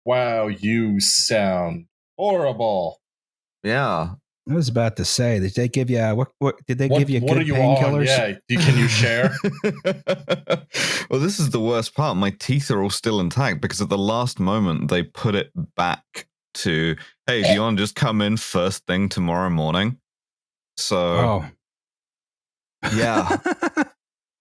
Wow, you sound horrible. Yeah. I was about to say, did they give you what did they give you What good are you painkillers? on? Yeah, can you share? Well, this is the worst part. My teeth are all still intact because at the last moment they put it back to, hey, do you want to just come in first thing tomorrow morning? So, yeah.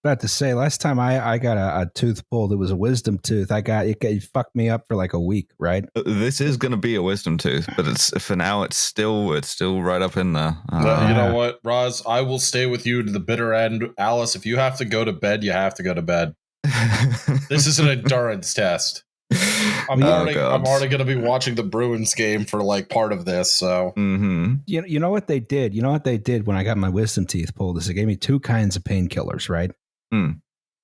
About to say, last time I got a tooth pulled, it was a wisdom tooth. It fucked me up for like a week, right? This is going to be a wisdom tooth, but for now it's still right up in there. You know what, Roz? I will stay with you to the bitter end. Alice, if you have to go to bed, you have to go to bed. This is an endurance test. I'm already going to be watching the Bruins game for like part of this. So, you know what they did? You know what they did when I got my wisdom teeth pulled is they gave me two kinds of painkillers, right?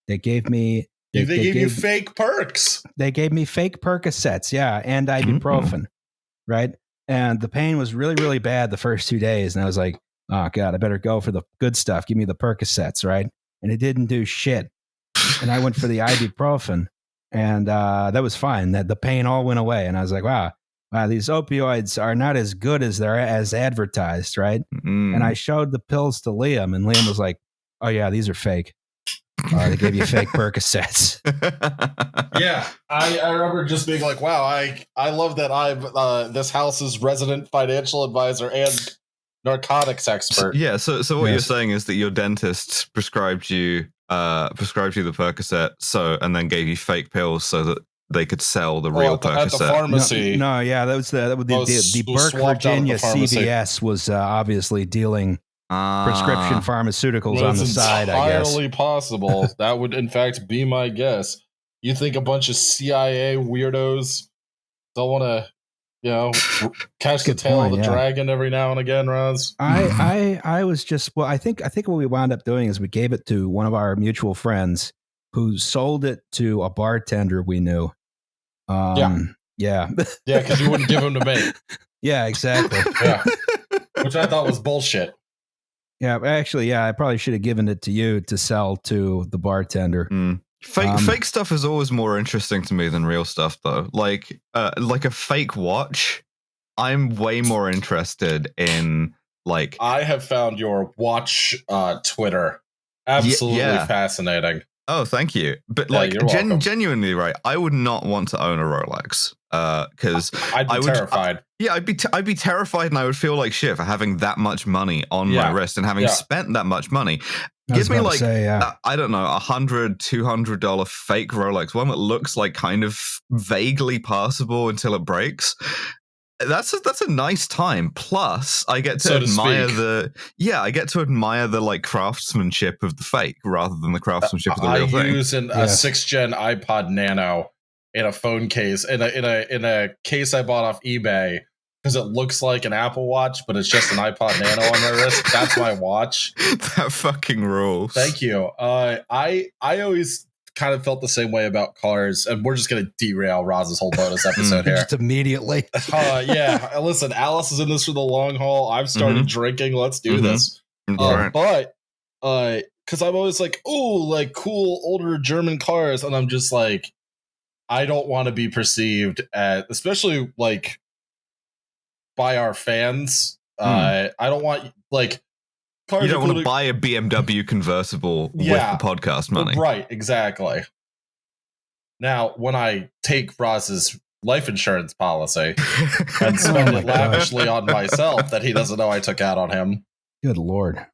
They gave me they gave you fake perks. They gave me fake Percocets, yeah, and ibuprofen, right? And the pain was really, really bad the first 2 days, and I was like, oh god, I better go for the good stuff. Give me the Percocets, right? And it didn't do shit. And I went for the ibuprofen, and that was fine. That the pain all went away, and I was like, wow, these opioids are not as good as they're as advertised, right? And I showed the pills to Liam, and Liam was like, oh yeah, these are fake. They gave you fake Percocets. Yeah, I remember just being like, wow, I love that I'm this house's resident financial advisor and narcotics expert. So what you're saying is that your dentist prescribed you the Percocet, and then gave you fake pills so that they could sell the real Percocet at the pharmacy. No, that was the Burke, Virginia CVS was obviously dealing prescription pharmaceuticals on the side, I guess. Entirely possible. That would, in fact, be my guess. You think a bunch of CIA weirdos don't want to, catch the tail of the dragon every now and again, Roz? I was just, I think what we wound up doing is we gave it to one of our mutual friends who sold it to a bartender we knew. Yeah, because you wouldn't give him to me. Yeah, exactly. Yeah, which I thought was bullshit. Yeah, actually, I probably should have given it to you to sell to the bartender. Fake stuff is always more interesting to me than real stuff, though. Like a fake watch, I'm way more interested in. Like, I have found your watch Twitter absolutely fascinating. Oh, thank you. But genuinely, right? I would not want to own a Rolex because I'd be terrified. I'd be terrified, and I would feel like shit for having that much money on my wrist and having spent that much money. Give me like I don't know, $100, $200 fake Rolex, one that looks like kind of vaguely passable until it breaks. That's a nice time. Plus, I get to admire the like craftsmanship of the fake rather than the craftsmanship of the real thing. I use a 6th gen iPod Nano in a phone case in a case I bought off eBay because it looks like an Apple Watch, but it's just an iPod Nano on my wrist. That's my watch. That fucking rules. Thank you. I always kind of felt the same way about cars, and we're just going to derail Roz's whole bonus episode here. Just immediately. Listen, Alice is in this for the long haul. I've started drinking. Let's do this. But because I'm always like, oh, like cool older German cars, and I'm just like, I don't want to be perceived as, especially like by our fans. I don't want like. You don't want to buy a BMW convertible with the podcast money. Right, exactly. Now, when I take Roz's life insurance policy and spend it lavishly on myself that he doesn't know I took out on him. Good Lord.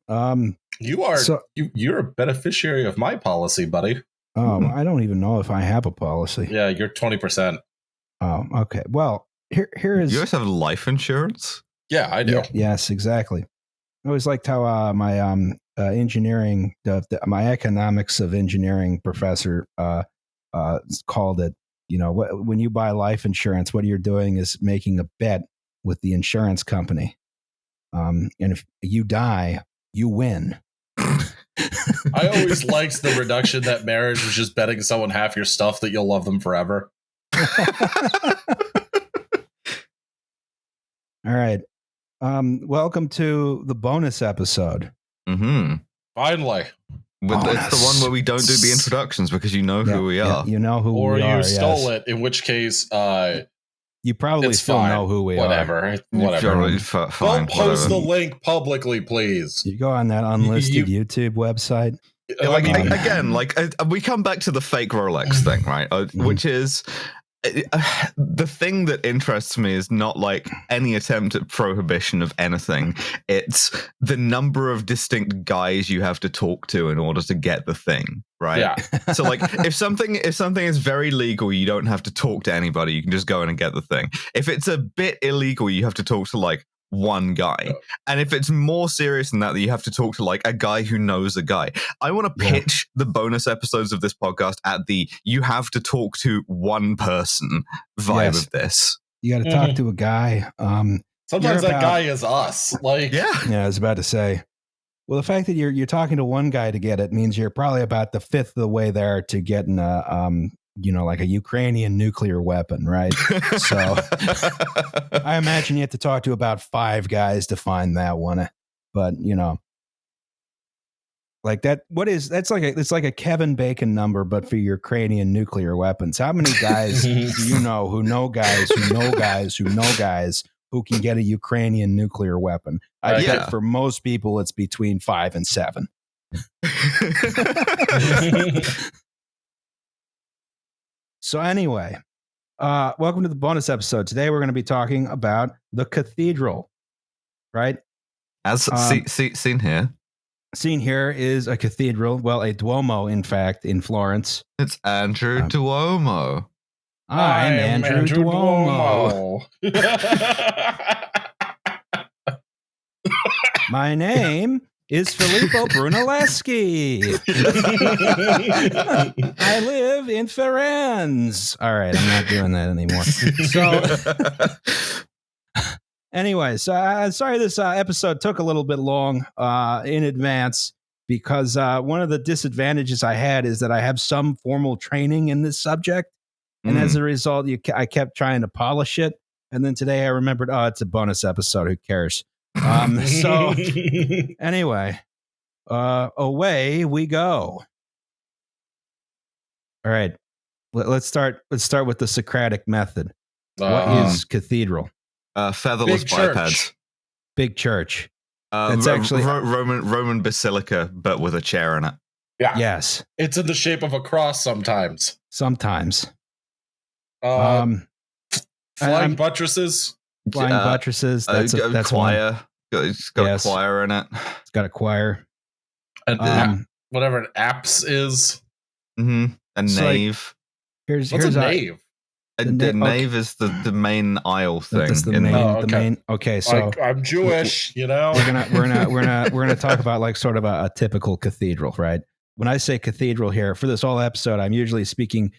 You're a beneficiary of my policy, buddy. I don't even know if I have a policy. Yeah, you're 20%. Oh, okay. Well, here is... You guys have life insurance? Yeah, I do. Yeah, yes, exactly. I always liked how my engineering, my economics of engineering professor called it. When you buy life insurance, what you're doing is making a bet with the insurance company. And if you die, you win. I always liked the reduction that marriage was just betting someone half your stuff that you'll love them forever. All right. Welcome to the bonus episode. Finally. It's the one where we don't do the introductions because you know who we are. You know who we are. Or you stole it, in which case You probably it's still fine. know who we Whatever. are. Whatever. Fine, Don't post the link publicly, please. You go on that unlisted YouTube website. Like again, like we come back to the fake Rolex thing, right? Which is the thing that interests me is not like any attempt at prohibition of anything. It's the number of distinct guys you have to talk to in order to get the thing, right? Yeah. So like if something is very legal, you don't have to talk to anybody. You can just go in and get the thing. If it's a bit illegal, you have to talk to like one guy. And if it's more serious than that, you have to talk to like a guy who knows a guy. I want to pitch the bonus episodes of this podcast at the you have to talk to one person vibe of this. You got to talk to a guy. Sometimes that guy is us. Like yeah, I was about to say. Well, the fact that you're talking to one guy to get it means you're probably about the fifth of the way there to getting like a Ukrainian nuclear weapon, right? So I imagine you have to talk to about 5 guys to find that one. But like that, it's like a Kevin Bacon number, but for Ukrainian nuclear weapons. How many guys do you know who know guys who know guys who know guys who can get a Ukrainian nuclear weapon? I bet for most people it's between 5 and 7. So anyway, welcome to the bonus episode. Today we're going to be talking about the cathedral, right? As seen here. Seen here is a cathedral, well, a Duomo, in fact, in Florence. It's Andrew Duomo. I'm Andrew Duomo. My name is Filippo Brunelleschi. I live in Firenze. All right, I'm not doing that anymore. So, anyways, sorry this episode took a little bit long in advance because one of the disadvantages I had is that I have some formal training in this subject. And as a result, I kept trying to polish it. And then today I remembered, it's a bonus episode. Who cares? So anyway, away we go. All right, let's start with the Socratic method. What is cathedral? Featherless bipeds. Big church. That's actually Roman basilica, but with a chair in it. Yeah. Yes. It's in the shape of a cross sometimes. Sometimes. Flying buttresses. Flying buttresses. That's choir. One. It's got a choir in it. It's got a choir. And whatever an apse is. Mm-hmm. A nave. What's a nave? The nave is the main aisle thing. That's the main. Okay, so I'm Jewish. We're gonna talk about like sort of a typical cathedral, right? When I say cathedral here for this whole episode, I'm usually speaking,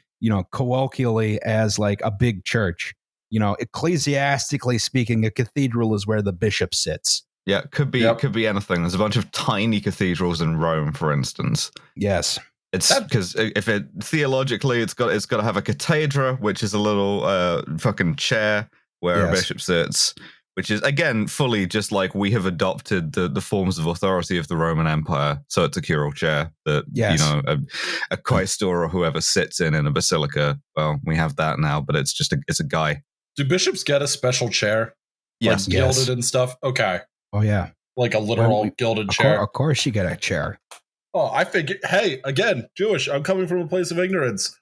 colloquially as like a big church. Ecclesiastically speaking, a cathedral is where the bishop sits. Yeah, it could be anything. There's a bunch of tiny cathedrals in Rome, for instance. Yes. It's because theologically, it's got to have a cathedra, which is a little fucking chair where a bishop sits, which is again fully just like we have adopted the forms of authority of the Roman Empire. So it's a curule chair that a quaestor or whoever sits in a basilica. Well, we have that now, but it's just it's a guy. Do bishops get a special chair? Yes, like gilded and stuff. Okay. Oh yeah, like a literal gilded chair. Of course, you get a chair. Oh, I figured, hey, again, Jewish. I'm coming from a place of ignorance.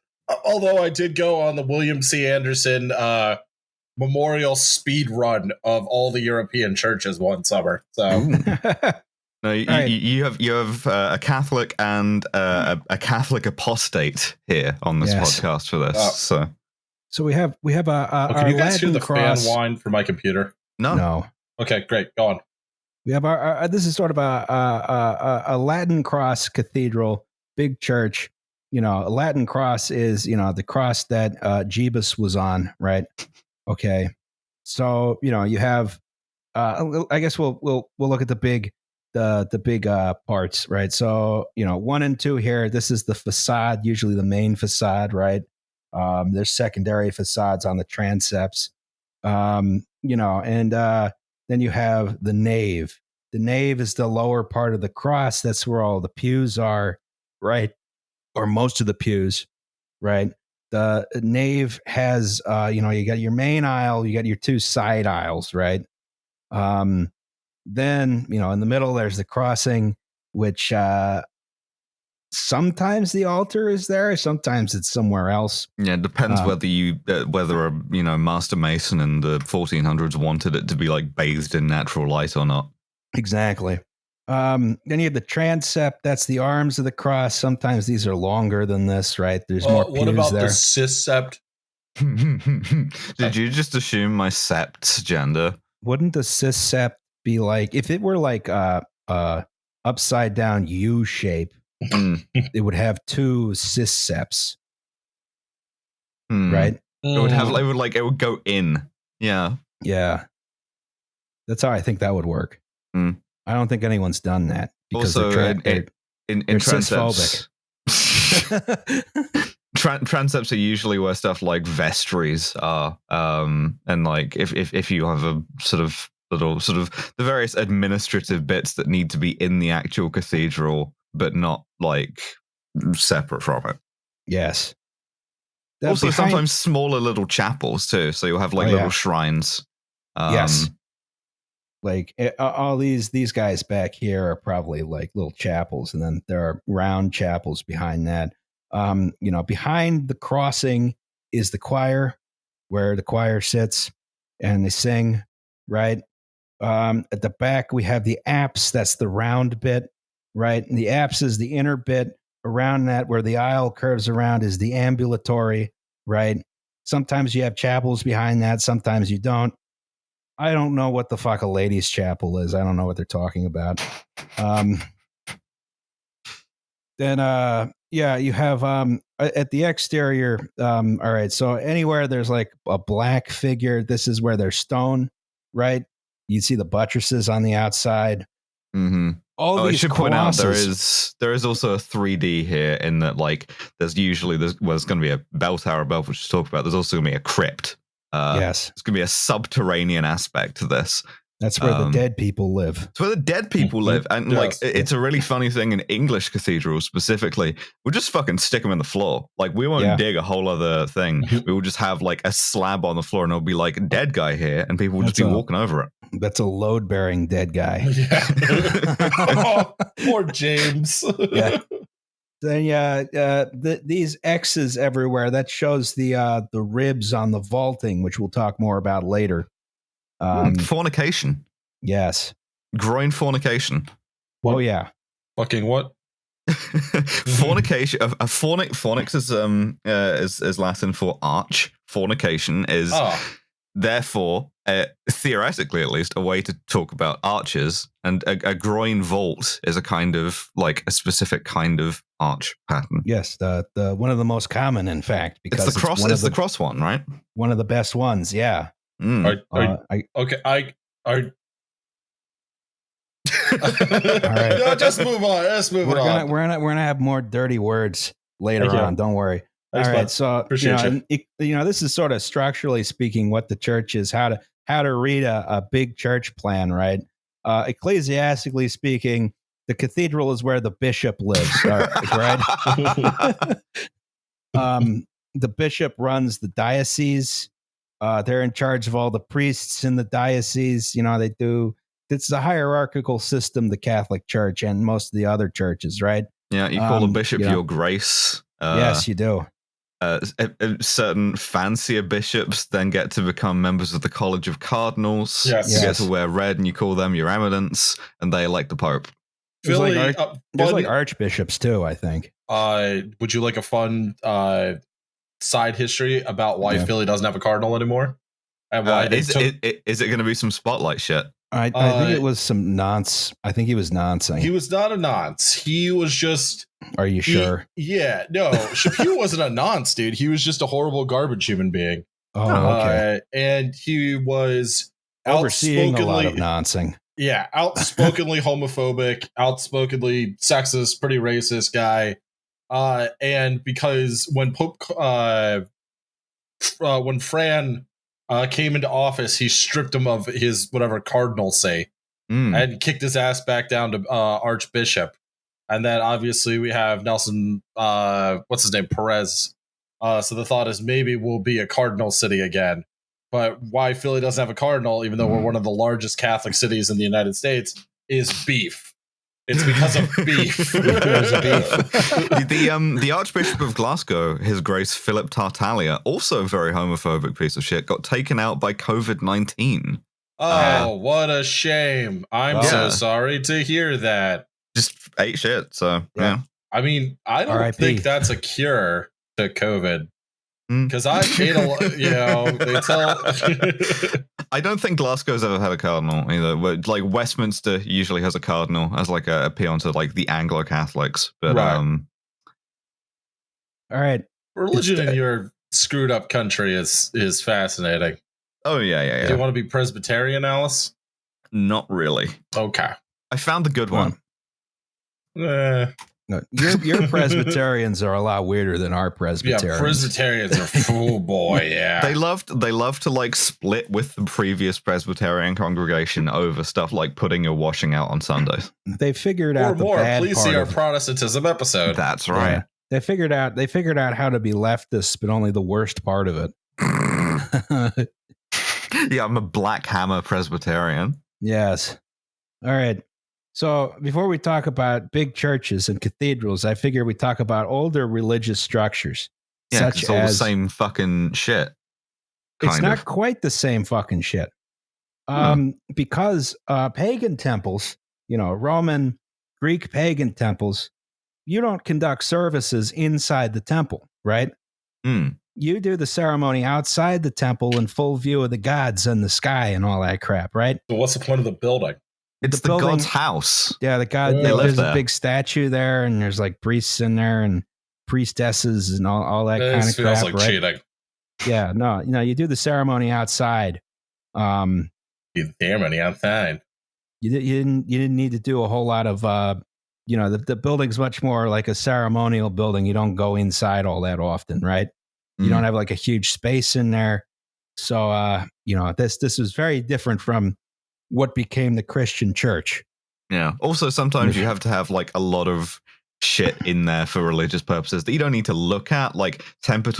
Although I did go on the William C. Anderson memorial speed run of all the European churches one summer. So, no, you have a Catholic and a Catholic apostate here on this podcast for this. So we have can you guys Latin hear the cross. fan whine from my computer? No. Okay, great. Go on. We have our this is sort of a Latin cross cathedral, big church. A Latin cross is the cross that Jebus was on, right? Okay, so you have. I guess we'll look at the big parts, right? So 1 and 2 here. This is the facade, usually the main facade, right? There's secondary facades on the transepts, and then you have the nave. The nave is the lower part of the cross. That's where all the pews are, right? Or most of the pews, right? the nave has, you got your main aisle, you got your two side aisles, right? Then, in the middle, there's the crossing, which sometimes the altar is there, sometimes it's somewhere else. Yeah, it depends whether a master mason in the 1400s wanted it to be like bathed in natural light or not. Exactly. Then you have the transept. That's the arms of the cross. Sometimes these are longer than this, right? There's more pews there. What about the cissept? Did you just assume my sept's gender? Wouldn't the cissept be like, if it were like upside down U shape, it would have two cissepts, right? It would go in. Yeah. That's how I think that would work. I don't think anyone's done that because also they're transphobic. Transepts are usually where stuff like vestries are, and like if you have a sort of the various administrative bits that need to be in the actual cathedral, but not like separate from it. Yes. Also, sometimes smaller little chapels too. So you'll have like little shrines. Yes. Like all these guys back here are probably like little chapels, and then there are round chapels behind that. Behind the crossing is the choir, where the choir sits and they sing, right? At the back we have the apse, that's the round bit, right? And the apse is the inner bit. Around that, where the aisle curves around, is the ambulatory, right? Sometimes you have chapels behind that, sometimes you don't. I don't know what the fuck a ladies' chapel is. I don't know what they're talking about. Then, you have at the exterior. All right, so anywhere there's like a black figure, this is where there's stone, right? You see the buttresses on the outside. Mm-hmm. I should point out there is also a 3D here in that like there's going to be a bell tower above, which we'll talk about. There's also going to be a crypt. Yes, it's going to be a subterranean aspect to this. That's where the dead people live. It's where the dead people live. And it's a really funny thing in English cathedrals specifically. We'll just fucking stick them in the floor. Like we won't dig a whole other thing. We will just have like a slab on the floor and it'll be like a dead guy here and people will just be walking over it. That's a load-bearing dead guy. Yeah. Poor James. Yeah. Then these X's everywhere, that shows the ribs on the vaulting, which we'll talk more about later. Fornication. Yes. Groin fornication. Oh yeah. Fucking what? Fornication. Fornix is Latin for arch. Fornication is therefore theoretically at least a way to talk about arches, and a groin vault is a kind of like a specific kind of arch pattern. Yes, the one of the most common, in fact, because it's the cross. It's the cross one, right? One of the best ones. Yeah. Okay. All right. No, just move on. Let's move on. We're gonna have more dirty words later on. Don't worry. Thanks, all right. bud. So appreciate you. This is sort of structurally speaking what the church is. How to read a big church plan, right? Ecclesiastically speaking, the cathedral is where the bishop lives, right? The bishop runs the diocese. They're in charge of all the priests in the diocese. They do. It's a hierarchical system, the Catholic Church and most of the other churches, right? Yeah, you call a bishop your grace. Yes, you do. Certain fancier bishops then get to become members of the College of Cardinals. Yes. You get to wear red and you call them your eminence, and they elect the Pope. There's like archbishops too, I think. Would you like a fun side history about why Philly doesn't have a cardinal anymore? And why is it going to be some spotlight shit? I think it was some nonce. I think he was noncing. He was not a nonce. He was just. Are you sure? Yeah. No, Chaput wasn't a nonce, dude. He was just a horrible garbage human being. Oh, okay. And he was overseeing a lot of noncing. Yeah, outspokenly homophobic, outspokenly sexist, pretty racist guy. And because when when Fran came into office, he stripped him of his whatever cardinals say and kicked his ass back down to archbishop. And then obviously we have Nelson, what's his name, Perez, So the thought is maybe we'll be a cardinal city again. But why Philly doesn't have a cardinal, even though we're one of the largest Catholic cities in the United States, is beef. It's because of beef. The Archbishop of Glasgow, His Grace Philip Tartaglia, also a very homophobic piece of shit, got taken out by COVID-19. Oh, what a shame. I'm so sorry to hear that. Just ate shit, so yeah. I mean, I don't think that's a cure to COVID. Because I ate a lot, they tell. I don't think Glasgow's ever had a cardinal either. Like Westminster usually has a cardinal as like a peon to like the Anglo Catholics, but all right, religion in your screwed up country is fascinating. Oh yeah. Do you want to be Presbyterian, Alice? Not really. Okay, I found the good one. No, your Presbyterians are a lot weirder than our Presbyterians. Yeah, Presbyterians are oh boy, yeah. They love to like split with the previous Presbyterian congregation over stuff like putting your washing out on Sundays. They figured out the bad please part see our of Protestantism episode. That's right. Yeah. They figured out how to be leftist, but only the worst part of it. Yeah, I'm a Black Hammer Presbyterian. Yes. All right. So before we talk about big churches and cathedrals, I figure we talk about older religious structures. Yeah, it's all the same fucking shit. It's not quite the same fucking shit. Because pagan temples, Roman, Greek pagan temples, you don't conduct services inside the temple, right? You do the ceremony outside the temple in full view of the gods and the sky and all that crap, right? So what's the point of the building? It's the god's house. Yeah, the god. There's a big statue there, and there's like priests in there and priestesses and all that kind of crap. Like right? cheating. Yeah, no, you do the ceremony outside. The ceremony outside. You didn't need to do a whole lot of. The building's much more like a ceremonial building. You don't go inside all that often, right? You don't have like a huge space in there. So this is very different from what became the Christian church. Yeah. Also, sometimes you have to have like a lot of shit in there for religious purposes that you don't need to look at, like temples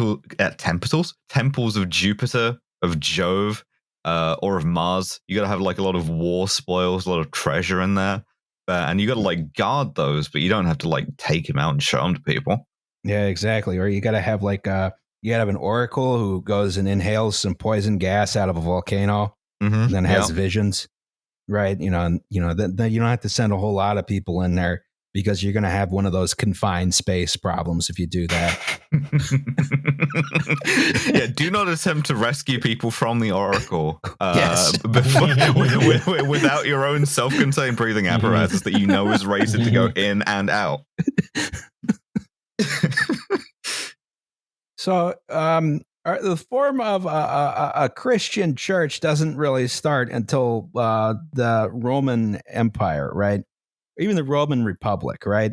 of Jupiter, of Jove, or of Mars. You got to have like a lot of war spoils, a lot of treasure in there, and you got to like guard those, but you don't have to like take them out and show them to people. Yeah, exactly. Or you got to have like you got to have an oracle who goes and inhales some poison gas out of a volcano, and then has visions. Right, you don't have to send a whole lot of people in there because you're going to have one of those confined space problems if you do that. Yeah, do not attempt to rescue people from the oracle without your own self-contained breathing apparatus that you know is rated to go in and out. So, the form of a Christian church doesn't really start until the Roman Empire, right? Even the Roman Republic, right?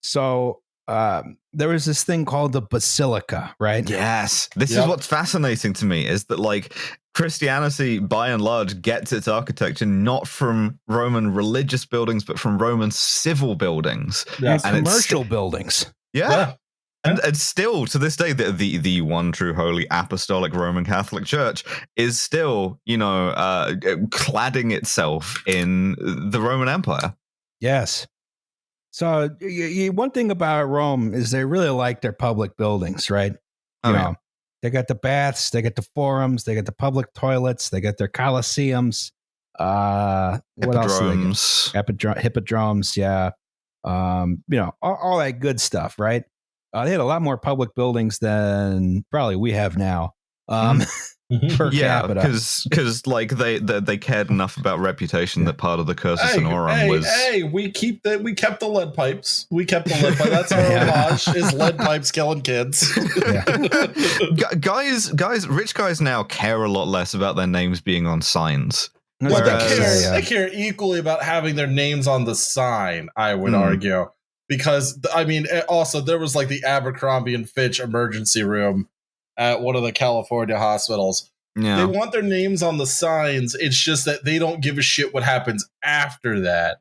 So there was this thing called the Basilica, right? Yes. This is what's fascinating to me, is that like Christianity, by and large, gets its architecture not from Roman religious buildings, but from Roman civil buildings. And commercial buildings. Yeah. And still, to this day, the one true holy apostolic Roman Catholic Church is still, cladding itself in the Roman Empire. Yes. So one thing about Rome is they really like their public buildings, right? They got the baths, they got the forums, they got the public toilets, they got their colosseums. What else? Hippodromes, yeah. All that good stuff, right? They had a lot more public buildings than probably we have now. Per capita. because like they cared enough about reputation that part of the Cursus Honorum was. We kept the lead pipes. We kept the lead pipes. That's our homage. Is lead pipes killing kids? Rich guys now care a lot less about their names being on signs. Well, they care equally about having their names on the sign, I would argue. Because, I mean, also, there was like the Abercrombie and Fitch emergency room at one of the California hospitals. Yeah. They want their names on the signs. It's just that they don't give a shit what happens after that.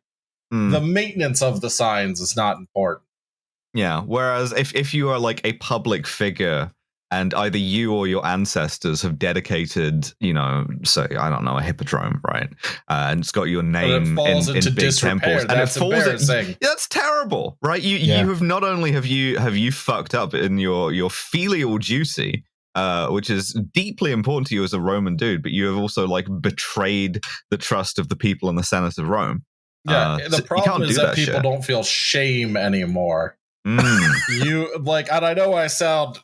The maintenance of the signs is not important. Yeah. Whereas if you are like a public figure and either you or your ancestors have dedicated, say, I don't know, a hippodrome, right? And it's got your name in big temples. And that's embarrassing. That's terrible, right? You have not only have you fucked up in your filial duty, which is deeply important to you as a Roman dude, but you have also like betrayed the trust of the people in the Senate of Rome. Yeah, the problem is that people don't feel shame anymore. You like, and I know I sound,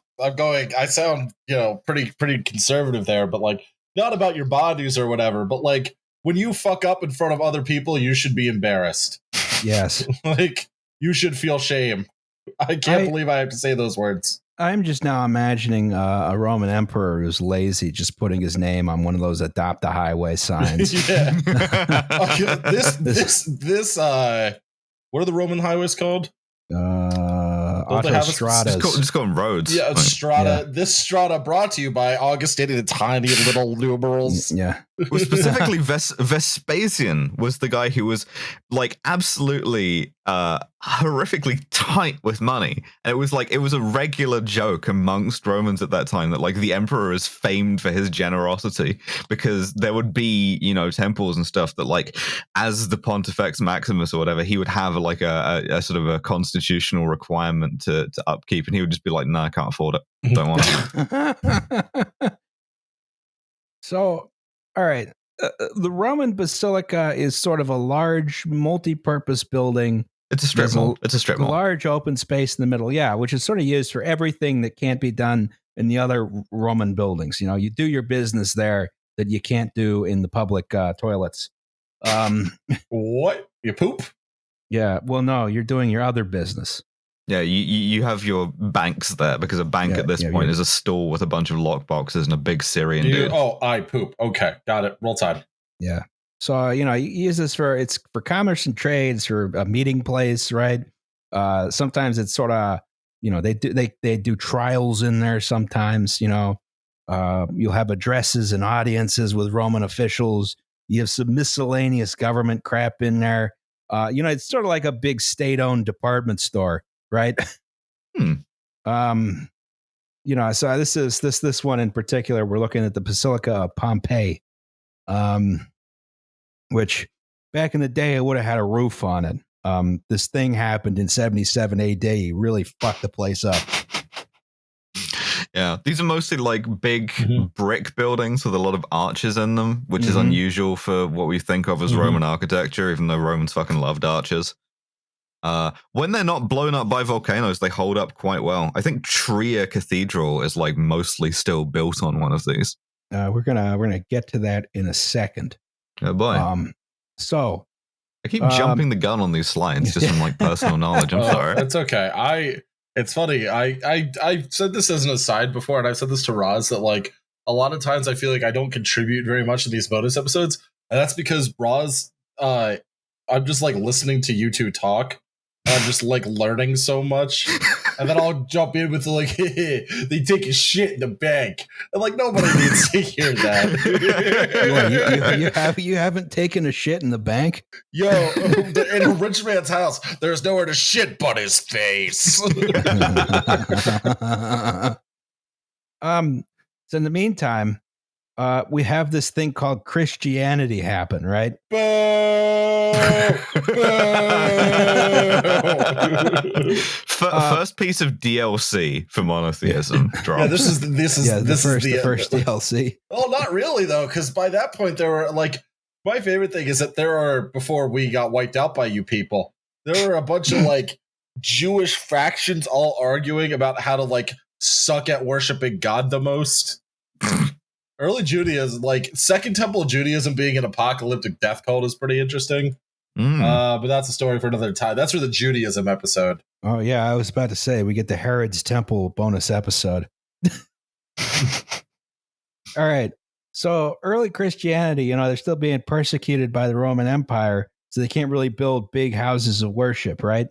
pretty conservative there, but like, not about your bodies or whatever, but like, when you fuck up in front of other people, you should be embarrassed. Yes. Like, you should feel shame. I can't believe I have to say those words. I'm just now imagining a Roman emperor who's lazy, just putting his name on one of those adopt a highway signs. Yeah. This what are the Roman highways called? Autostradas. Just going roads. Yeah, Strada. Yeah. This Strada brought to you by Augustine in tiny little numerals. Yeah. Well, specifically, Vespasian was the guy who was like absolutely horrifically tight with money. And it was a regular joke amongst Romans at that time that like the emperor is famed for his generosity, because there would be, temples and stuff that like as the Pontifex Maximus or whatever, he would have like a sort of a constitutional requirement to upkeep, and he would just be like, no, I can't afford it. Don't want it. So, all right. The Roman Basilica is sort of a large multi-purpose building. It's a strip mall. It's a strip mall. Large open space in the middle, yeah, which is sort of used for everything that can't be done in the other Roman buildings. You do your business there that you can't do in the public toilets. What? You poop? Yeah. Well, no, you're doing your other business. Yeah, you have your banks there, because a bank at this point is a store with a bunch of lock boxes and a big Syrian dude. Oh, I poop. Okay, got it. Roll Tide. Yeah. So, you use this for commerce and trade. It's for a meeting place, right? Sometimes it's sort of, they do trials in there sometimes, you'll have addresses and audiences with Roman officials. You have some miscellaneous government crap in there. It's sort of like a big state-owned department store, right? So this is this one in particular. We're looking at the Basilica of Pompeii, which back in the day it would have had a roof on it. This thing happened in 77 AD. Really fucked the place up. Yeah, these are mostly like big brick buildings with a lot of arches in them, which is unusual for what we think of as Roman architecture, even though Romans fucking loved arches. When they're not blown up by volcanoes, they hold up quite well. I think Trier Cathedral is like mostly still built on one of these. We're gonna get to that in a second. Oh boy. So I keep jumping the gun on these slides just from like personal knowledge. I'm sorry. It's okay. It's funny. I said this as an aside before, and I've said this to Roz, that like a lot of times I feel like I don't contribute very much to these bonus episodes, and that's because Roz, I'm just like listening to you two talk. I'm just like learning so much, and then I'll jump in with like, they take a shit in the bank. I'm like, nobody needs to hear that. You haven't taken a shit in the bank? Yo, in a rich man's house, there's nowhere to shit but his face. So in the meantime, we have this thing called Christianity happen, right? First piece of DLC for monotheism drops. Yeah, this is the first DLC. Well, not really though, because by that point there were like, my favorite thing is that there are, before we got wiped out by you people, there were a bunch of like Jewish factions all arguing about how to like suck at worshiping God the most. Early Judaism, like Second Temple Judaism being an apocalyptic death cult, is pretty interesting. But that's a story for another time. That's for the Judaism episode. Oh yeah, I was about to say we get the Herod's Temple bonus episode. All right. So early Christianity, they're still being persecuted by the Roman Empire, so they can't really build big houses of worship, right?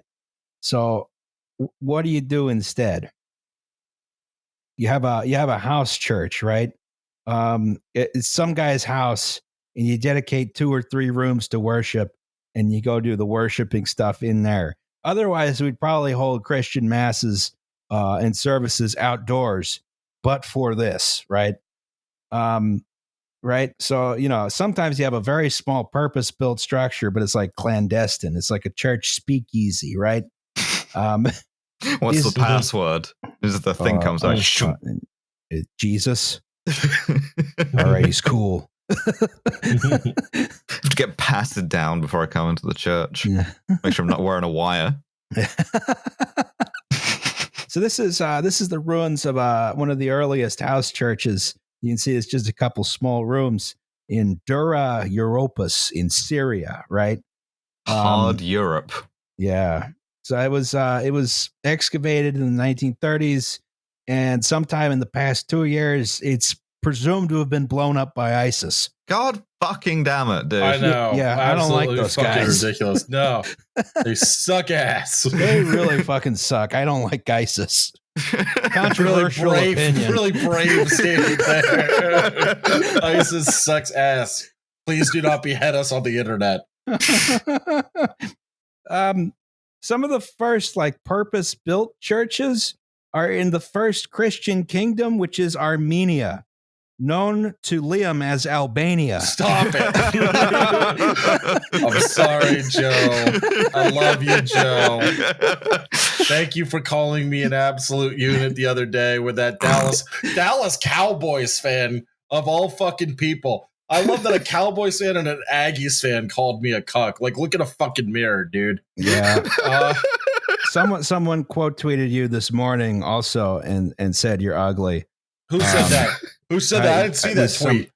So what do you do instead? You have a house church, right? It's some guy's house, and you dedicate 2 or 3 rooms to worship, and you go do the worshiping stuff in there. Otherwise, we'd probably hold Christian masses and services outdoors, but for this, right? Right. So, sometimes you have a very small purpose-built structure, but it's like clandestine. It's like a church speakeasy, right? What's the password? Is the thing comes out? Jesus. All right, he's cool. To get patted down before I come into the church. Make sure I'm not wearing a wire. So this is the ruins of one of the earliest house churches. You can see it's just a couple small rooms in Dura Europos in Syria, right? Hard Europe. Yeah. So it was excavated in the 1930s, and sometime in the past 2 years, it's presumed to have been blown up by ISIS. God fucking damn it, dude. I know. Yeah, I don't like those guys. Ridiculous. No, they suck ass. They really fucking suck. I don't like ISIS. Controversial opinion. Really brave statement there. ISIS sucks ass. Please do not behead us on the internet. Some of the first purpose-built churches are in the first Christian kingdom, which is Armenia, known to Liam as Albania. Stop it. I'm sorry, Joe. I love you, Joe. Thank you for calling me an absolute unit the other day with that Dallas Cowboys fan of all fucking people. I love that a Cowboys fan and an Aggies fan called me a cuck. Like, look in a fucking mirror, dude. Yeah. Someone quote tweeted you this morning also and said you're ugly. Who said that? Who said that? I didn't see that tweet.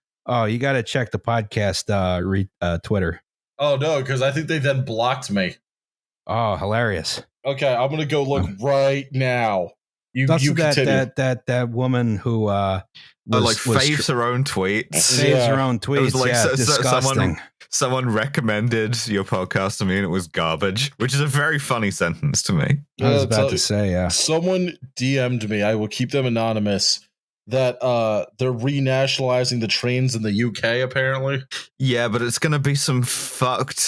You got to check the podcast Twitter. Oh, no, because I think they then blocked me. Oh, hilarious. Okay, I'm going to go look right now. You that woman who faves her own tweets. Saves her own tweets. It was disgusting. Someone recommended your podcast to me and it was garbage, which is a very funny sentence to me. I was about to say, yeah. Someone DM'd me, I will keep them anonymous, that they're renationalizing the trains in the UK, apparently. Yeah, but it's going to be some fucked,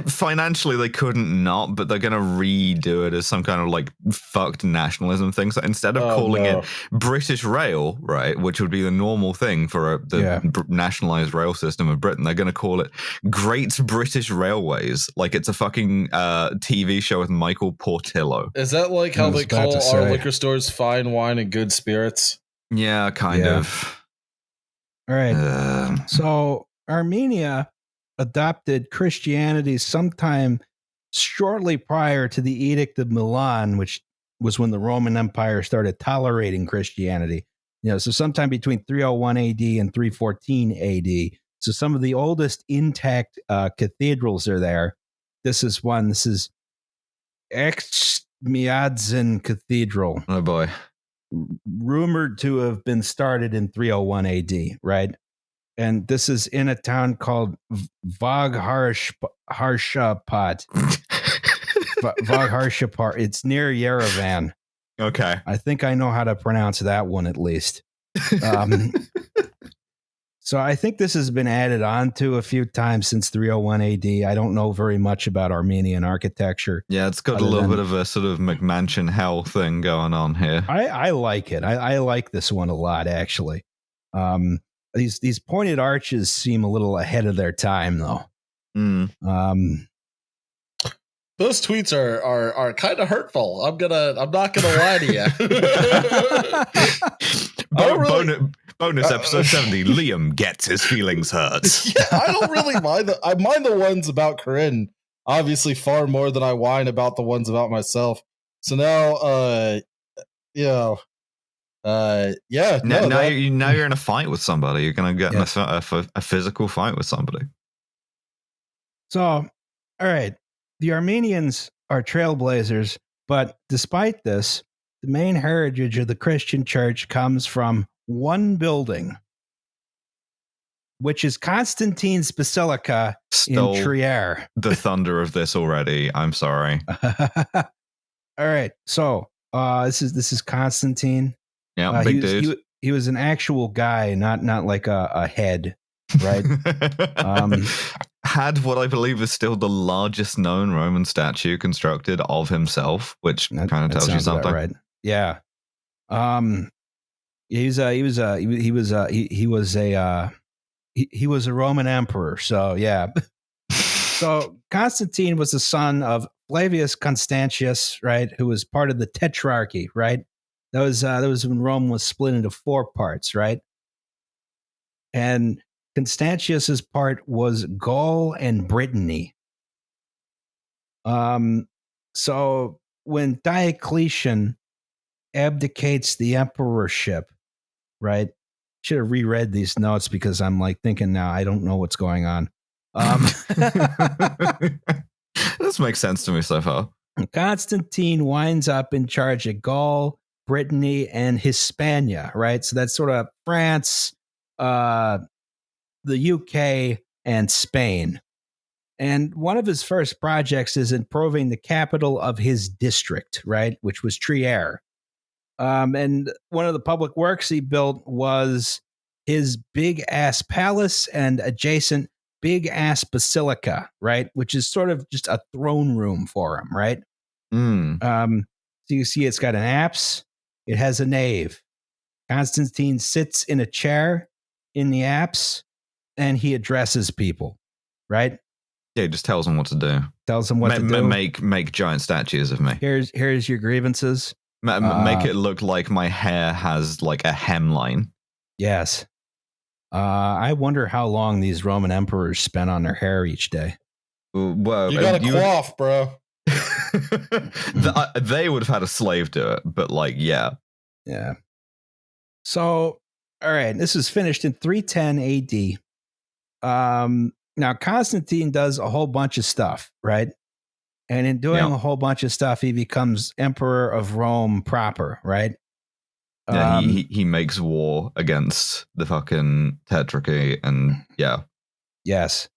financially they couldn't not, but they're going to redo it as some kind of fucked nationalism thing. So instead of calling it British Rail, right, which would be the normal thing for the nationalized rail system of Britain, they're going to call it Great British Railways. Like it's a fucking TV show with Michael Portillo. Is that like how they call our liquor stores Fine Wine and Good Spirits? Yeah, kind of. All right. So Armenia adopted Christianity sometime shortly prior to the Edict of Milan, which was when the Roman Empire started tolerating Christianity. So sometime between 301 AD and 314 AD. So some of the oldest intact cathedrals are there. This is one. This is Exmiadzin Cathedral. Oh, boy. Rumored to have been started in 301 AD, right? And this is in a town called Vagharshapat. Vagharshapar. It's near Yerevan. Okay. I think I know how to pronounce that one at least. So I think this has been added on to a few times since 301 AD. I don't know very much about Armenian architecture. Yeah, it's got a little bit of a sort of McMansion hell thing going on here. I like it. I like this one a lot, actually. These pointed arches seem a little ahead of their time, though. Mm. Those tweets are kind of hurtful. I'm not gonna lie to you. Bonus episode 70. Liam gets his feelings hurt. Yeah, I don't really mind. I mind the ones about Corinne, obviously, far more than I whine about the ones about myself. So now, Now you're in a fight with somebody. You're gonna get in a physical fight with somebody. So, all right, the Armenians are trailblazers, but despite this, the main heritage of the Christian church comes from one building, which is Constantine's Basilica in Trier. The thunder of this already. I'm sorry. All right, so this is Constantine. Yeah, big dude. He was an actual guy, not like a head, right? had what I believe is still the largest known Roman statue constructed of himself, which kind of tells you something, right? Yeah. He was a Roman emperor. So yeah. So Constantine was the son of Flavius Constantius, right, who was part of the Tetrarchy, right? That was when Rome was split into 4 parts, right? And Constantius's part was Gaul and Brittany. So when Diocletian abdicates the emperorship, right? Should have reread these notes because I'm like thinking now I don't know what's going on. This makes sense to me so far. Constantine winds up in charge of Gaul, Brittany, and Hispania, right? So that's sort of France, the UK, and Spain. And one of his first projects is improving the capital of his district, right? Which was Trier. And one of the public works he built was his big ass palace and adjacent big ass basilica, right? Which is sort of just a throne room for him, right? So you see it's got an apse, it has a nave. Constantine sits in a chair in the apse and he addresses people, right? Yeah, he just tells them what to do. Tells them what to do. Make giant statues of me. Here's your grievances. Make it look like my hair has like a hemline. Yes. I wonder how long these Roman emperors spent on their hair each day. Well, you got a coif, bro. They would have had a slave do it, but like, yeah. Yeah. So, all right, this is finished in 310 AD. Now, Constantine does a whole bunch of stuff, right? And in doing a whole bunch of stuff, he becomes emperor of Rome proper, right? Yeah, he makes war against the fucking Tetrarchy, and yeah. Yes.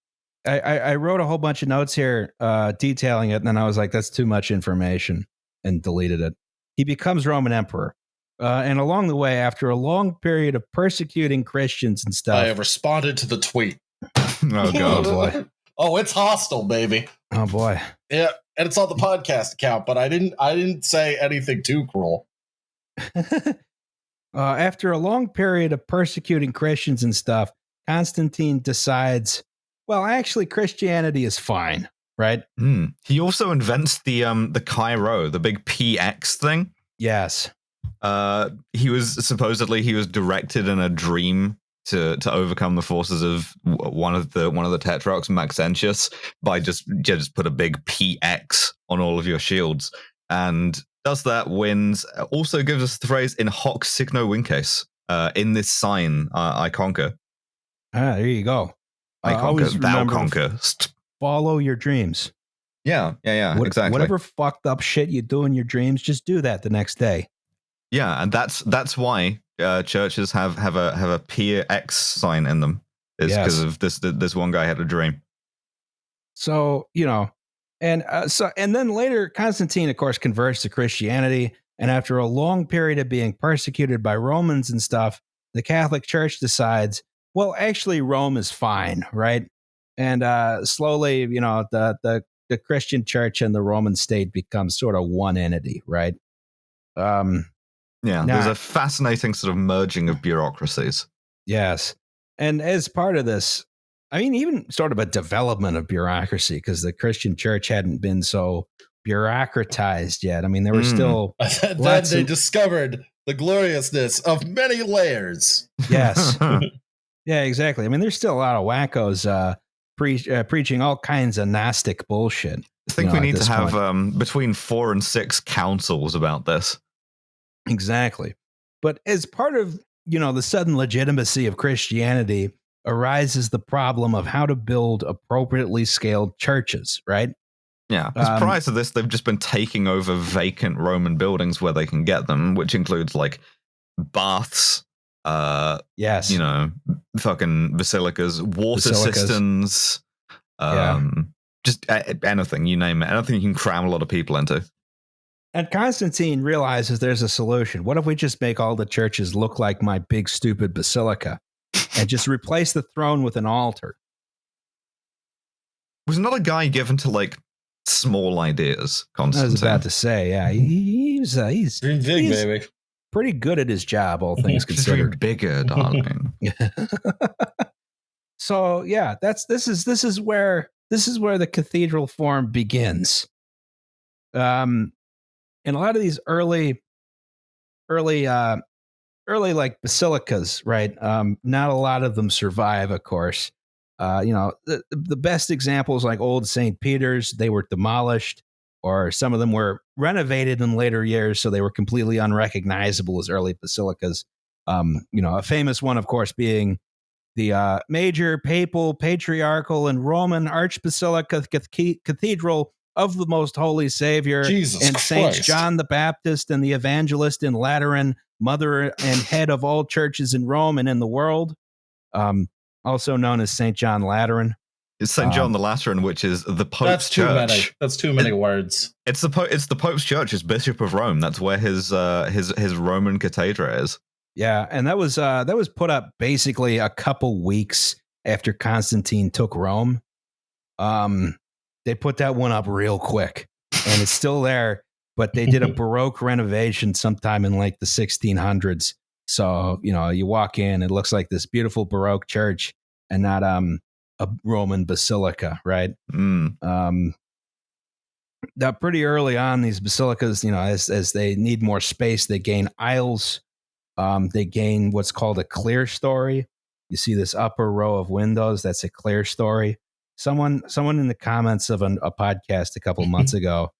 I wrote a whole bunch of notes here detailing it, and then I was like, that's too much information, and deleted it. He becomes Roman emperor. And along the way, after a long period of persecuting Christians and stuff. I have responded to the tweet. Oh, God. Boy. Oh, it's hostile, baby. Oh, boy. Yeah, and it's on the podcast account, but I didn't say anything too cruel. After a long period of persecuting Christians and stuff, Constantine decides, well, actually, Christianity is fine, right? He also invents the Chi-Rho, the big PX thing. Yes. He was directed in a dream to overcome the forces of one of the Tetrarchs, Maxentius, by just put a big PX on all of your shields, and does that, wins. Also gives us the phrase "in hoc signo vinces." In this sign, I conquer. Ah, there you go. I conquer. Thou conquerest. Follow your dreams. Yeah, exactly. Whatever fucked up shit you do in your dreams, just do that the next day. Yeah, and that's why churches have a PX sign in them. Is because of this one guy had a dream. So and then later Constantine, of course, converts to Christianity, and after a long period of being persecuted by Romans and stuff, the Catholic Church decides, well, actually, Rome is fine, right? And slowly, the Christian Church and the Roman state become sort of one entity, right? There's a fascinating sort of merging of bureaucracies. Yes. And as part of this, I mean, even sort of a development of bureaucracy, because the Christian Church hadn't been so bureaucratized yet. I mean, there were still... Then they discovered the gloriousness of many layers. Yes. Yeah, exactly. I mean, there's still a lot of wackos preaching all kinds of Gnostic bullshit. I think we need to have between 4 and 6 councils about this. Exactly. But as part of, the sudden legitimacy of Christianity arises the problem of how to build appropriately scaled churches, right? Yeah. Because prior to this, they've just been taking over vacant Roman buildings where they can get them, which includes like baths, yes, fucking basilicas, water cisterns, just anything, you name it, anything you can cram a lot of people into. And Constantine realizes there's a solution. What if we just make all the churches look like my big stupid basilica and just replace the throne with an altar? was not a guy given to like small ideas. Constantine. I was about to say, yeah, he's dream big, baby. Pretty good at his job, all things considered. Bigger, darling. So yeah, this is where the cathedral form begins. And a lot of these early like basilicas, right? Not a lot of them survive, of course. The best examples like Old St. Peter's, they were demolished, or some of them were renovated in later years, so they were completely unrecognizable as early basilicas. A famous one, of course, being the major papal, patriarchal, and Roman Archbasilica Cathedral of the Most Holy Savior and Saints John the Baptist and the Evangelist in Lateran, mother and head of all churches in Rome and in the world, also known as St. John Lateran. It's St. John the Lateran, which is the Pope's church. That's too many words. It's the Pope's church, as Bishop of Rome. That's where his Roman cathedra is. Yeah, and that was put up basically a couple weeks after Constantine took Rome. They put that one up real quick, and it's still there. But they did a Baroque renovation sometime in like the 1600s. So you walk in, it looks like this beautiful Baroque church, and not a Roman basilica, right? That pretty early on, these basilicas, as they need more space, they gain aisles. They gain what's called a clerestory. You see this upper row of windows. That's a clerestory. Someone in the comments of a podcast a couple months ago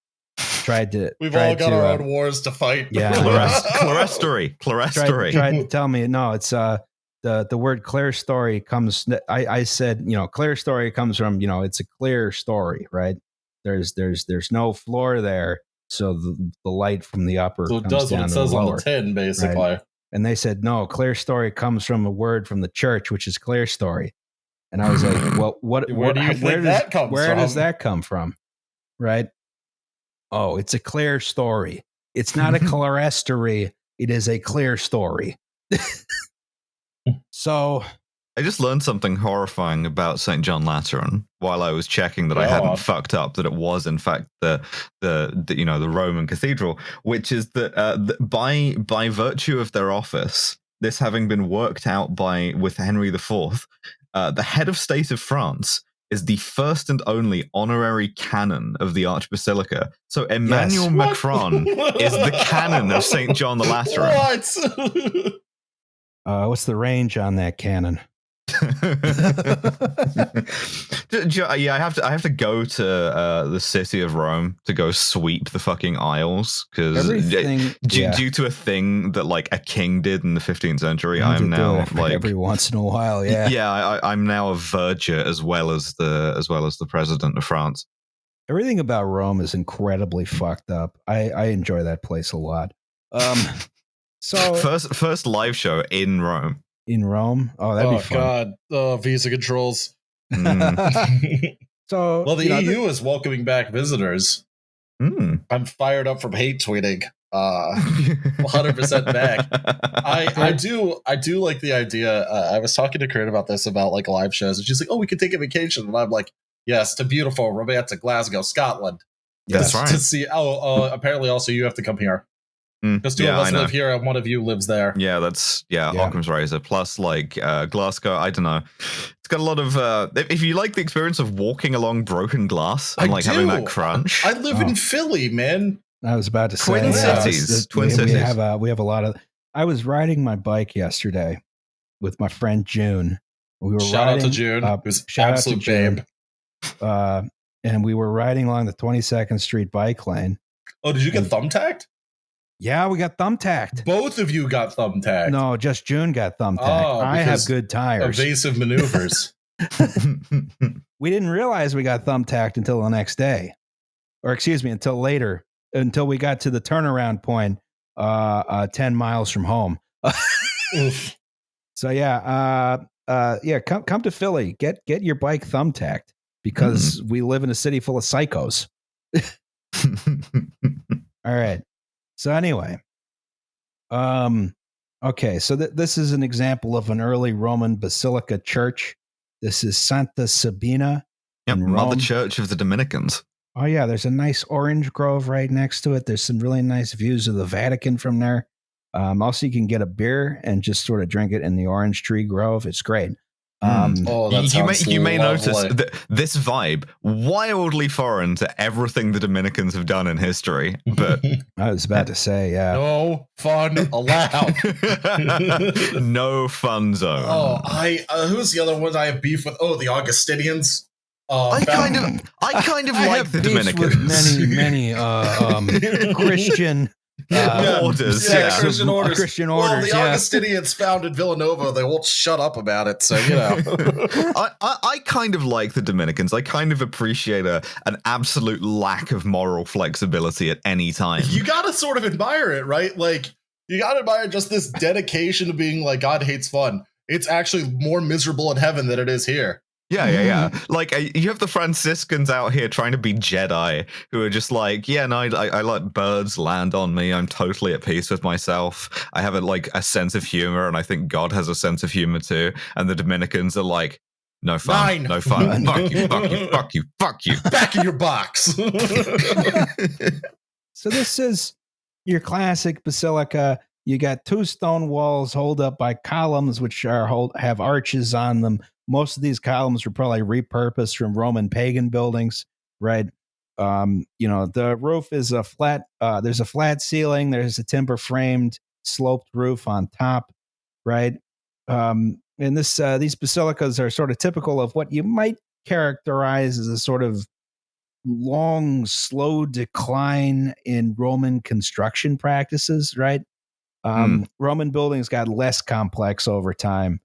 We've all got our own wars to fight. Yeah, clerestory. Tried to tell me no. It's the word clerestory comes. I said clerestory comes from it's a clear story, right? There's no floor there, so the light from the upper. So it does what it says on the tin, basically. Right? And they said no. Clerestory comes from a word from the church, which is clerestory. And I was like, well, where does that come from? Right? Oh, it's a clear story. It's not a clerestory. It is a clear story. So I just learned something horrifying about St. John Lateran while I was checking that I hadn't fucked up, that it was in fact the Roman cathedral, which is that by virtue of their office, this having been worked out with Henry IV, the head of state of France is the first and only honorary canon of the Archbasilica. So Emmanuel Macron is the canon of St. John the Lateran. What? What's the range on that canon? Yeah, I have to go to the city of Rome to go sweep the fucking aisles because due to a thing that like a king did in the 15th century, I am now like every once in a while. I'm now a verger as well as the president of France. Everything about Rome is incredibly fucked up. I enjoy that place a lot. So first live show in Rome. In Rome? Oh, that'd be fun. God. Visa controls. So, well, the EU is welcoming back visitors. I'm fired up from hate tweeting. 100% back. I do like the idea. I was talking to Corinne about this, about like live shows, and she's like, "Oh, we could take a vacation," and I'm like, "Yes, to beautiful, romantic Glasgow, Scotland." That's right. To see. Apparently, also you have to come here. Because two of us live here and one of you lives there. Yeah, that's Occam's razor. Plus, like Glasgow, I don't know. It's got a lot of. If you like the experience of walking along broken glass and having that crunch, I live in Philly, man. I was about to say Twin Cities. We have a lot of. I was riding my bike yesterday with my friend June. We were shout out to June. It was absolute babe. And we were riding along the 22nd Street bike lane. Oh, did you get thumbtacked? Yeah, we got thumbtacked. Both of you got thumbtacked. No, just June got thumbtacked. I have good tires. Evasive maneuvers. We didn't realize we got thumbtacked until the next day. Or excuse me, until later. Until we got to the turnaround point 10 miles from home. So come to Philly. Get your bike thumbtacked because we live in a city full of psychos. All right. So anyway, okay, so this is an example of an early Roman basilica church. This is Santa Sabina Yep, Mother Church of the Dominicans. Oh, yeah. There's a nice orange grove right next to it. There's some really nice views of the Vatican from there. Also, you can get a beer and just sort of drink it in the orange tree grove. It's great. You may notice this vibe wildly foreign to everything the Dominicans have done in history, but I was about to say, yeah, no fun allowed. No fun zone. Oh, who's the other ones I have beef with? Oh, the Augustinians. I kind of like the Dominicans. With many Christian. Orders, Christian orders. Well, the Augustinians founded Villanova. They won't shut up about it, so you know. I kind of like the Dominicans. I kind of appreciate an absolute lack of moral flexibility at any time. You gotta sort of admire it, right? Like, you gotta admire just this dedication to being like, God hates fun. It's actually more miserable in heaven than it is here. Yeah. Like, you have the Franciscans out here trying to be Jedi who are just like, I let birds land on me. I'm totally at peace with myself. I have a sense of humor, and I think God has a sense of humor too. And the Dominicans are like, no fun. No fun. Fuck you. Back in your box. So this is your classic basilica. You got two stone walls held up by columns, which have arches on them. Most of these columns were probably repurposed from Roman pagan buildings, right? The roof is a flat. There's a flat ceiling. There's a timber framed sloped roof on top, right? And these basilicas are sort of typical of what you might characterize as a sort of long, slow decline in Roman construction practices, right? Roman buildings got less complex over time,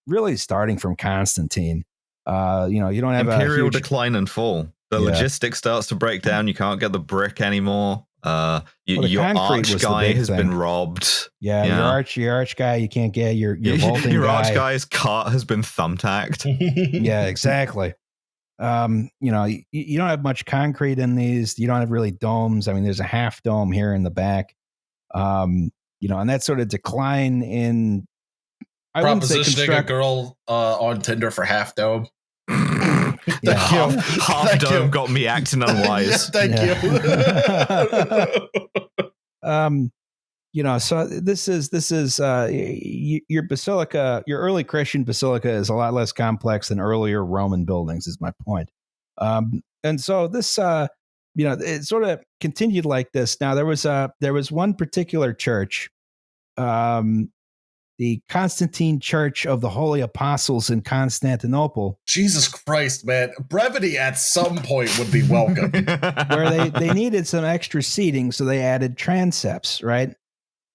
really starting from Constantine. You don't have imperial decline and fall. The logistics starts to break down. You can't get the brick anymore. Your arch guy has been robbed. Yeah, your arch guy you can't get. Your vaulting your guy. Arch guy's cart has been thumbtacked. Yeah, exactly. You don't have much concrete in these. You don't have really domes. I mean, there's a half dome here in the back. And that sort of decline in. I propositioning a girl on Tinder for half dome. Half dome got me acting unwise. Thank you. So this is your basilica. Your early Christian basilica is a lot less complex than earlier Roman buildings. Is my point. And so this, it sort of continued like this. Now there was one particular church. The Constantine Church of the Holy Apostles in Constantinople. Jesus Christ, man. Brevity at some point would be welcome. Where they needed some extra seating, so they added transepts, right,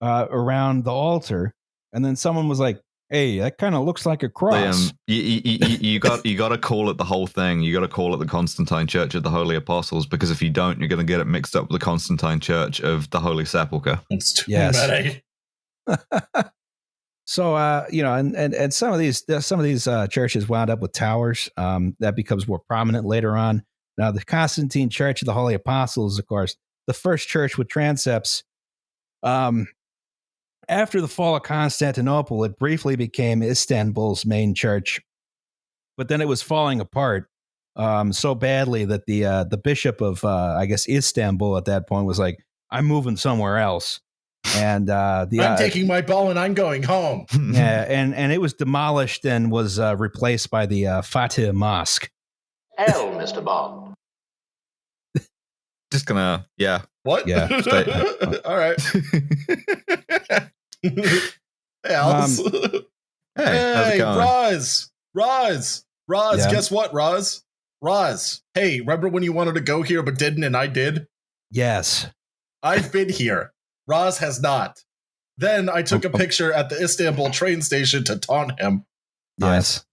around the altar. And then someone was like, hey, that kind of looks like a cross. You got to call it the whole thing. You got to call it the Constantine Church of the Holy Apostles, because if you don't, you're going to get it mixed up with the Constantine Church of the Holy Sepulchre. It's too many. So, and some of these churches wound up with towers. That becomes more prominent later on. Now, the Constantine Church of the Holy Apostles, of course, the first church with transepts. After the fall of Constantinople, it briefly became Istanbul's main church, but then it was falling apart so badly that the bishop of Istanbul at that point was like, "I'm moving somewhere else." And I'm taking my ball and I'm going home. Yeah, and it was demolished and was replaced by the Fatih Mosque. Hell, Mr. Bond. Just gonna, What? Yeah. All right. Hey, Alice. Hey, how's it going? Roz. Yeah. Guess what, Roz? Hey, remember when you wanted to go here but didn't, and I did? Yes. I've been here. Roz has not. Then I took a picture at the Istanbul train station to taunt him. Yes.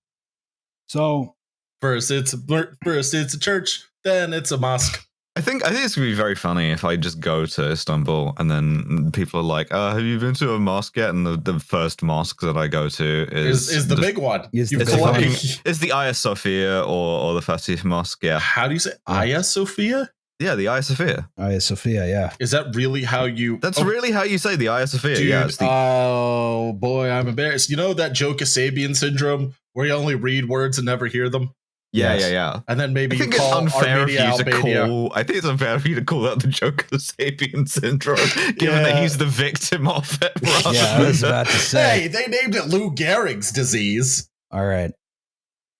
So first it's a church, then it's a mosque. I think it's gonna be very funny if I just go to Istanbul and then people are like, "Have you been to a mosque yet?" And the first mosque that I go to is the big one. Is the Hagia Sophia or the Fatih Mosque? Yeah. How do you say Hagia Sophia? Yeah, the Hagia Sophia. Hagia Sophia, yeah. Is that really how you... That's really how you say the Hagia Sophia. Dude, yeah. Oh, boy, I'm embarrassed. You know that Joe Kasabian syndrome where you only read words and never hear them? Yeah. And then maybe I think you call it's unfair Armenia, for you to call. I think it's unfair for you to call out the Joker Sapien syndrome, given that he's the victim of it. I was about to say. Hey, they named it Lou Gehrig's disease. All right.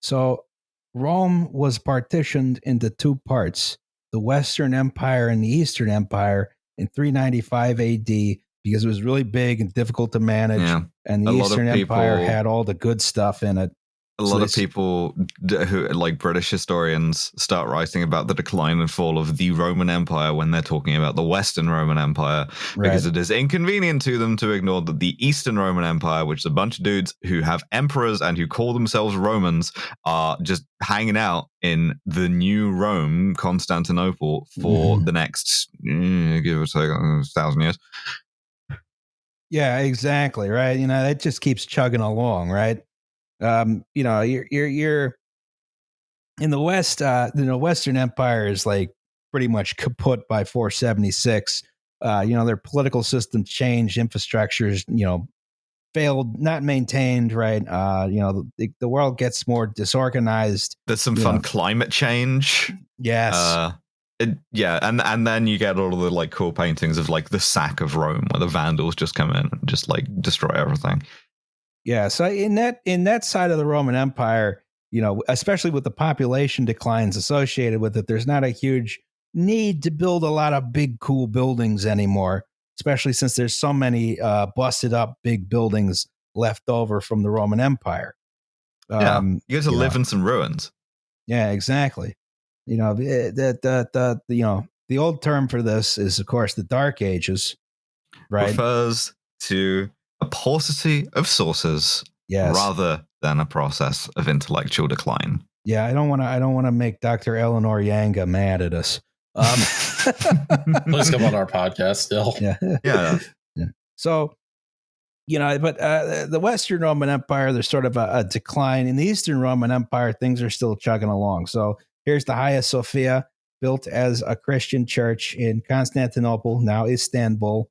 So Rome was partitioned into two parts: the Western Empire and the Eastern Empire in 395 AD, because it was really big and difficult to manage, and the Eastern Empire had all the good stuff in it. A lot of people who, like British historians, start writing about the decline and fall of the Roman Empire when they're talking about the Western Roman Empire, because it is inconvenient to them to ignore that the Eastern Roman Empire, which is a bunch of dudes who have emperors and who call themselves Romans, are just hanging out in the new Rome, Constantinople, for the next, give or take, 1,000 years. Yeah, exactly. Right. It just keeps chugging along. Right. You're in the West. Western Empire is like pretty much kaput by 476. Their political system changed, infrastructures, failed, not maintained. Right. The world gets more disorganized. There's some fun climate change. Yes. And then you get all of the like cool paintings of like the sack of Rome, where the Vandals just come in and just like destroy everything. Yeah, so in that side of the Roman Empire, especially with the population declines associated with it, there's not a huge need to build a lot of big, cool buildings anymore, especially since there's so many busted up big buildings left over from the Roman Empire. You get to live in some ruins. Yeah, exactly. The old term for this is, of course, the Dark Ages, right? Refers to a paucity of sources, rather than a process of intellectual decline. Yeah, I don't want to make Dr. Eleanor Yanga mad at us. Please come on our podcast still. Yeah. So, but the Western Roman Empire, there's sort of a decline. In the Eastern Roman Empire, things are still chugging along. So here's the Hagia Sophia, built as a Christian church in Constantinople, now Istanbul.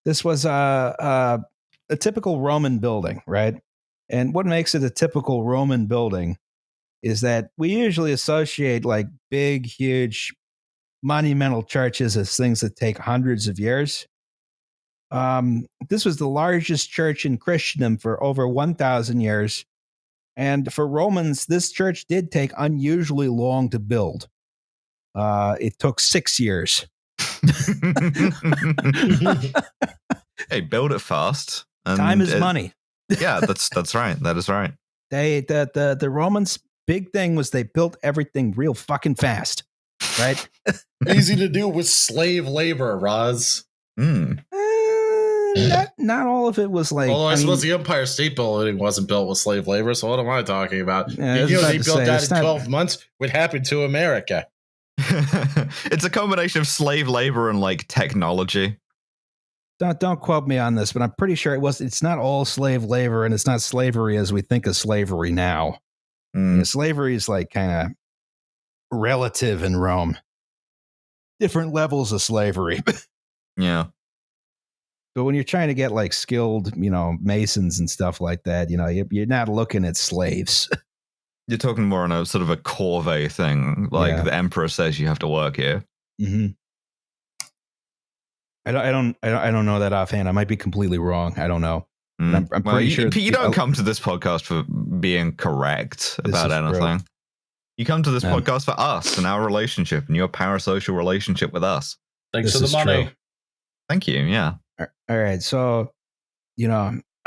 This was a typical Roman building, right? And what makes it a typical Roman building is that we usually associate like big, huge, monumental churches as things that take hundreds of years. This was the largest church in Christendom for over 1,000 years. And for Romans, this church did take unusually long to build. It took 6 years. Hey, build it fast. And time is money. Yeah, that's right. That is right. The Romans' big thing was they built everything real fucking fast, right? Easy to do with slave labor, Roz. Not all of it was like. Although I suppose the Empire State Building wasn't built with slave labor, so what am I talking about? They built that in 12 months. What happened to America? It's a combination of slave labor and like technology. Don't quote me on this, but I'm pretty sure it's not all slave labor, and it's not slavery as we think of slavery now. Slavery is like kind of relative in Rome. Different levels of slavery. Yeah. But when you're trying to get like skilled, masons and stuff like that, you're not looking at slaves. You're talking more on a sort of a corvée thing, like the emperor says you have to work here. Mm-hmm. I don't know that offhand. I might be completely wrong. I don't know. I'm pretty sure you don't come to this podcast for being correct about anything. True. You come to this podcast for us and our relationship and your parasocial relationship with us. Thanks for the money. True. Thank you. Yeah. All right. So,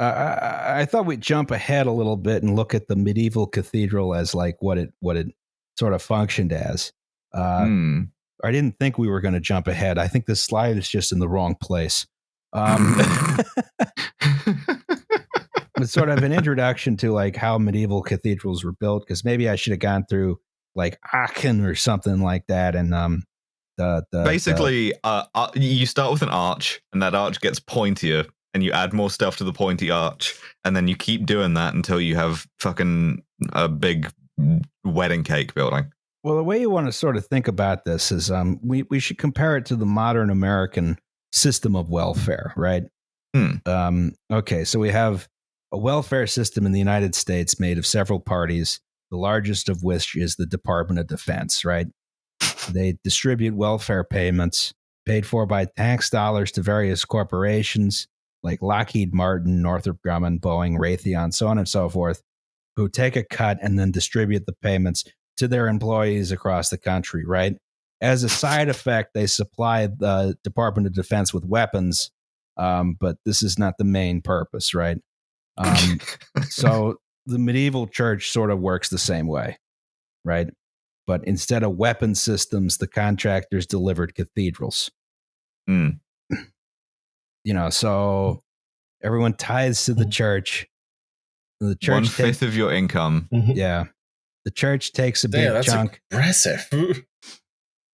I thought we'd jump ahead a little bit and look at the medieval cathedral as like what it sort of functioned as. I didn't think we were going to jump ahead. I think this slide is just in the wrong place. It's sort of an introduction to like how medieval cathedrals were built, because maybe I should have gone through like Aachen or something like that. And basically, you start with an arch, and that arch gets pointier, and you add more stuff to the pointy arch, and then you keep doing that until you have fucking a big wedding cake building. Well, the way you want to sort of think about this is we should compare it to the modern American system of welfare, right? Okay, so we have a welfare system in the United States made of several parties, the largest of which is the Department of Defense, right? They distribute welfare payments paid for by tax dollars to various corporations like Lockheed Martin, Northrop Grumman, Boeing, Raytheon, so on and so forth, who take a cut and then distribute the payments to their employees across the country, right? As a side effect, they supply the Department of Defense with weapons, but this is not the main purpose, right? So the medieval church sort of works the same way, right? But instead of weapon systems, the contractors delivered cathedrals. Mm. So everyone tithes to the church. The church 1/5 of your income. Yeah. The church takes a big chunk. Impressive.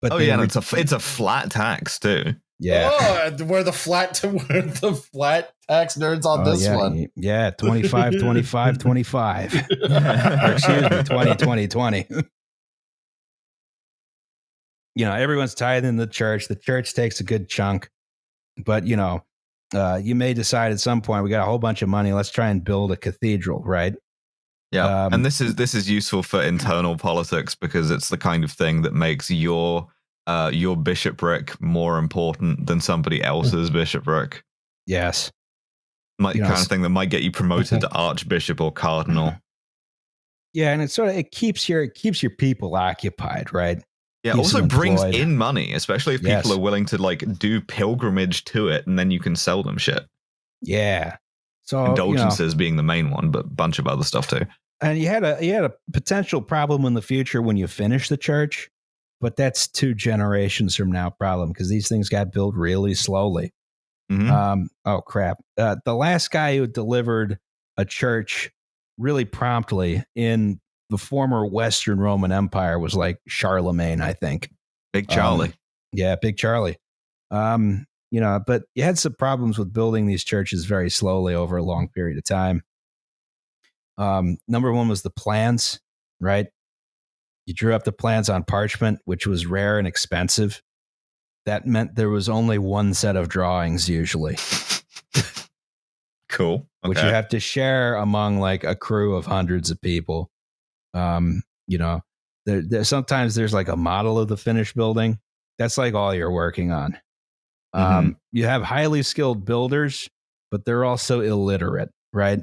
But it's a flat tax too. Yeah. Oh, we're the flat tax nerds on this one. Yeah, 25, 25, 25. Or excuse me, 20, 20, 20. Everyone's tithing the church. The church takes a good chunk. But, you may decide at some point, we got a whole bunch of money. Let's try and build a cathedral, right? Yeah. And this is useful for internal politics because it's the kind of thing that makes your bishopric more important than somebody else's bishopric. Yes. Kind of thing that might get you promoted to archbishop or cardinal. Yeah, and it keeps your people occupied, right? Yeah, it also brings in money, especially if people are willing to do pilgrimage to it, and then you can sell them shit. Yeah. So indulgences being the main one, but a bunch of other stuff too. And you had a potential problem in the future when you finish the church, but that's 2 generations from now problem because these things got built really slowly. Mm-hmm. Oh crap! The last guy who delivered a church really promptly in the former Western Roman Empire was like Charlemagne, I think. Big Charlie. Yeah, Big Charlie. But you had some problems with building these churches very slowly over a long period of time. Number one was the plans, right? You drew up the plans on parchment, which was rare and expensive. That meant there was only one set of drawings usually. Cool. Okay. Which you have to share among like a crew of hundreds of people. Sometimes there's like a model of the finished building. That's like all you're working on. You have highly skilled builders, but they're also illiterate, right?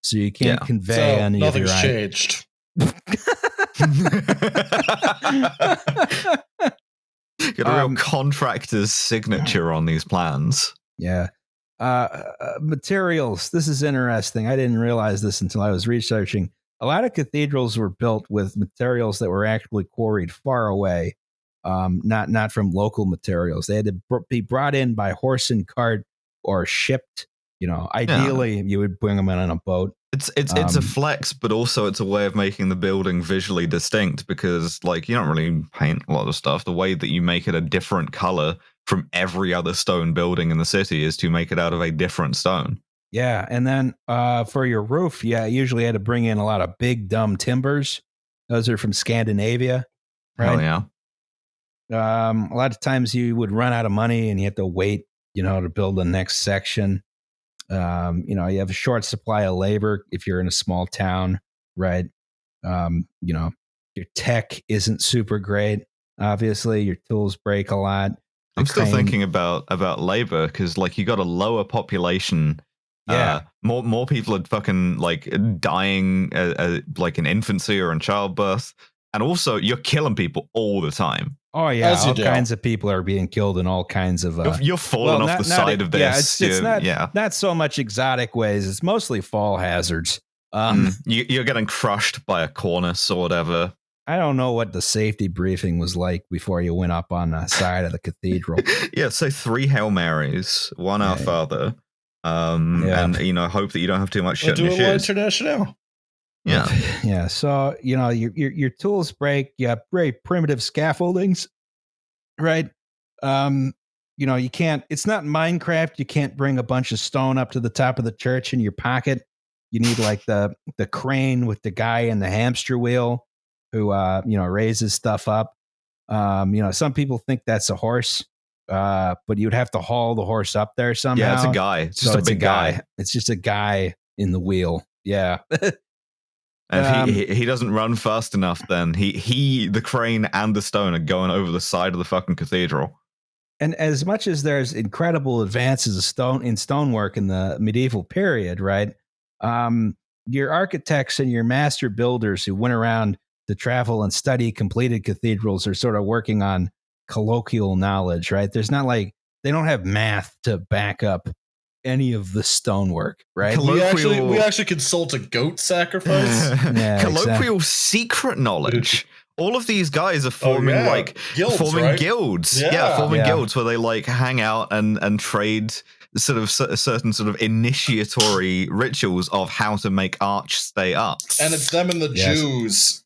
So you can't convey any of your nothing's changed. Get a real contractor's signature on these plans. Yeah. Materials. This is interesting. I didn't realize this until I was researching. A lot of cathedrals were built with materials that were actually quarried far away, not from local materials. They had to be brought in by horse and cart or shipped. Ideally, you would bring them in on a boat. It's a flex, but also it's a way of making the building visually distinct because, you don't really paint a lot of stuff. The way that you make it a different color from every other stone building in the city is to make it out of a different stone. Yeah, and then for your roof, usually had to bring in a lot of big, dumb timbers. Those are from Scandinavia, right? Hell yeah. A lot of times you would run out of money and you have to wait, to build the next section. You have a short supply of labor if you're in a small town, right? Your tech isn't super great. Obviously, your tools break a lot. I'm still thinking about labor because, you got a lower population. Yeah, more people are fucking dying in infancy or in childbirth, and also you're killing people all the time. Oh yeah, all kinds of people are being killed in all kinds of. You're falling off the side of this. Yeah, it's not so much exotic ways. It's mostly fall hazards. You're getting crushed by a cornice or whatever. I don't know what the safety briefing was like before you went up on the side of the cathedral. Yeah, so 3 Hail Marys, 1 Our Father. And hope that you don't have too much shit in your shoes. International. Yeah. So your tools break. You have very primitive scaffoldings, right? You can't. It's not Minecraft. You can't bring a bunch of stone up to the top of the church in your pocket. You need the crane with the guy in the hamster wheel who raises stuff up. Some people think that's a horse. But you'd have to haul the horse up there somehow. Yeah, it's a guy. It's just a big guy. It's just a guy in the wheel. Yeah. And if he doesn't run fast enough, then the crane and the stone are going over the side of the fucking cathedral. And as much as there's incredible advances in stonework in the medieval period, right? Your architects and your master builders who went around to travel and study completed cathedrals are sort of working on colloquial knowledge, right? There's not like they don't have math to back up any of the stonework, right? We actually consult a goat sacrifice. Yeah, colloquial secret knowledge. All of these guys are forming guilds, guilds where they like hang out and trade sort of certain sort of initiatory rituals of how to make arch stay up. And it's them and the Jews.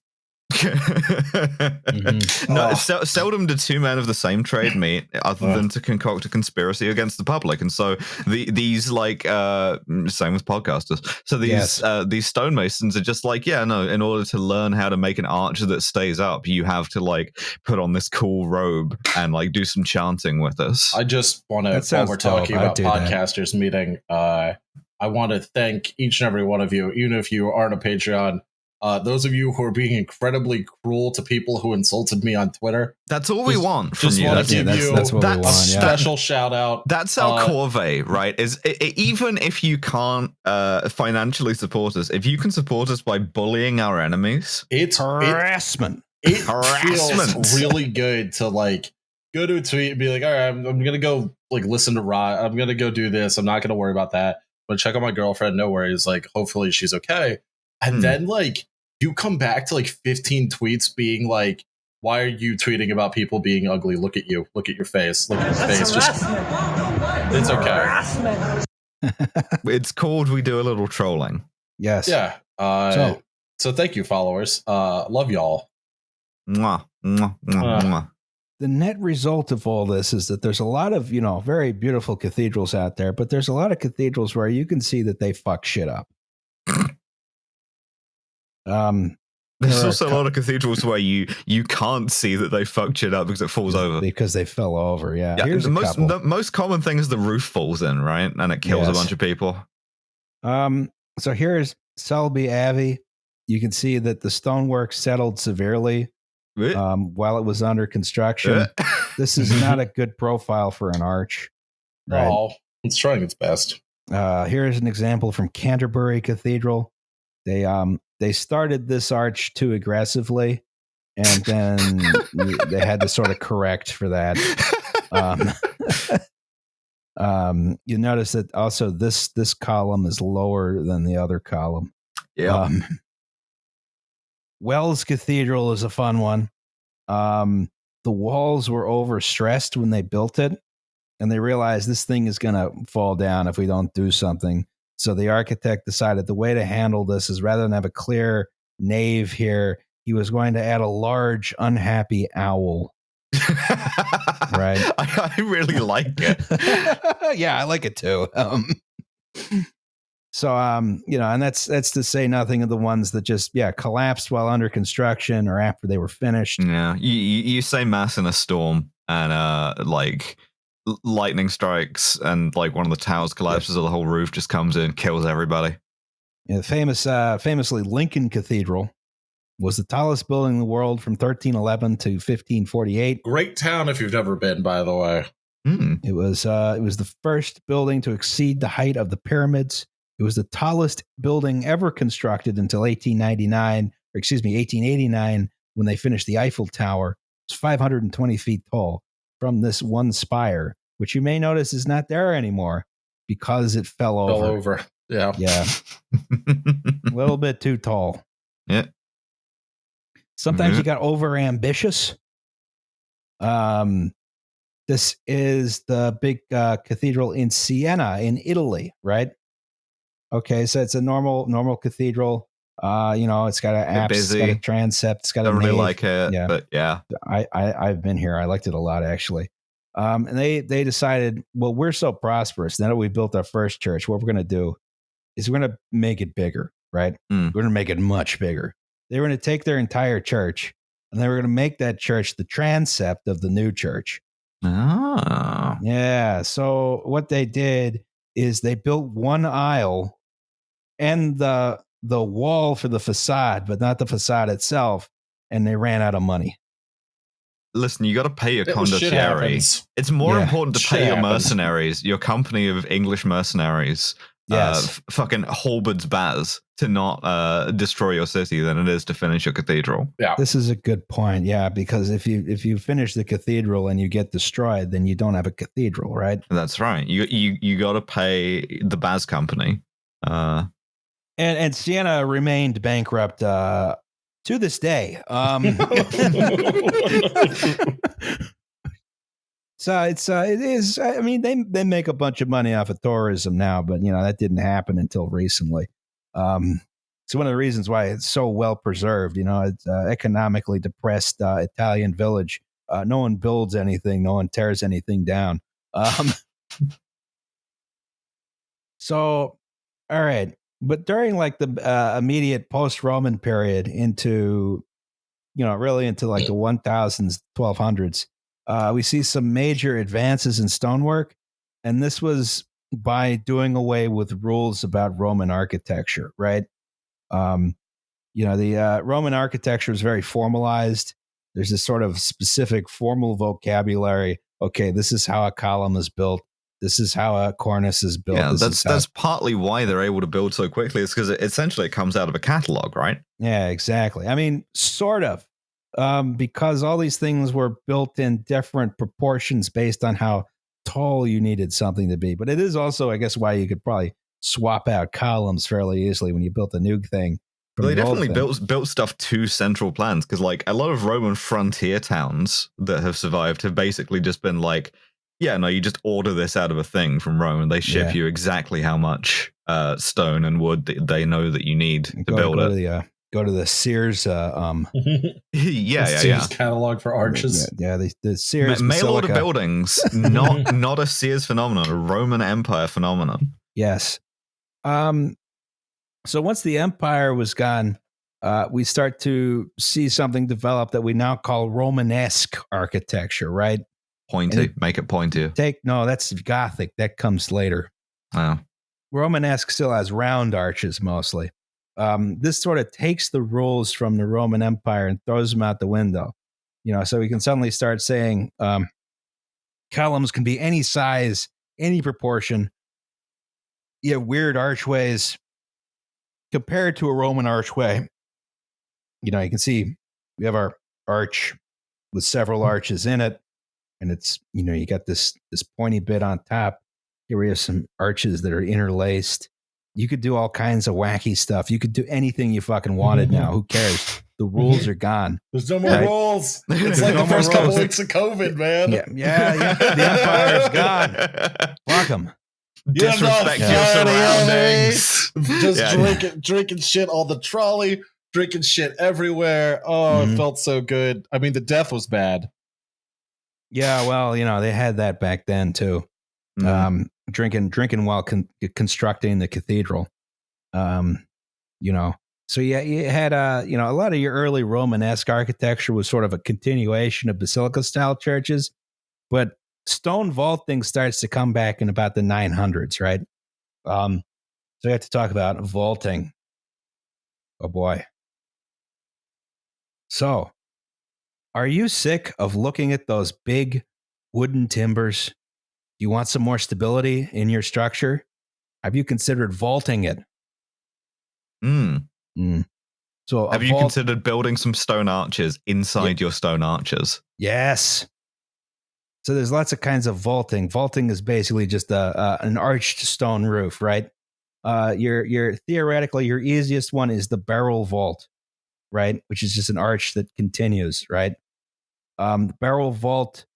No, seldom do two men of the same trade meet other than to concoct a conspiracy against the public. And so these like same with podcasters, so these stonemasons are just like, in order to learn how to make an arch that stays up, you have to like put on this cool robe and like do some chanting with us. I just want to, while we're talking about podcasters meeting, I want to thank each and every one of you, even if you aren't a Patreon. Those of you who are being incredibly cruel to people who insulted me on Twitter. That's all we want from you. That's what we want. A special shout out. That's our corvée, right? Is even if you can't financially support us, if you can support us by bullying our enemies, it's harassment. It feels really good to like go to a tweet and be like, all right, I'm gonna go like listen to Rod. I'm gonna go do this. I'm not gonna worry about that. But check on my girlfriend. No worries. Like, hopefully she's okay. And then, like, you come back to, like, 15 tweets being like, why are you tweeting about people being ugly? Look at you. Look at your face. Look at your face. It's okay. It's called We Do a Little Trolling. Yes. Yeah. So thank you, followers. Love y'all. Mwah, mwah, mwah, mwah. The net result of all this is that there's a lot of, very beautiful cathedrals out there, but there's a lot of cathedrals where you can see that they fuck shit up. There's also a lot of cathedrals where you can't see that they fucked shit up because it falls over. Because they fell over, yeah. Here's the most common thing is the roof falls in, right? And it kills a bunch of people. So here's Selby Abbey. You can see that the stonework settled severely while it was under construction. This is not a good profile for an arch. Right? Oh, it's trying its best. Here's an example from Canterbury Cathedral. They started this arch too aggressively, and then they had to sort of correct for that. You notice that also this column is lower than the other column. Yeah. Wells Cathedral is a fun one. The walls were overstressed when they built it, and they realized this thing is going to fall down if we don't do something. So the architect decided the way to handle this is rather than have a clear nave here, he was going to add a large, unhappy owl. Right? I really like it. Yeah, I like it too. So, and that's to say nothing of the ones that just, collapsed while under construction or after they were finished. Yeah, you say mass in a storm and lightning strikes and like one of the towers collapses or the whole roof just comes in and kills everybody. Yeah, famously Lincoln Cathedral was the tallest building in the world from 1311 to 1548. Great town if you've never been, by the way. It was the first building to exceed the height of the pyramids. It was the tallest building ever constructed until 1889 when they finished the Eiffel Tower. It's 520 feet tall from this one spire, which you may notice is not there anymore because it fell over. Yeah. A little bit too tall. Yeah. Sometimes you got over ambitious. This is the big cathedral in Siena in Italy, right? Okay, so it's a normal cathedral. It's got an apse, it's got a transept, it's got a nave. Don't really like it, but yeah. I've been here. I liked it a lot, actually. And they decided, well, we're so prosperous. Now that we built our first church, what we're going to do is we're going to make it bigger, right? We're going to make it much bigger. They were going to take their entire church, and they were going to make that church the transept of the new church. Oh. Yeah, so what they did is they built one aisle and the wall for the facade, but not the facade itself. And they ran out of money. Listen, you got to pay your condottieri. It's more important to pay your mercenaries, your company of English mercenaries, fucking Halberds Baz, to not destroy your city than it is to finish your cathedral. Yeah, this is a good point. Yeah, because if you finish the cathedral and you get destroyed, then you don't have a cathedral, right? That's right. You got to pay the Baz company. And Siena remained bankrupt to this day. So it is. I mean, they make a bunch of money off of tourism now, but that didn't happen until recently. It's one of the reasons why it's so well preserved. It's economically depressed Italian village. No one builds anything. No one tears anything down. So, all right. But during like the immediate post-Roman period into, really into like the 1000s, 1200s, we see some major advances in stonework. And this was by doing away with rules about Roman architecture, right? The Roman architecture is very formalized. There's this sort of specific formal vocabulary. Okay, this is how a column is built. This is how a cornice is built. Yeah, that's partly why they're able to build so quickly. It's because essentially it comes out of a catalog, right? Yeah, exactly. I mean, sort of, because all these things were built in different proportions based on how tall you needed something to be. But it is also, I guess, why you could probably swap out columns fairly easily when you built a new thing. But they definitely built stuff to central plans, because like a lot of Roman frontier towns that have survived have basically just been like, yeah, no, you just order this out of a thing from Rome, and they ship you exactly how much stone and wood they know that you need to build it. Go to the Sears. Sears catalog for arches. The Sears mail order buildings, not a Sears phenomenon, a Roman Empire phenomenon. Yes. So once the empire was gone, we start to see something develop that we now call Romanesque architecture, right? Pointy, make it pointy. That's Gothic. That comes later. Oh. Romanesque still has round arches mostly. This sort of takes the rules from the Roman Empire and throws them out the window. So we can suddenly start saying columns can be any size, any proportion. You have weird archways compared to a Roman archway. You can see we have our arch with several arches in it. And it's, you got this pointy bit on top. Here we have some arches that are interlaced. You could do all kinds of wacky stuff. You could do anything you fucking wanted now. Who cares? The rules are gone. There's no more rules. It's like the first couple weeks of COVID, man. Yeah. The empire's gone. Fuck them. Disrespect your surroundings. Just drinking shit on the trolley, drinking shit everywhere. Oh, It felt so good. I mean, the death was bad. Yeah, well, they had that back then too. Drinking while constructing the cathedral. So yeah, you had a lot of your early Romanesque architecture was sort of a continuation of basilica style churches, but stone vaulting starts to come back in about the 900s, right? So we have to talk about vaulting. Oh boy. So, are you sick of looking at those big wooden timbers? You want some more stability in your structure? Have you considered vaulting it? So have you considered building some stone arches inside your stone arches? Yes. So there's lots of kinds of vaulting. Vaulting is basically just an arched stone roof, right? Your theoretically your easiest one is the barrel vault, right? Which is just an arch that continues, right? The barrel vault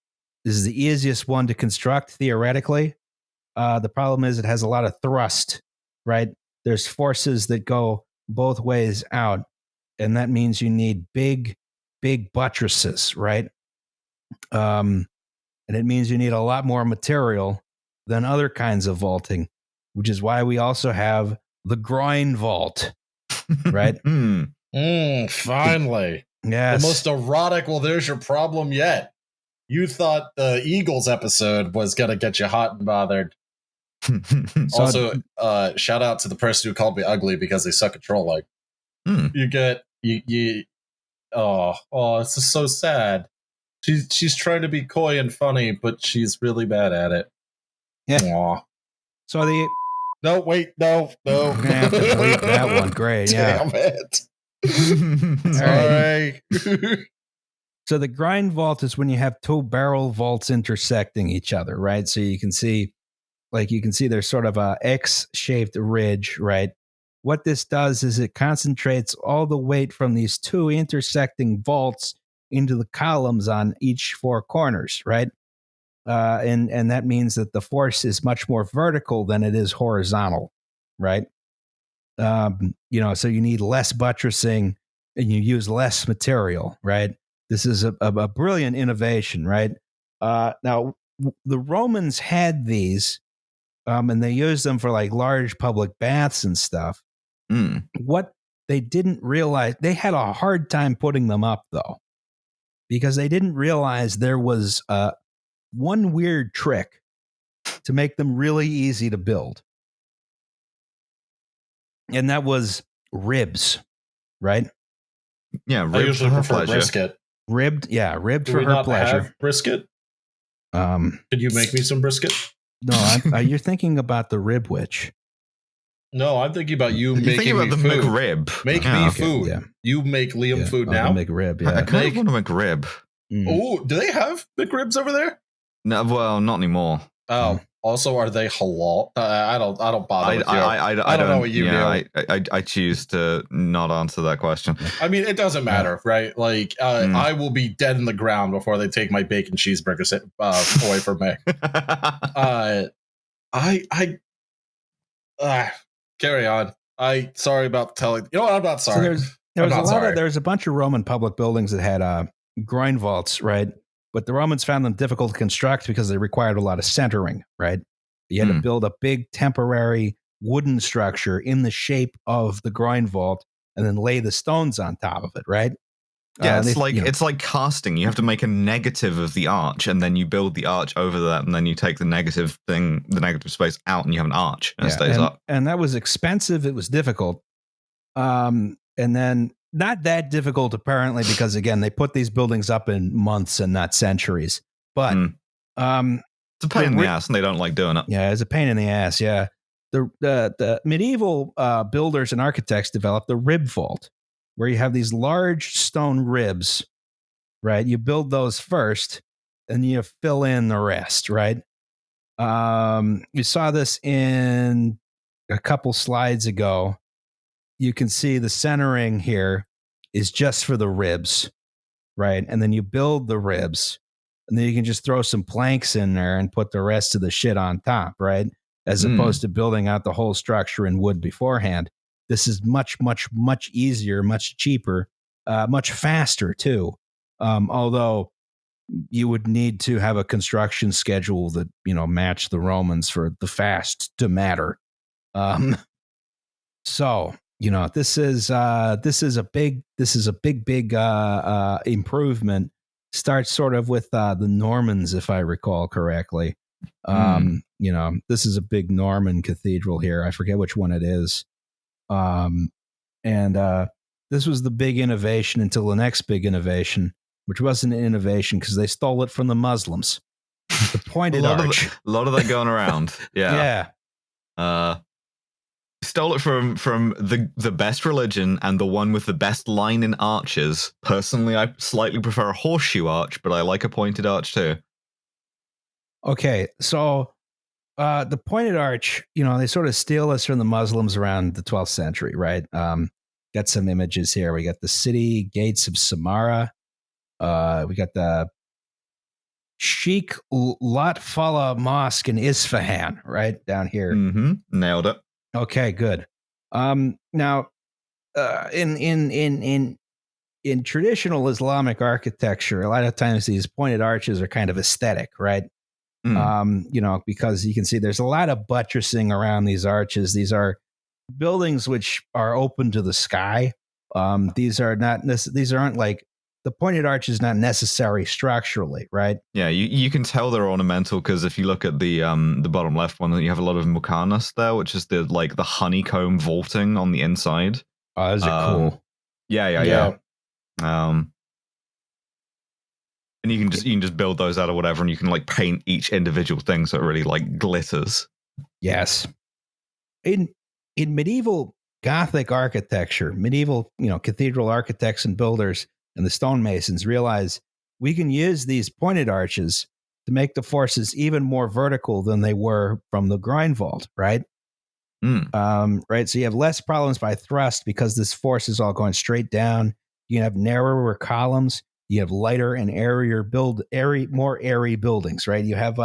is the easiest one to construct theoretically. The problem is it has a lot of thrust, right? There's forces that go both ways out, and that means you need big buttresses, right? And it means you need a lot more material than other kinds of vaulting, which is why we also have the groin vault, right? Finally. Yes. The most erotic, well, there's your problem yet. You thought the Eagles episode was going to get you hot and bothered. Also, shout out to the person who called me ugly because they suck at trolling. You get you. Oh, it's just so sad. She's trying to be coy and funny, but she's really bad at it. Yeah. Aww. So the no, wait, no. We're gonna have to delete that one. Great, Damn it. Sorry. So the grind vault is when you have two barrel vaults intersecting each other, right? So you can see, there's sort of a X-shaped ridge, right? What this does is it concentrates all the weight from these two intersecting vaults into the columns on each four corners, right? And that means that the force is much more vertical than it is horizontal, right? So you need less buttressing and you use less material, right? This is a brilliant innovation, right? Now, the Romans had these, and they used them for like large public baths and stuff. What they didn't realize, they had a hard time putting them up, though, because they didn't realize there was one weird trick to make them really easy to build. And that was ribs, right? Yeah, I usually prefer brisket. Ribbed for her pleasure. Have brisket? Could you make me some brisket? No, you're thinking about the rib witch. No, I'm thinking about you making me the food. McRib. Make me food. Yeah. You make Liam food now? McRib, yeah. I kind of want a McRib. Oh, do they have McRibs over there? No, well, not anymore. Oh, also, are they halal? I don't bother with you. I don't know what you do. I choose to not answer that question. I mean, it doesn't matter, right? Like, I will be dead in the ground before they take my bacon cheeseburger away from me. Carry on. Sorry about telling. You know what? I'm not sorry. So there's a bunch of Roman public buildings that had groin vaults, right? But the Romans found them difficult to construct because they required a lot of centering, right? You had to build a big temporary wooden structure in the shape of the groin vault and then lay the stones on top of it, right? Yeah, it's like casting. You have to make a negative of the arch, and then you build the arch over that, and then you take the negative space out, and you have an arch, and it stays up. And that was expensive. It was difficult. And then not that difficult, apparently, because, again, they put these buildings up in months and not centuries. But it's a pain in the ass, and they don't like doing it. Yeah, it's a pain in the ass, yeah. The medieval builders and architects developed the rib vault, where you have these large stone ribs, right? You build those first, and you fill in the rest, right? You saw this in a couple slides ago. You can see the centering here is just for the ribs, right? And then you build the ribs, and then you can just throw some planks in there and put the rest of the shit on top, right? As opposed to building out the whole structure in wood beforehand. This is much, much, much easier, much cheaper, much faster too. Although you would need to have a construction schedule that, match the Romans for the fast to matter. So, this is a big improvement. Starts sort of with the Normans, if I recall correctly. This is a big Norman cathedral here. I forget which one it is. This was the big innovation until the next big innovation, which wasn't an innovation because they stole it from the Muslims. The pointed arch. A lot of that going around. Yeah. Yeah. Stole it from the best religion and the one with the best line in arches. Personally, I slightly prefer a horseshoe arch, but I like a pointed arch too. Okay, so the pointed arch, they sort of steal this from the Muslims around the 12th century, right? Got some images here. We got the city gates of Samarra. We got the Sheikh Lotfallah Mosque in Isfahan, right down here. Nailed it. Okay, good. Now, in traditional Islamic architecture, a lot of times these pointed arches are kind of aesthetic, right? Because you can see there's a lot of buttressing around these arches. These are buildings which are open to the sky. These aren't like the pointed arch is not necessary structurally, right? Yeah, you can tell they're ornamental because if you look at the bottom left one, you have a lot of muqarnas there, which is the honeycomb vaulting on the inside. Oh, those are cool. Yeah. And you can just build those out or whatever, and you can like paint each individual thing so it really like glitters. Yes. In medieval Gothic architecture, medieval cathedral architects and builders and the stonemasons realize we can use these pointed arches to make the forces even more vertical than they were from the groin vault, right? Right. So you have less problems by thrust because this force is all going straight down. You can have narrower columns. You have lighter and more airy buildings, right? You have,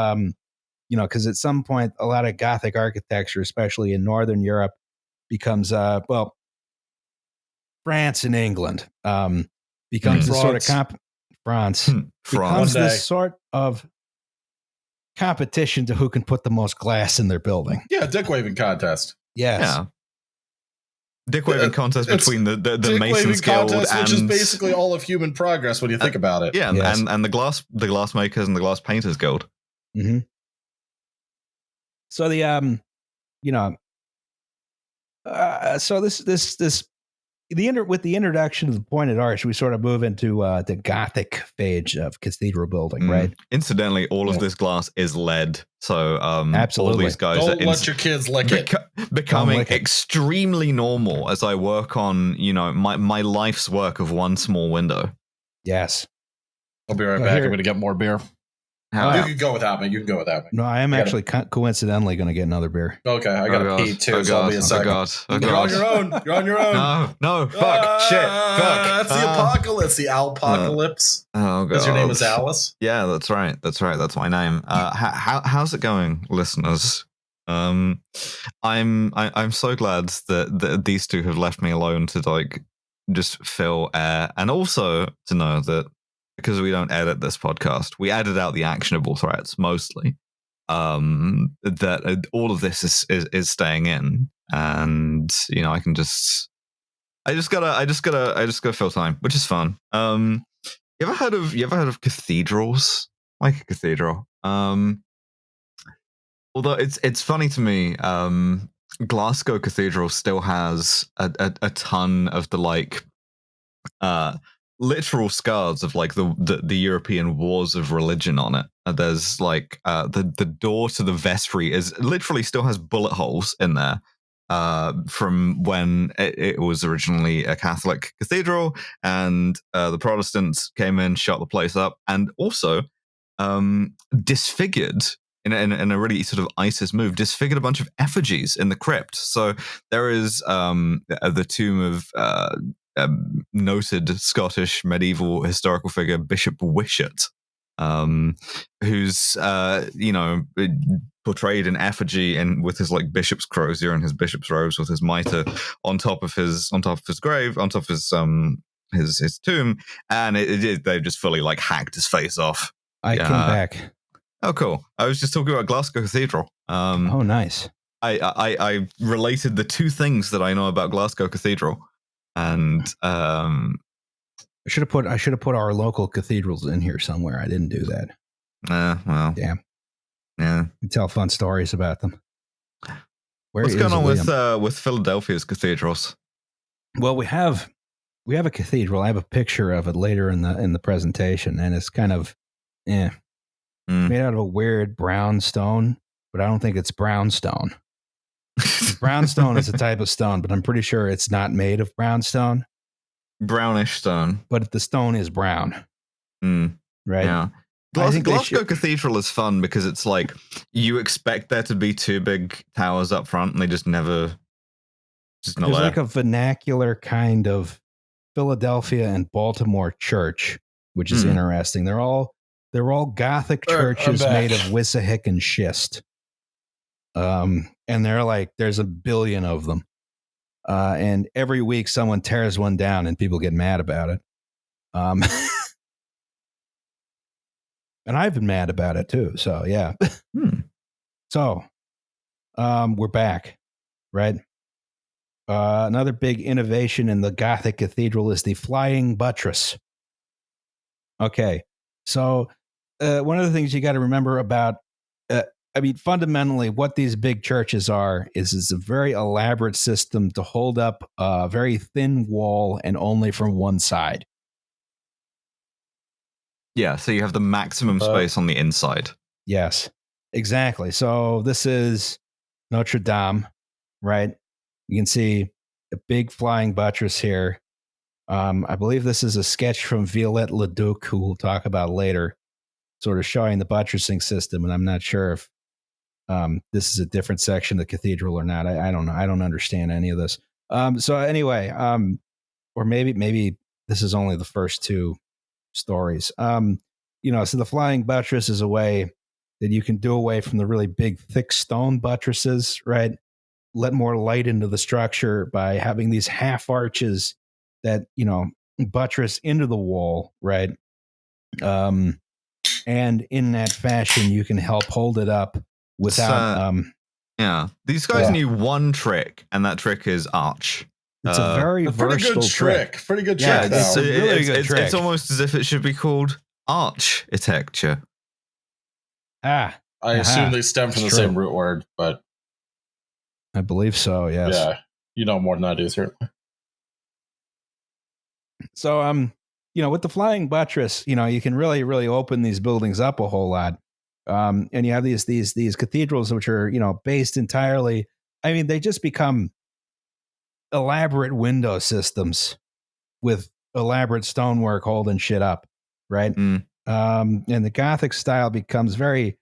because at some point, a lot of Gothic architecture, especially in Northern Europe, becomes, France and England, becomes this sort of becomes this sort of competition to who can put the most glass in their building. Yeah, dick waving contest. Yes. Yeah. Dick waving contest between the Masons Guild and which is basically all of human progress when you think about it. Yeah, yes. and the glass makers and the glass painters guild. Mm-hmm. So the so with the introduction of the pointed arch, we sort of move into the Gothic phase of cathedral building, right? Incidentally, all of this glass is lead, so absolutely. All these guys don't let your kids lick it. Becoming extremely normal as I work on my life's work of one small window. Yes, I'll be right back. I'm going to get more beer. You can go without me. No, I am actually coincidentally going to get another beer. Okay, I got to pee too, so I'll be a second. You're on your own. You're on your own. No, fuck, shit, fuck. It's the apocalypse, the Alpocalypse. Oh god. Because your name is Alice? Yeah, that's right. That's my name. How's it going, listeners? I'm so glad that these two have left me alone to like just fill air, and also to know that because we don't edit this podcast, we edit out the actionable threats mostly. That all of this is staying in, and I just gotta fill time, which is fun. You ever heard of cathedrals? Like a cathedral. Although it's funny to me, Glasgow Cathedral still has a ton of the like literal scars of like the European wars of religion on it. There's like the door to the vestry is literally still has bullet holes in there from when it was originally a Catholic cathedral, and the Protestants came in, shut the place up, and also disfigured in a really sort of ISIS move, disfigured a bunch of effigies in the crypt. So there is the tomb of noted Scottish medieval historical figure Bishop Wishart, who's portrayed in effigy and with his like bishop's crozier and his bishop's robes with his mitre on top of his grave, on top of his tomb, and they just fully like hacked his face off. I came back. Oh, cool! I was just talking about Glasgow Cathedral. Oh, nice. I related the two things that I know about Glasgow Cathedral. And I should have put our local cathedrals in here somewhere. I didn't do that. Well, damn. Yeah, you tell fun stories about them. What's going on with Philadelphia's cathedrals? Well, we have a cathedral. I have a picture of it later in the presentation, and it's kind of made out of a weird brown stone, but I don't think it's brown stone. Brownstone is a type of stone, but I'm pretty sure it's not made of brownstone. Brownish stone. But the stone is brown. Right? Yeah. Glasgow Cathedral is fun because it's like you expect there to be two big towers up front and they just never There's like a vernacular kind of Philadelphia and Baltimore church, which is interesting. They're all Gothic churches made of Wissahickon schist. And they're like, there's a billion of them. And every week someone tears one down and people get mad about it. And I've been mad about it too. So yeah. So, we're back, right? Another big innovation in the Gothic cathedral is the flying buttress. Okay. So one of the things you got to remember about, fundamentally, what these big churches are is a very elaborate system to hold up a very thin wall and only from one side. Yeah, so you have the maximum space on the inside. Yes, exactly. So this is Notre Dame, right? You can see a big flying buttress here. I believe this is a sketch from Violette Leduc, who we'll talk about later, sort of showing the buttressing system. And I'm not sure if this is a different section of the cathedral or not. I don't know. I don't understand any of this. So anyway, or maybe this is only the first two stories. So the flying buttress is a way that you can do away from the really big, thick stone buttresses, right? Let more light into the structure by having these half arches that, buttress into the wall, right? And in that fashion, you can help hold it up without. Yeah, these guys knew one trick, and that trick is arch. It's a very versatile trick. Pretty good trick. It's a really good trick. It's almost as if it should be called architecture. I assume they stem from the same root word, but I believe so. Yes. Yeah, you know more than I do, certainly. So, with the flying buttress, you can really, really open these buildings up a whole lot. And you have these cathedrals which are, based entirely. I mean, they just become elaborate window systems with elaborate stonework holding shit up, right? And the Gothic style becomes very,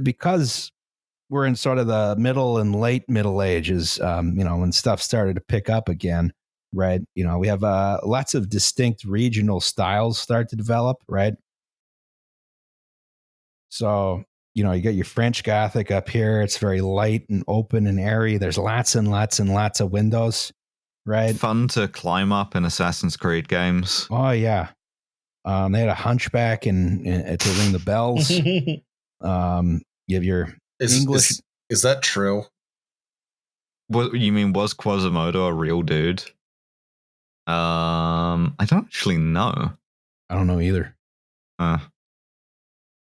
because we're in sort of the middle and late Middle Ages, when stuff started to pick up again, right? We have lots of distinct regional styles start to develop, right? So, you get your French Gothic up here. It's very light and open and airy. There's lots and lots and lots of windows, right? Fun to climb up in Assassin's Creed games. Oh, yeah. They had a hunchback to ring the bells. You have your English. Is that true? What you mean? Was Quasimodo a real dude? I don't actually know. I don't know either.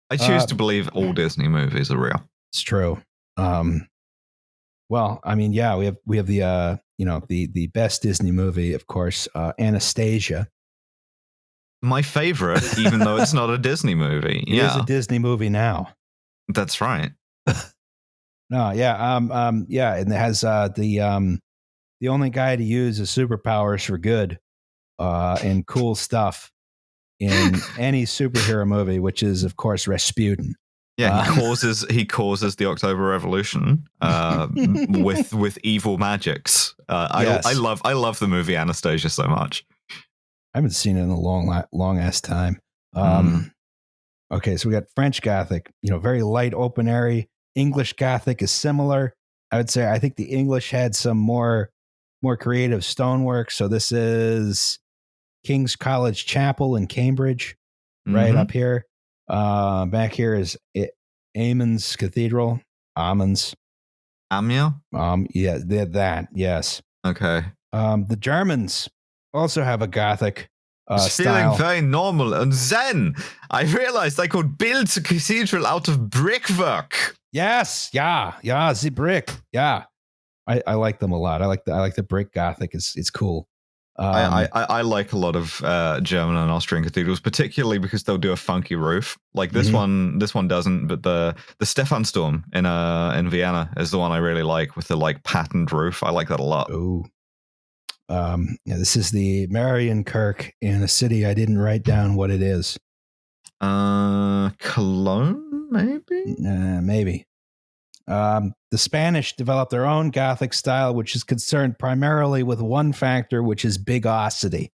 I choose to believe all Disney movies are real. It's true. Well, I mean, yeah, we have the the best Disney movie, of course, Anastasia. My favorite, even though it's not a Disney movie. It is a Disney movie now. That's right. No, yeah, yeah, and it has the only guy to use his superpowers for good, and cool stuff in any superhero movie, which is, of course, Rasputin. Yeah, he causes the October Revolution with evil magics. Yes. I love the movie Anastasia so much. I haven't seen it in a long ass time. Okay, so we got French Gothic, very light, open airy. English Gothic is similar. I would say I think the English had some more creative stonework. So this is King's College Chapel in Cambridge, right up here. Back here is Amiens Cathedral. Amiens. Amiens? Yeah, that. Yes. Okay. The Germans also have a Gothic it's style. Feeling very normal. And then I realized I could build a cathedral out of brickwork. Yes. Yeah. The brick. Yeah. I like them a lot. I like the brick Gothic. It's cool. I like a lot of German and Austrian cathedrals, particularly because they'll do a funky roof. Like this one doesn't, but the Stephansdom in Vienna is the one I really like with the like patterned roof. I like that a lot. Oh, this is the Marienkirche in a city I didn't write down what it is. Cologne, maybe. Maybe. The Spanish developed their own Gothic style, which is concerned primarily with one factor, which is bigosity.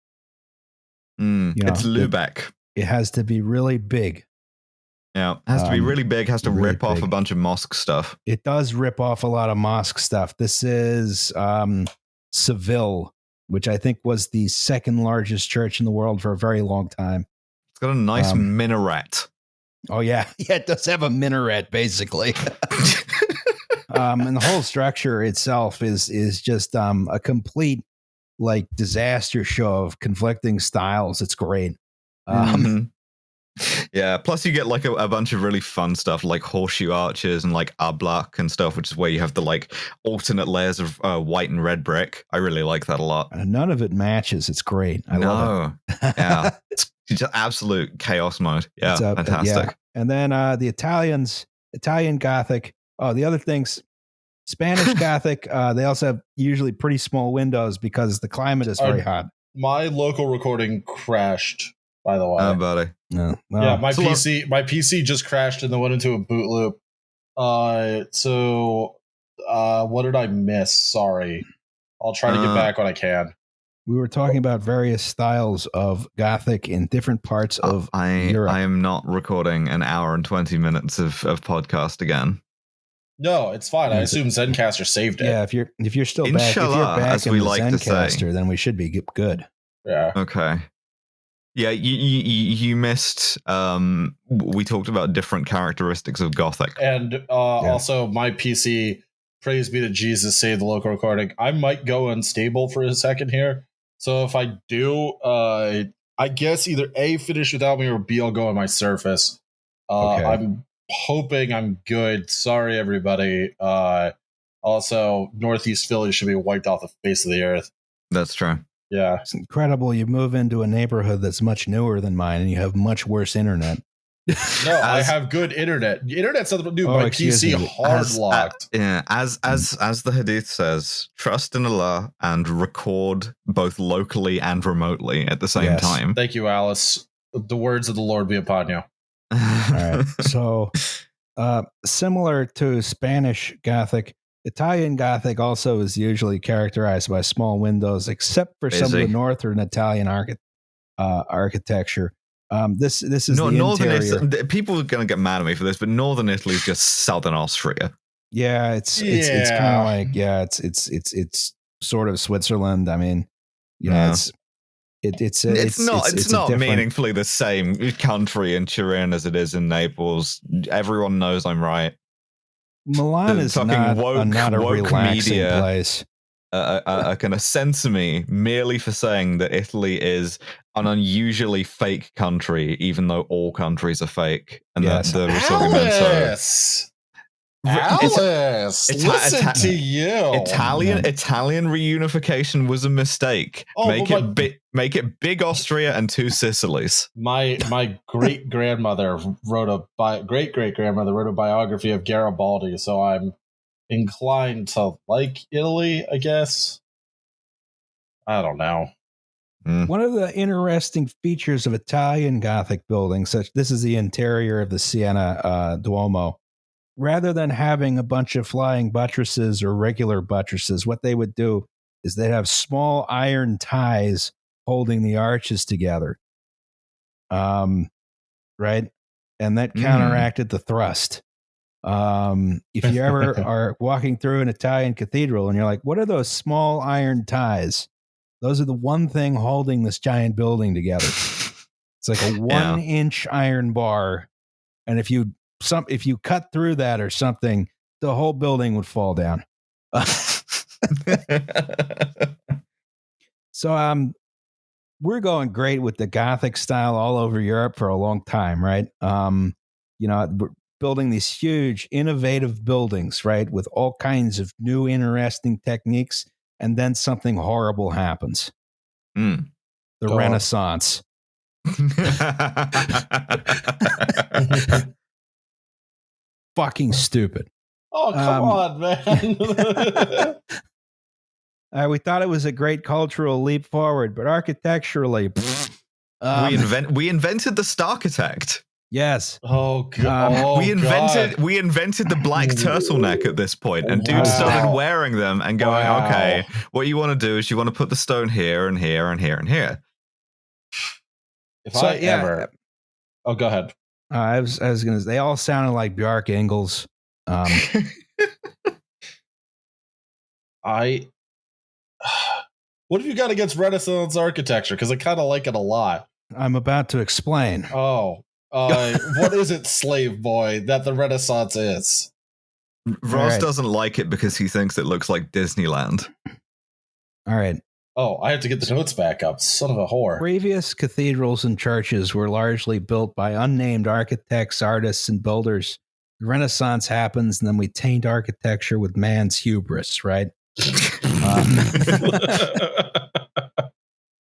It's Lübeck. It has to be really big. Yeah, it has to be really big, has to really rip off a bunch of mosque stuff. It does rip off a lot of mosque stuff. This is Seville, which I think was the second largest church in the world for a very long time. It's got a nice minaret. Oh, yeah. Yeah, it does have a minaret, basically. And the whole structure itself is just a complete like disaster show of conflicting styles. It's great. Yeah, plus you get like a bunch of really fun stuff like horseshoe arches and like ablak and stuff, which is where you have the like alternate layers of white and red brick. I really like that a lot. And none of it matches. It's great. I love it. Yeah, it's just absolute chaos mode. Yeah, fantastic. Yeah. And then the Italian Gothic. Oh, the other things, Spanish Gothic. They also have usually pretty small windows because the climate is very hot. My local recording crashed. By the way, buddy. No. Well, yeah, my PC just crashed and then went into a boot loop. So what did I miss? Sorry, I'll try to get back when I can. We were talking about various styles of Gothic in different parts of Europe. I am not recording an hour and 20 minutes of podcast again. No, it's fine. I assume Zencastr saved it. Yeah, if you're still back, if you're back as we like Zencastr, then we should be good. Yeah. Okay. Yeah, you missed. We talked about different characteristics of Gothic, and also my PC. Praise be to Jesus, save the local recording. I might go unstable for a second here, so if I do, I guess either A, finish without me, or B, I'll go on my Surface. Okay. I'm hoping I'm good. Sorry, everybody. Also, Northeast Philly should be wiped off the face of the earth. That's true. Yeah. It's incredible. You move into a neighborhood that's much newer than mine and you have much worse internet. No, I have good internet. Internet's something to do. My PC hard locked. As the Hadith says, trust in Allah and record both locally and remotely at the same time. Thank you, Alice. The words of the Lord be upon you. All right. So, similar to Spanish Gothic, Italian Gothic also is usually characterized by small windows, except for some of the northern Italian architecture. This is the northern interior. People are going to get mad at me for this, but northern Italy is just southern Austria. Yeah, it's kind of like it's sort of Switzerland. I mean, you know, it's not meaningfully the same country in Turin as it is in Naples. Everyone knows I'm right. Milan is not a relaxing place. Kind of censor me merely for saying that Italy is an unusually fake country, even though all countries are fake. And Alice, listen to you. Italian reunification was a mistake. Make it big Austria and two Sicilies. My great grandmother wrote a biography of Garibaldi, so I'm inclined to like Italy, I guess. I don't know. One of the interesting features of Italian Gothic buildings, this is the interior of the Siena Duomo. Rather than having a bunch of flying buttresses or regular buttresses, what they would do is they'd have small iron ties holding the arches together. Right? And that counteracted the thrust. If you ever are walking through an Italian cathedral and you're like, what are those small iron ties? Those are the one thing holding this giant building together. It's like a 1-inch iron bar. And if you cut through that or something, the whole building would fall down. So we're going great with the Gothic style all over Europe for a long time, right? We're building these huge, innovative buildings, right, with all kinds of new, interesting techniques, and then something horrible happens. The Renaissance. Fucking stupid. Oh, come on, man. We thought it was a great cultural leap forward, but architecturally, we invented the Starchitect. Yes. Oh god. We invented the black turtleneck at this point, and dudes started wearing them and going, okay, what you want to do is you want to put the stone here and here and here and here. Oh, go ahead. I was gonna. They all sounded like Bjarke Ingels. What have you got against Renaissance architecture? Because I kind of like it a lot. I'm about to explain. What is it, slave boy, that the Renaissance is? Ross doesn't like it because he thinks it looks like Disneyland. All right. Oh, I have to get the notes back up. Son of a whore. Previous cathedrals and churches were largely built by unnamed architects, artists, and builders. The Renaissance happens, and then we taint architecture with man's hubris, right?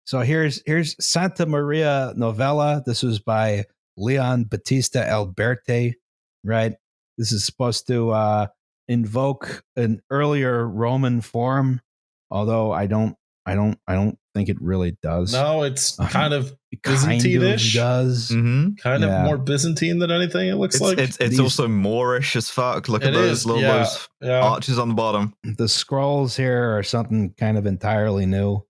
So here's Santa Maria Novella. This was by Leon Battista Alberti, right? This is supposed to invoke an earlier Roman form, although I don't think it really does. No, it's kind of Byzantine-ish. Does kind of more Byzantine than anything. It looks like it's also Moorish as fuck. Look at those those arches on the bottom. The scrolls here are something kind of entirely new.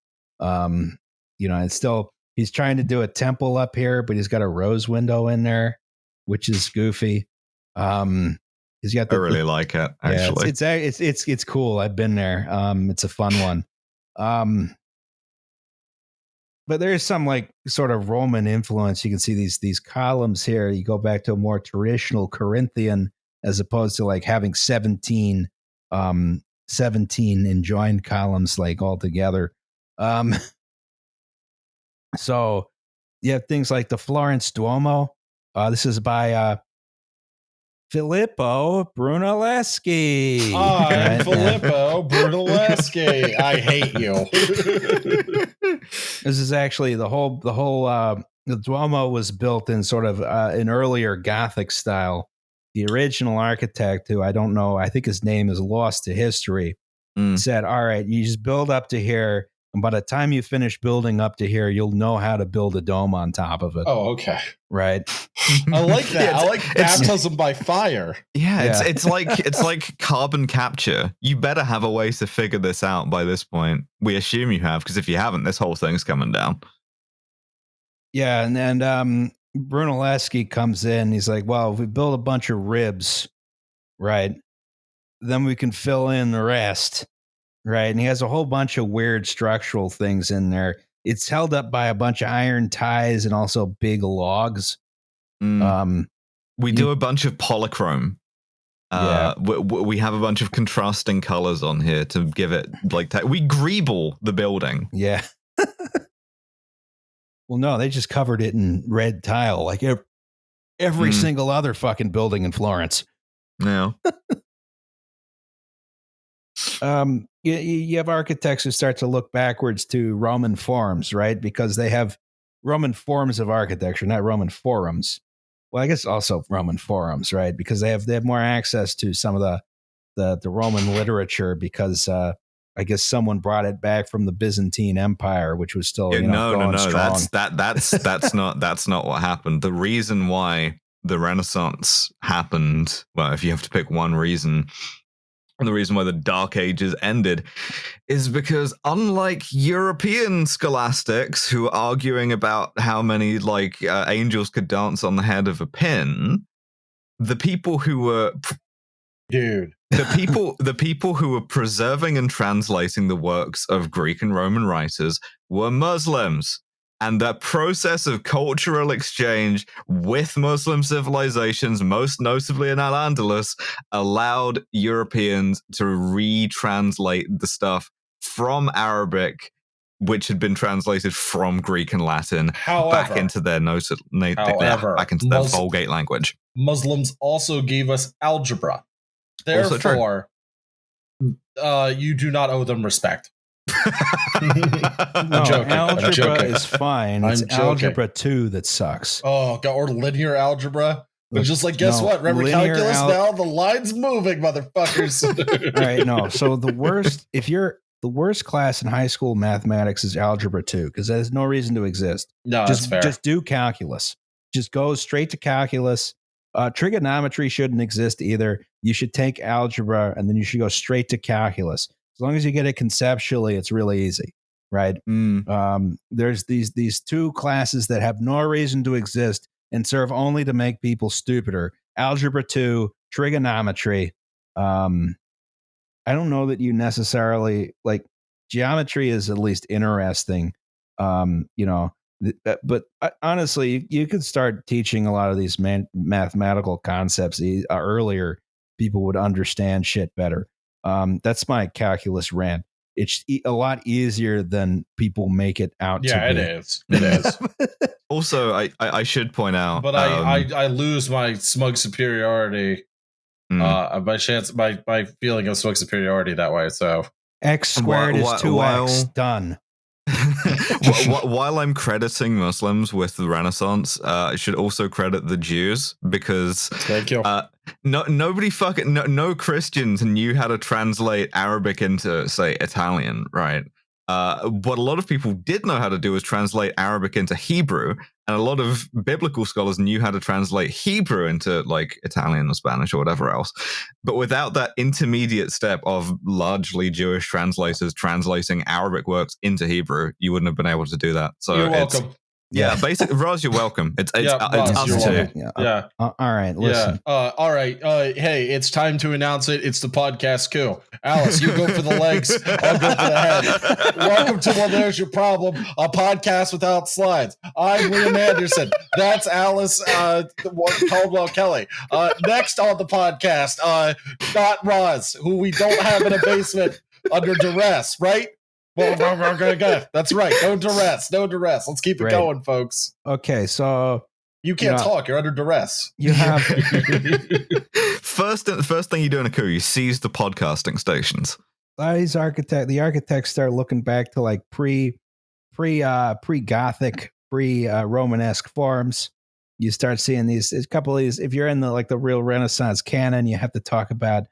It's still, he's trying to do a temple up here, but he's got a rose window in there, which is goofy. He's got. I really like it. Actually, it's cool. I've been there. It's a fun one. But there's some like sort of Roman influence. You can see these columns here. You go back to a more traditional Corinthian, as opposed to like having 17 enjoined columns like all together. So you have things like the Florence Duomo. This is by Filippo Brunelleschi. I'm Filippo Brunelleschi. I hate you. This is actually the Duomo was built in sort of an earlier Gothic style. The original architect, who I don't know, I think his name is lost to history, said, all right, you just build up to here. And by the time you finish building up to here, you'll know how to build a dome on top of it. Oh, okay. Right. I like that. I like baptism by fire. Yeah, it's like carbon capture. You better have a way to figure this out by this point. We assume you have, because if you haven't, this whole thing's coming down. Yeah, and then Brunelleschi comes in. He's like, well, if we build a bunch of ribs, right, then we can fill in the rest. Right. And he has a whole bunch of weird structural things in there. It's held up by a bunch of iron ties and also big logs. We do a bunch of polychrome. We have a bunch of contrasting colors on here to give it like we greeble the building. Yeah. Well, no, they just covered it in red tile like every single other fucking building in Florence. No. You have architects who start to look backwards to Roman forms, right? Because they have Roman forms of architecture, not Roman forums. Well, I guess also Roman forums, right? Because they have more access to some of the Roman literature, because I guess someone brought it back from the Byzantine Empire, which was still no. strong. That's not what happened. The reason why the Renaissance happened, well, if you have to pick one reason. And the reason why the Dark Ages ended is because, unlike European scholastics who are arguing about how many angels could dance on the head of a pin, the people who were the people who were preserving and translating the works of Greek and Roman writers were Muslims. And that process of cultural exchange with Muslim civilizations, most notably in Al-Andalus, allowed Europeans to retranslate the stuff from Arabic, which had been translated from Greek and Latin, back into their back into their Vulgate language. Muslims also gave us algebra. Therefore, you do not owe them respect. No, algebra is fine. It's algebra 2 that sucks. Oh god, or linear algebra. But just like, guess what? Remember calculus now? The line's moving, motherfuckers. Right, no. So the worst class in high school mathematics is algebra 2, because there's no reason to exist. No, that's fair. Just do calculus. Just go straight to calculus. Trigonometry shouldn't exist either. You should take algebra and then you should go straight to calculus. As long as you get it conceptually, it's really easy, right? There's these two classes that have no reason to exist and serve only to make people stupider. Algebra 2, trigonometry. I don't know that you necessarily like geometry is at least interesting, but honestly, you could start teaching a lot of these mathematical concepts earlier. People would understand shit better. That's my calculus rant. it's a lot easier than people make it out to be. It is. It is. Also, I should point out, but I lose my smug superiority. My feeling of smug superiority that way. So X squared is 2X. Done. While I'm crediting Muslims with the Renaissance, I should also credit the Jews, because thank you. No Christians knew how to translate Arabic into, say, Italian, right? What a lot of people did know how to do was translate Arabic into Hebrew, and a lot of biblical scholars knew how to translate Hebrew into like Italian or Spanish or whatever else. But without that intermediate step of largely Jewish translators translating Arabic works into Hebrew, you wouldn't have been able to do that. So you're welcome. Yeah, basically, Roz, you're welcome. It's us too. Yeah. All right, listen. All right. Hey, it's time to announce it. It's the podcast coup. Alice, you go for the legs. I'll go for the head. Welcome to Well, There's Your Problem, a podcast without slides. I'm Liam Anderson. That's Alice Caldwell Kelly. Next on the podcast, not Roz, who we don't have in a basement under duress, right? Well, that's right. No duress. Let's keep it going, folks. Okay, so you can't talk. You're under duress. You have first thing you do in a coup, you seize the podcasting stations. The architects start looking back to like pre-Gothic, pre-Romanesque forms. You start seeing a couple of these. If you're in the real Renaissance canon, you have to talk about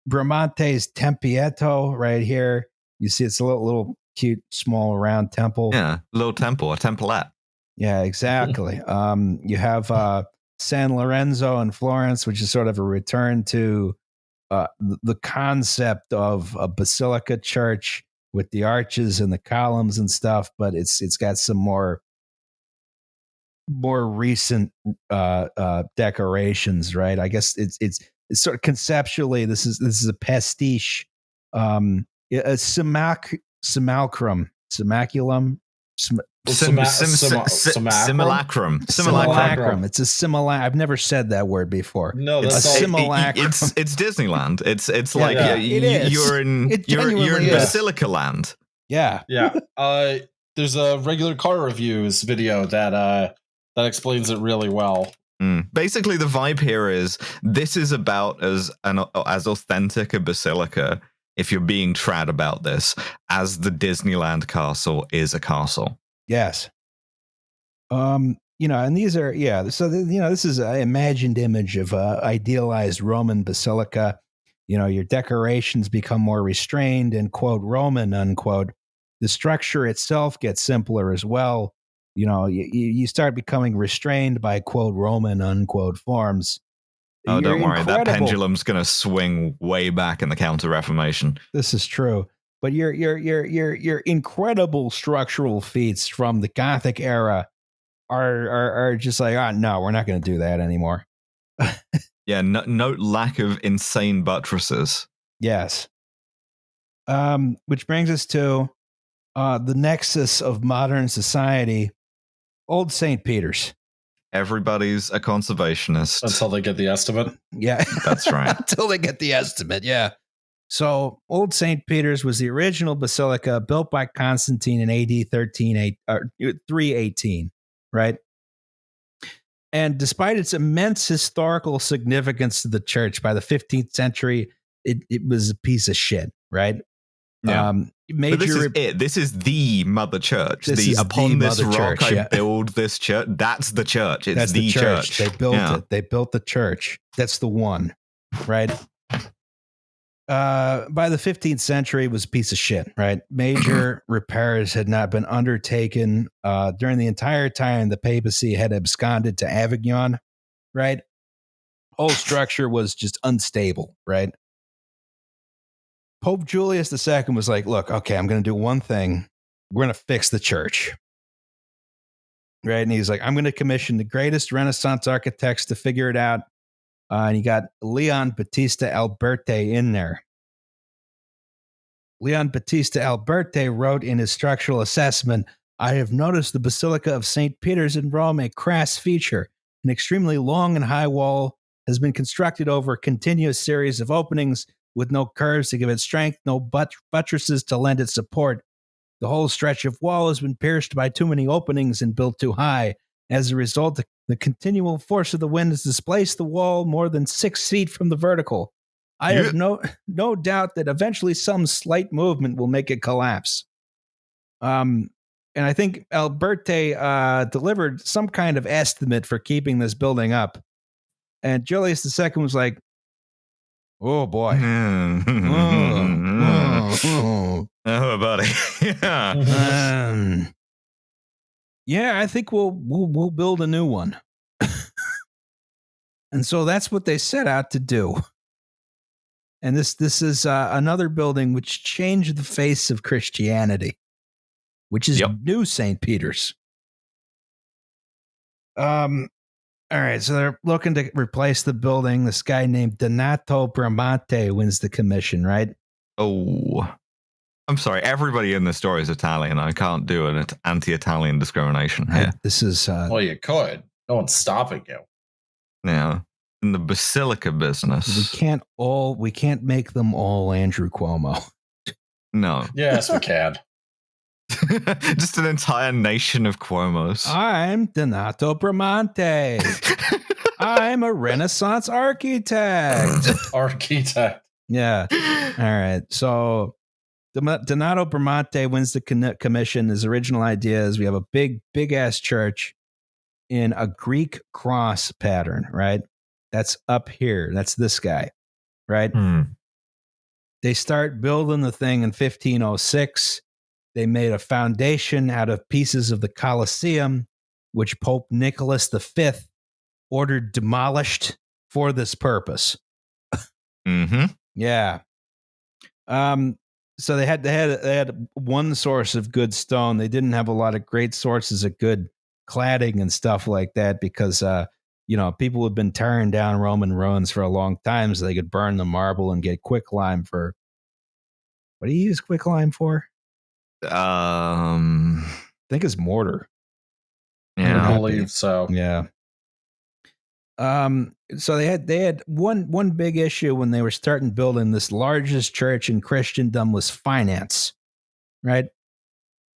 Bramante's Tempietto right here. You see it's a little cute, small, round temple. Yeah, little temple, a templet. Yeah, exactly. You have San Lorenzo in Florence, which is sort of a return to the concept of a basilica church with the arches and the columns and stuff, but it's got some more recent decorations, right? I guess it's sort of conceptually, this is a pastiche, a simulacrum. It's a simulacrum. I've never said that word before. No, that's a simulacrum. It's Disneyland. It's like you're in Basilica Land. Yeah. There's a regular car reviews video that explains it really well. Basically, the vibe here is this is about as authentic a basilica, if you're being trad about this, as the Disneyland castle is a castle. Yes. And these are, so, this is an imagined image of idealized Roman basilica. Your decorations become more restrained and, quote, Roman, unquote. The structure itself gets simpler as well. You start becoming restrained by, quote, Roman, unquote, forms. Oh, don't worry. That pendulum's going to swing way back in the Counter-Reformation. This is true. But your incredible structural feats from the Gothic era are just like, no, we're not going to do that anymore. Yeah, no lack of insane buttresses. Yes. Which brings us to the nexus of modern society, Old St. Peter's. Everybody's a conservationist. Until they get the estimate. Yeah. That's right. Until they get the estimate, yeah. So Old St. Peter's was the original basilica built by Constantine in AD 318, right? And despite its immense historical significance to the church, by the 15th century, it was a piece of shit, right? Yeah. But this is the mother church. Upon this rock, I build this church. That's the church. It's the church. They built it. They built the church. That's the one, right? By the 15th century, it was a piece of shit, right? Major repairs had not been undertaken during the entire time the papacy had absconded to Avignon, right? Whole structure was just unstable, right? Pope Julius II was like, look, okay, I'm going to do one thing. We're going to fix the church. Right? And he's like, I'm going to commission the greatest Renaissance architects to figure it out. And he got Leon Battista Alberti in there. Leon Battista Alberti wrote in his structural assessment, I have noticed the Basilica of St. Peter's in Rome, a crass feature. An extremely long and high wall has been constructed over a continuous series of openings with no curves to give it strength, no buttresses to lend it support. The whole stretch of wall has been pierced by too many openings and built too high. As a result, the continual force of the wind has displaced the wall more than 6 feet from the vertical. I have no doubt that eventually some slight movement will make it collapse. And I think Alberti delivered some kind of estimate for keeping this building up. And Julius II was like, oh, boy. Oh, buddy. Yeah, I think we'll build a new one. And so that's what they set out to do. And this is another building which changed the face of Christianity, which is New St. Peter's. All right, so they're looking to replace the building. This guy named Donato Bramante wins the commission, right? Oh, I'm sorry. Everybody in this story is Italian. I can't do an anti-Italian discrimination here. This is... well, you could. No one's stopping you. Yeah. In the basilica business. We can't make them all Andrew Cuomo. No. Yes, we can. Just an entire nation of Cuomos. I'm Donato Bramante. I'm a Renaissance architect. Yeah. All right. So Donato Bramante wins the commission. His original idea is we have a big ass church in a Greek cross pattern, right? That's up here. That's this guy, right? They start building the thing in 1506. They made a foundation out of pieces of the Colosseum, which Pope Nicholas V ordered demolished for this purpose. Yeah. So they had one source of good stone. They didn't have a lot of great sources of good cladding and stuff like that because people had been tearing down Roman ruins for a long time, so they could burn the marble and get quicklime for. What do you use quicklime for? I think it's mortar. Yeah, I believe so. Yeah. So they had one big issue when they were starting building this largest church in Christendom was finance, right?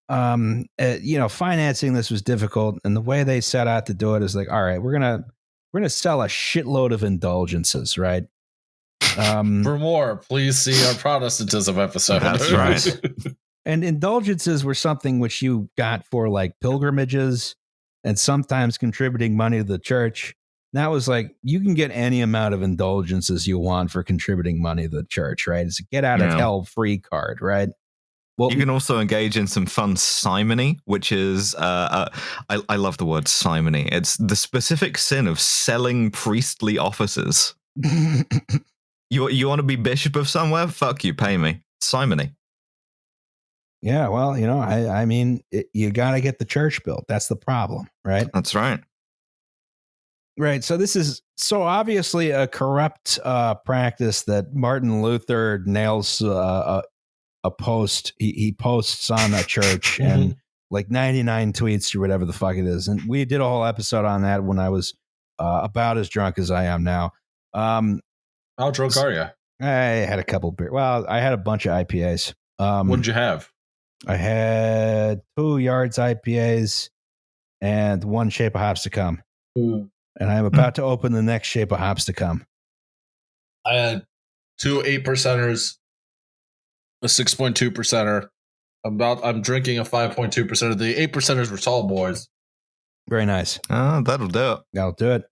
Financing this was difficult, and the way they set out to do it is like, all right, we're gonna sell a shitload of indulgences, right? For more, please see our Protestantism episode. That's right. And indulgences were something which you got for like pilgrimages and sometimes contributing money to the church. That was like, you can get any amount of indulgences you want for contributing money to the church, right? It's a get out of hell free card, right? Well, you can also engage in some fun simony, which is, I love the word simony. It's the specific sin of selling priestly offices. You want to be bishop of somewhere? Fuck you, pay me. Simony. Yeah, well, I mean, you got to get the church built. That's the problem, right? That's right. Right. So this is so obviously a corrupt practice that Martin Luther nails a post. He posts on a church and like 99 tweets or whatever the fuck it is. And we did a whole episode on that when I was about as drunk as I am now. How drunk are you? I had a couple beers. Well, I had a bunch of IPAs. What did you have? I had 2 Yards IPAs and 1 Shape of Hops to Come. And I'm about to open the next Shape of Hops to Come. I had 2 8%ers, a 6.2%er. I'm drinking a 5.2%er. The 8%ers were tall boys. Very nice. Oh, that'll do it. That'll do it.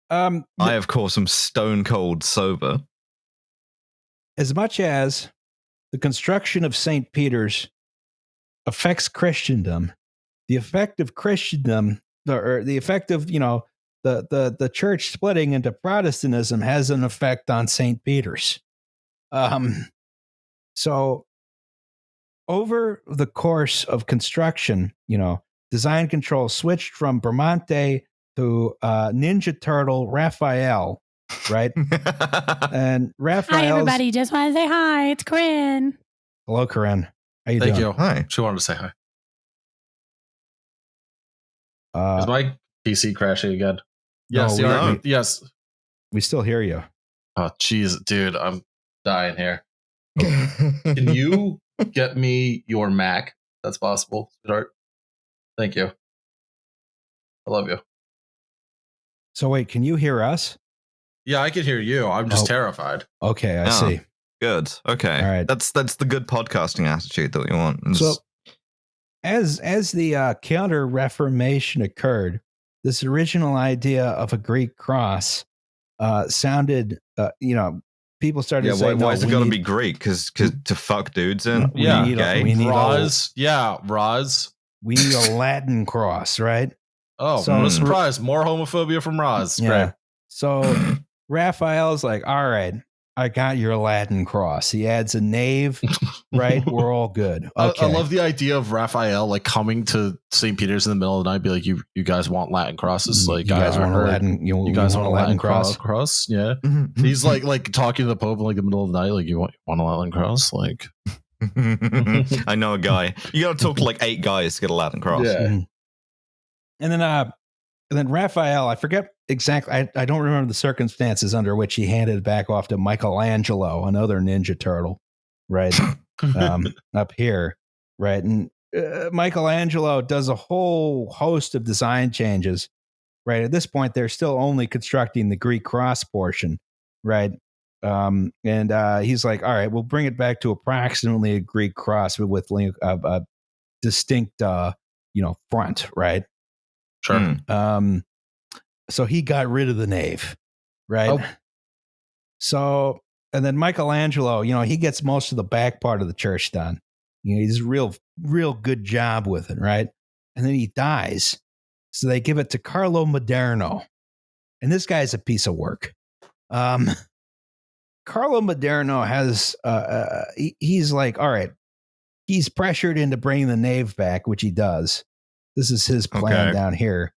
I, of course, am stone cold sober. As much as the construction of St. Peter's affects Christendom, the effect of Christendom, or the effect of, the church splitting into Protestantism has an effect on St. Peter's. So over the course of construction, design control switched from Bramante to Ninja Turtle Raphael, right? And Raphael. Hi, everybody. Just want to say hi. It's Corinne. Hello, Corinne. How you doing? Thank you. Hi. She wanted to say hi. Is my PC crashing again? Yes. No, yes. We still hear you. Oh, jeez, dude. dying here. Can you get me your Mac? That's possible, sweetheart. Thank you. I love you. So wait, can you hear us? Yeah, I can hear you. I'm just terrified. Okay, I see. Good. Okay. All right. That's the good podcasting attitude that we want. So as the Counter-Reformation occurred, this original idea of a Greek cross sounded, people started saying, why is it got to be Greek? Because to fuck dudes in? We need Roz. Roz. We need a Latin cross, right? Oh, so, no surprise. More homophobia from Roz. Yeah. Right. So Raphael's like, all right, I got your Latin cross. He adds a knave, right? We're all good. Okay. I love the idea of Raphael like coming to St. Peter's in the middle of the night, be like, you guys want Latin crosses? Like, you guys want a Latin? You guys want a Latin cross? Yeah. He's like talking to the Pope in like the middle of the night, like, you want a Latin cross? Like, I know a guy. You got to talk to like 8 guys to get a Latin cross. Yeah. Mm-hmm. And then Raphael, I forget exactly. I don't remember the circumstances under which he handed it back off to Michelangelo, another Ninja Turtle, right? Up here, right? And Michelangelo does a whole host of design changes, right? At this point, they're still only constructing the Greek cross portion, right? And he's like, all right, we'll bring it back to approximately a Greek cross with a distinct, front, right? Sure. So he got rid of the nave, right? Oh. So, and then Michelangelo, he gets most of the back part of the church done. He does a real good job with it, right? And then he dies. So they give it to Carlo Maderno. And this guy's a piece of work. Carlo Maderno has, he's like, all right, he's pressured into bringing the nave back, which he does. This is his plan down here.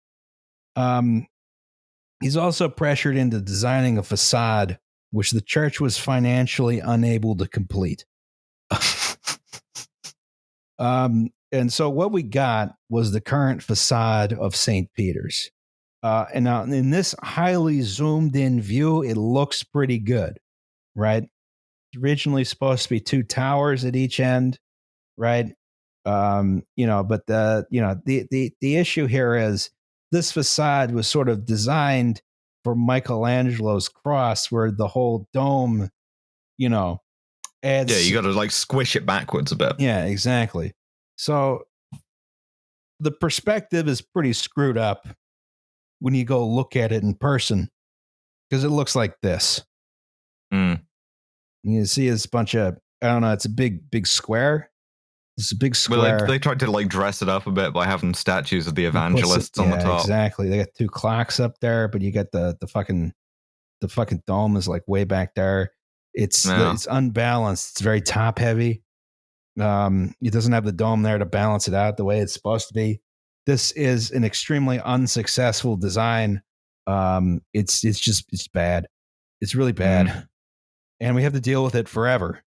He's also pressured into designing a facade, which the church was financially unable to complete. And so what we got was the current facade of St. Peter's. And now in this highly zoomed in view, it looks pretty good, right? It's originally supposed to be 2 towers at each end, right? But the issue here is this facade was sort of designed for Michelangelo's cross, where the whole dome, adds. Yeah, you got to like squish it backwards a bit. Yeah, exactly. So the perspective is pretty screwed up when you go look at it in person, because it looks like this. You see it's a bunch of, I don't know, it's a big square. It's a big square. Well, they tried to like dress it up a bit by having statues of the evangelists on the top. Exactly. They got 2 clocks up there, but you got the fucking dome is like way back there. It's unbalanced. It's very top heavy. It doesn't have the dome there to balance it out the way it's supposed to be. This is an extremely unsuccessful design. It's bad. It's really bad, and we have to deal with it forever.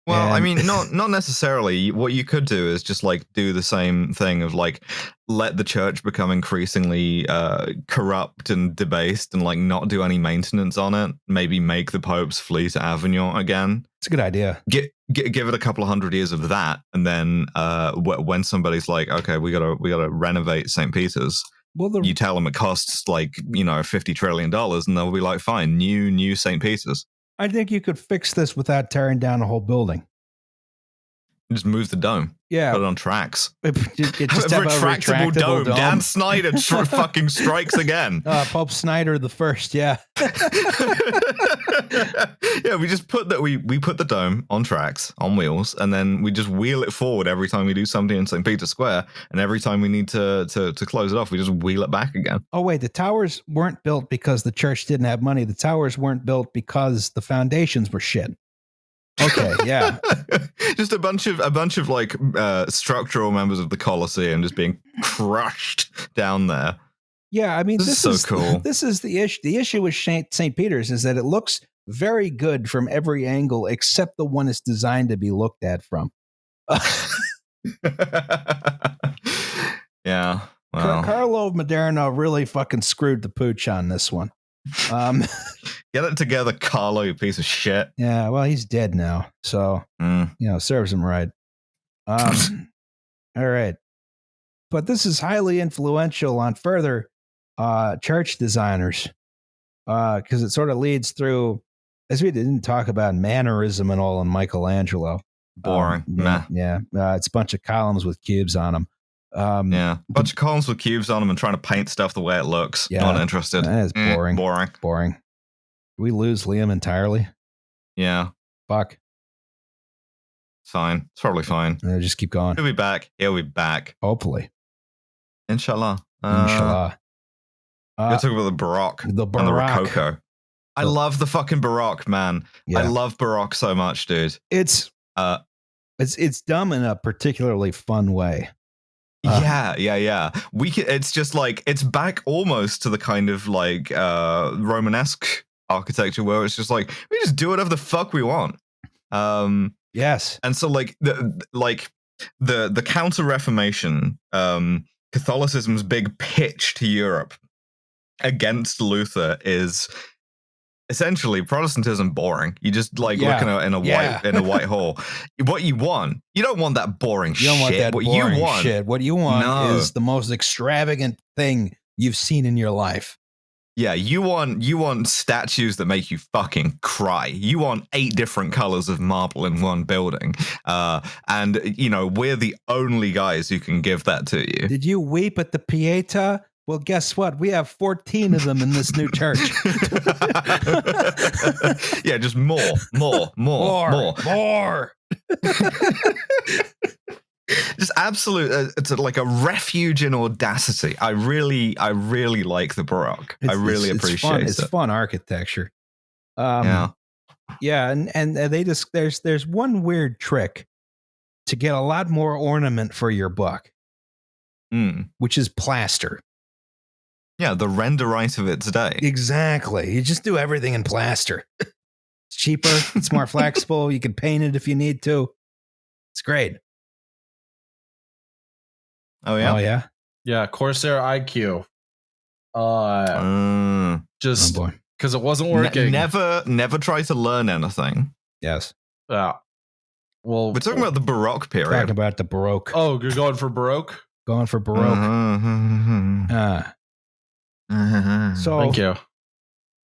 Well, I mean, not necessarily. What you could do is just like do the same thing of like let the church become increasingly corrupt and debased and like not do any maintenance on it. Maybe make the popes flee to Avignon again. It's a good idea. Give it a couple of 100 years of that, and then when somebody's like, okay, we gotta renovate St. Peter's. Well, you tell them it costs like $50 trillion, and they'll be like, fine, new St. Peter's. I think you could fix this without tearing down a whole building. Just move the dome. Yeah. Put it on tracks. Just have a retractable dome. Dan Snyder fucking strikes again. Pope Snyder the first, yeah. Yeah, we just put that we put the dome on tracks, on wheels, and then we just wheel it forward every time we do something in St. Peter's Square, and every time we need to close it off, we just wheel it back again. Oh wait, the towers weren't built because the church didn't have money. The towers weren't built because the foundations were shit. Okay, yeah. Just a bunch of like structural members of the Colosseum just being crushed down there. Yeah, I mean, this is so cool. This is the issue. The issue with St. Peter's is that it looks very good from every angle except the one it's designed to be looked at from. Yeah. Well. Carlo Maderno really fucking screwed the pooch on this one. Get it together, Carlo, you piece of shit. Yeah, well, he's dead now, so serves him right. All right, but this is highly influential on further church designers because it sort of leads through, as we didn't talk about mannerism and all in Michelangelo. Boring. Yeah. It's a bunch of columns with cubes on them. A bunch of columns with cubes on them and trying to paint stuff the way it looks. Yeah, not interested. It's boring. Boring. Did we lose Liam entirely? Yeah. Fuck. Fine. It's probably fine. Just keep going. He'll be back. Hopefully. Inshallah. Inshallah. You're talking about the Baroque. And the Rococo. I love the fucking Baroque, man. Yeah. I love Baroque so much, dude. It's dumb in a particularly fun way. Yeah. It's just like, it's back almost to the kind of like Romanesque architecture where it's just like, we just do whatever the fuck we want. Yes. And so like the Counter-Reformation, Catholicism's big pitch to Europe against Luther is essentially Protestantism boring. You just like looking in a white hole. What you don't want that boring shit. You don't want that boring shit. What you want is the most extravagant thing you've seen in your life. Yeah, you want statues that make you fucking cry. You want 8 different colors of marble in one building. And we're the only guys who can give that to you. Did you weep at the Pietà? Well, guess what? We have 14 of them in this new church. Yeah, just more. Just absolute. It's like a refuge in audacity. I really like the Baroque. I really appreciate it. It's fun architecture. Yeah, and they just there's one weird trick to get a lot more ornament for your buck, which is plaster. Yeah, the renderite of it today. Exactly. You just do everything in plaster. It's cheaper. It's more flexible. You can paint it if you need to. It's great. Oh yeah. Oh yeah. Yeah. Corsair IQ. Just because it wasn't working. Never try to learn anything. Yes. Yeah. Well, we're talking about the Baroque period. Talking about the Baroque. Oh, you're going for Baroque. Going for Baroque. So thank you.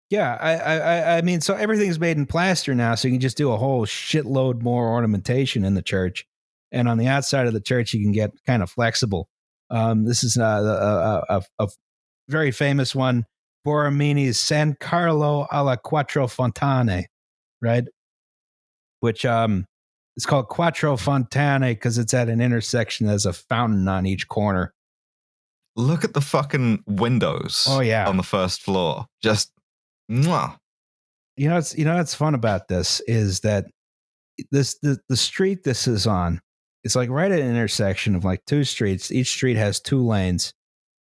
Yeah, I mean, so everything's made in plaster now, so you can just do a whole shitload more ornamentation in the church, and on the outside of the church, you can get kind of flexible. This is a very famous one, Borromini's San Carlo alla Quattro Fontane, right? Which it's called Quattro Fontane because it's at an intersection. There's a fountain on each corner. Look at the fucking windows. Oh yeah, on the first floor. Just, mwah. You know what's fun about this is that the street this is on. It's like right at an intersection of like 2 streets. Each street has 2 lanes.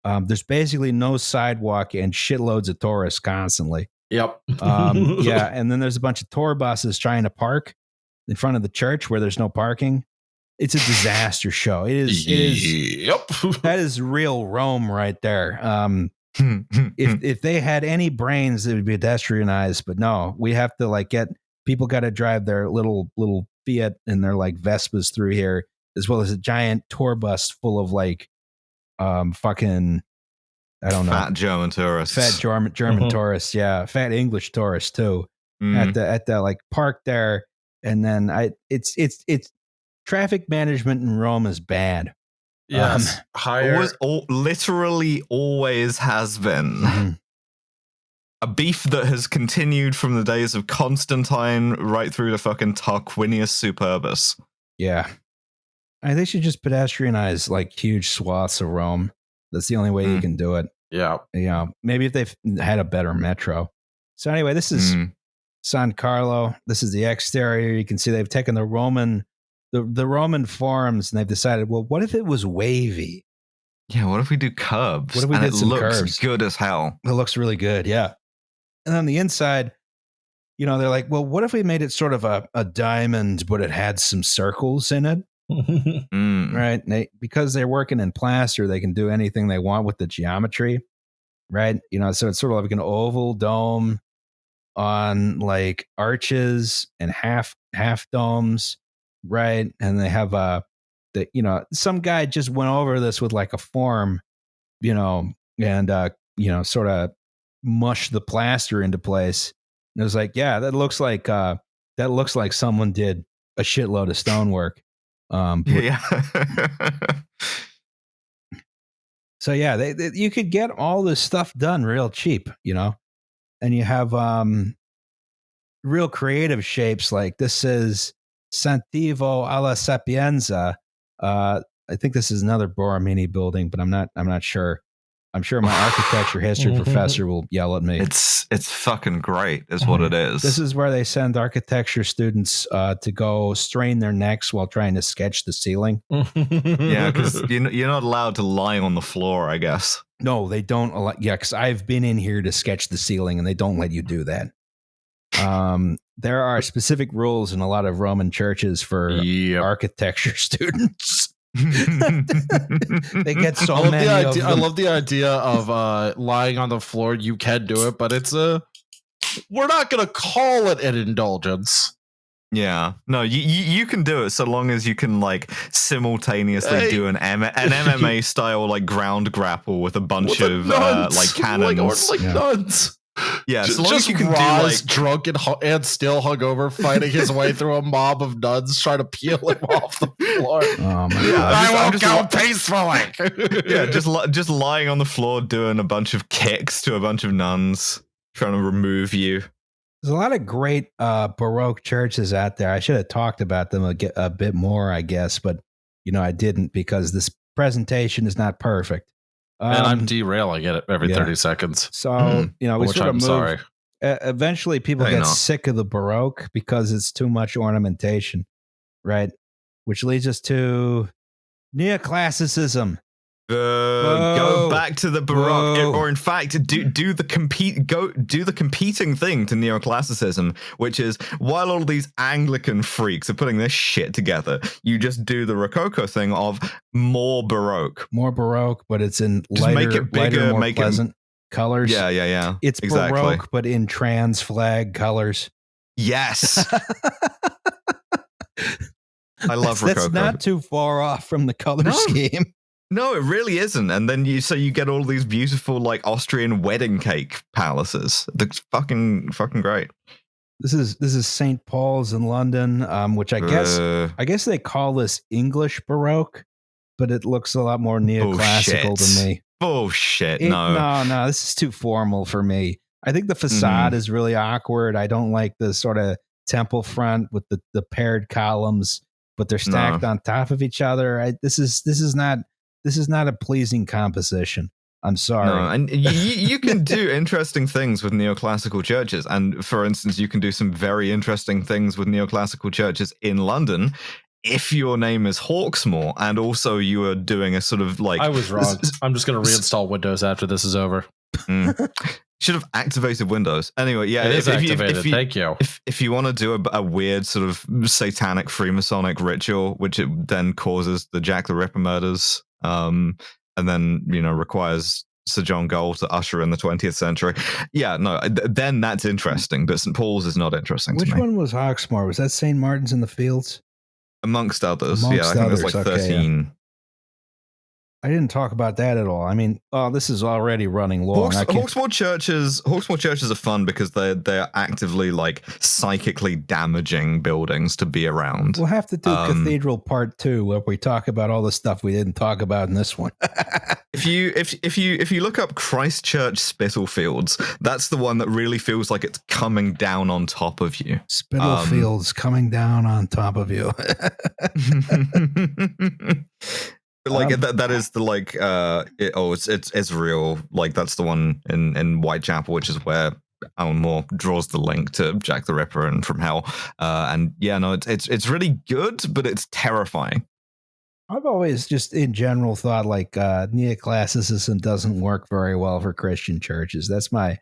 There's basically no sidewalk and shitloads of tourists constantly. Yep. Yeah, and then there's a bunch of tour buses trying to park in front of the church where there's no parking. It's a disaster show. It is. Yep. That is real Rome right there. If they had any brains, it would be pedestrianized. But no, we have to like get people got to drive their little Fiat and their like Vespas through here, as well as a giant tour bus full of like, fucking, I don't know, fat German tourists, fat German tourists, yeah, fat English tourists too, at the like park there, and then it's traffic management in Rome is bad. Yes, literally always has been. Mm-hmm. A beef that has continued from the days of Constantine right through to fucking Tarquinius Superbus. Yeah. They should just pedestrianize like huge swaths of Rome. That's the only way you can do it. Yeah. Yeah. Maybe if they've had a better metro. So anyway, this is San Carlo. This is the exterior. You can see they've taken the Roman forms and they've decided, well, what if it was wavy? Yeah, what if we do curves? What if we did some curves? It looks good as hell. It looks really good, yeah. And on the inside, they're like, well, what if we made it sort of a diamond, but it had some circles in it? Right? And because they're working in plaster, they can do anything they want with the geometry. right? So it's sort of like an oval dome on like arches and half domes, right? And they have some guy just went over this with like a form, and sort of mushed the plaster into place. And it was like, yeah, that looks like someone did a shitload of stonework. Yeah. So yeah, you could get all this stuff done real cheap, and you have real creative shapes. Like this is Santivo alla Sapienza. I think this is another Borromini building, but I'm not sure. I'm sure my architecture history professor will yell at me. It's fucking great, is what it is. This is where they send architecture students to go strain their necks while trying to sketch the ceiling. Yeah, because you're not allowed to lie on the floor, I guess. No, they don't. Yeah, because I've been in here to sketch the ceiling, and they don't let you do that. There are specific rules in a lot of Roman churches for architecture students. They get so many. I love the idea of lying on the floor. You can do it, but we're not going to call it an indulgence. Yeah, no, you can do it so long as you can like simultaneously do an MMA style like ground grapple with a bunch of like cannons, like nuns. Yeah, so long as you can Roz, do like drunk and still hungover, fighting his way through a mob of nuns trying to peel him off the floor. Oh my God! I won't go peacefully. Yeah, just lying on the floor doing a bunch of kicks to a bunch of nuns trying to remove you. There's a lot of great Baroque churches out there. I should have talked about them a bit more, I guess, but I didn't because this presentation is not perfect. And I'm derailing it every 30 seconds. So, we sort of move. Sorry. Eventually, people get sick of the Baroque because it's too much ornamentation, right? Which leads us to neoclassicism. Go back to the Baroque, or in fact, do the competing thing to neoclassicism, which is while all these Anglican freaks are putting this shit together, you just do the Rococo thing of more Baroque, but it's in lighter, make it bigger, more pleasant colors. Yeah. It's exactly. Baroque, but in trans flag colors. Yes. I love Rococo. That's not too far off from the color scheme. No, it really isn't. And then you get all these beautiful like Austrian wedding cake palaces. It's fucking great. This is St. Paul's in London, which I guess they call this English Baroque, but it looks a lot more neoclassical to me. Bullshit. No, this is too formal for me. I think the facade is really awkward. I don't like the sort of temple front with the paired columns, but they're stacked on top of each other. This is not a pleasing composition. I'm sorry. No, and you can do interesting things with neoclassical churches. And for instance, you can do some very interesting things with neoclassical churches in London if your name is Hawksmoor and also you are doing a sort of like... I was wrong. I'm just going to reinstall Windows after this is over. Should have activated Windows. Anyway, yeah. It is activated. Thank you. If you want to do a weird sort of satanic Freemasonic ritual, which it then causes the Jack the Ripper murders... and then requires Sir John Gall to usher in the 20th century. Yeah, no, then that's interesting. But St. Paul's is not interesting. Which to me. one was Hawksmoor? Was that St. Martin's in the Fields? Amongst others, I think there's like 13. Yeah. I didn't talk about that at all. I mean, this is already running long. Hawksmoor churches are fun because they're actively like psychically damaging buildings to be around. We'll have to do Cathedral Part 2 where we talk about all the stuff we didn't talk about in this one. If you look up Christchurch Spitalfields, that's the one that really feels like it's coming down on top of you. Spitalfields coming down on top of you. Like that is the like it's real, like that's the one in Whitechapel, which is where Alan Moore draws the link to Jack the Ripper and From Hell, and yeah, no, it's really good, but it's terrifying. I've always just in general thought like neoclassicism doesn't work very well for Christian churches. That's my,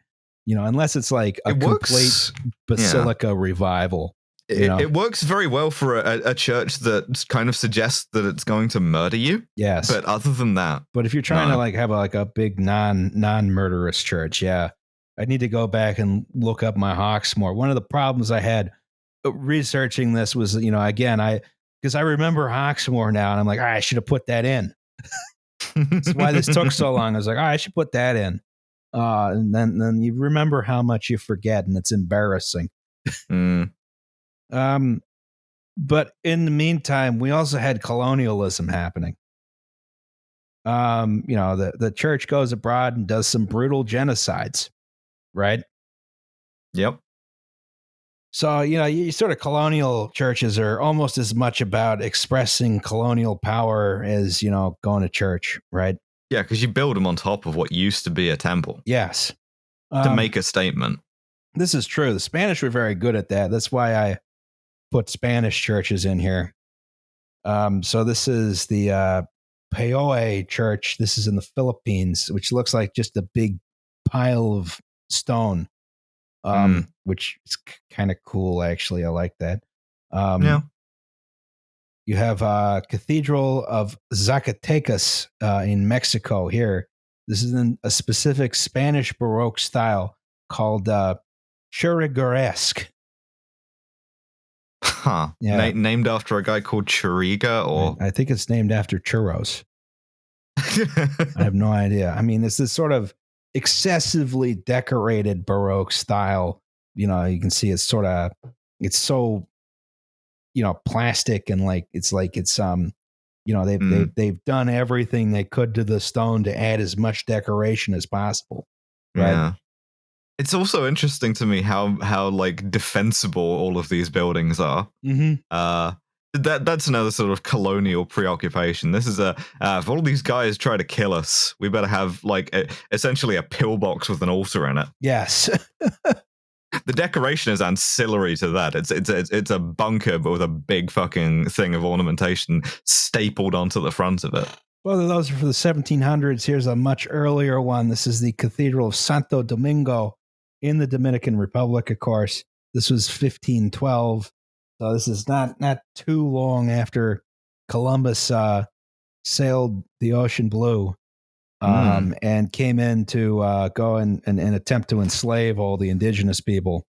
unless it's like a complete basilica revival. It works very well for a church that kind of suggests that it's going to murder you. Yes. But other than that. But if you're trying to like have a big non-murderous church, yeah, I need to go back and look up my Hawksmoor. One of the problems I had researching this was, again, because I remember Hawksmoor now, and I'm like, I should have put that in. That's why this took so long. I was like, I should put that in. And then you remember how much you forget, and it's embarrassing. But in the meantime, we also had colonialism happening. The church goes abroad and does some brutal genocides, right? Yep. So, you sort of colonial churches are almost as much about expressing colonial power as, going to church, right? Yeah, because you build them on top of what used to be a temple. Yes. To make a statement. This is true. The Spanish were very good at that. That's why I put Spanish churches in here. So this is the Paoe Church. This is in the Philippines, which looks like just a big pile of stone, which is kind of cool, actually. I like that. Yeah. You have Cathedral of Zacatecas in Mexico here. This is in a specific Spanish Baroque style called Churrigueresque. Huh. Yeah. Named after a guy called Churiga, or I think it's named after churros. I have no idea. I mean, it's this sort of excessively decorated Baroque style. You can see it's so, plastic, and they've done everything they could to the stone to add as much decoration as possible. Right. Yeah. It's also interesting to me how like defensible all of these buildings are. Mm-hmm. That's another sort of colonial preoccupation. This is if all these guys try to kill us, we better have like essentially a pillbox with an altar in it. Yes. The decoration is ancillary to that. It's a bunker but with a big fucking thing of ornamentation stapled onto the front of it. Well, those are for the 1700s. Here's a much earlier one. This is the Cathedral of Santo Domingo in the Dominican Republic, of course. This was 1512. So this is not too long after Columbus sailed the ocean blue and came in to go and attempt to enslave all the indigenous people.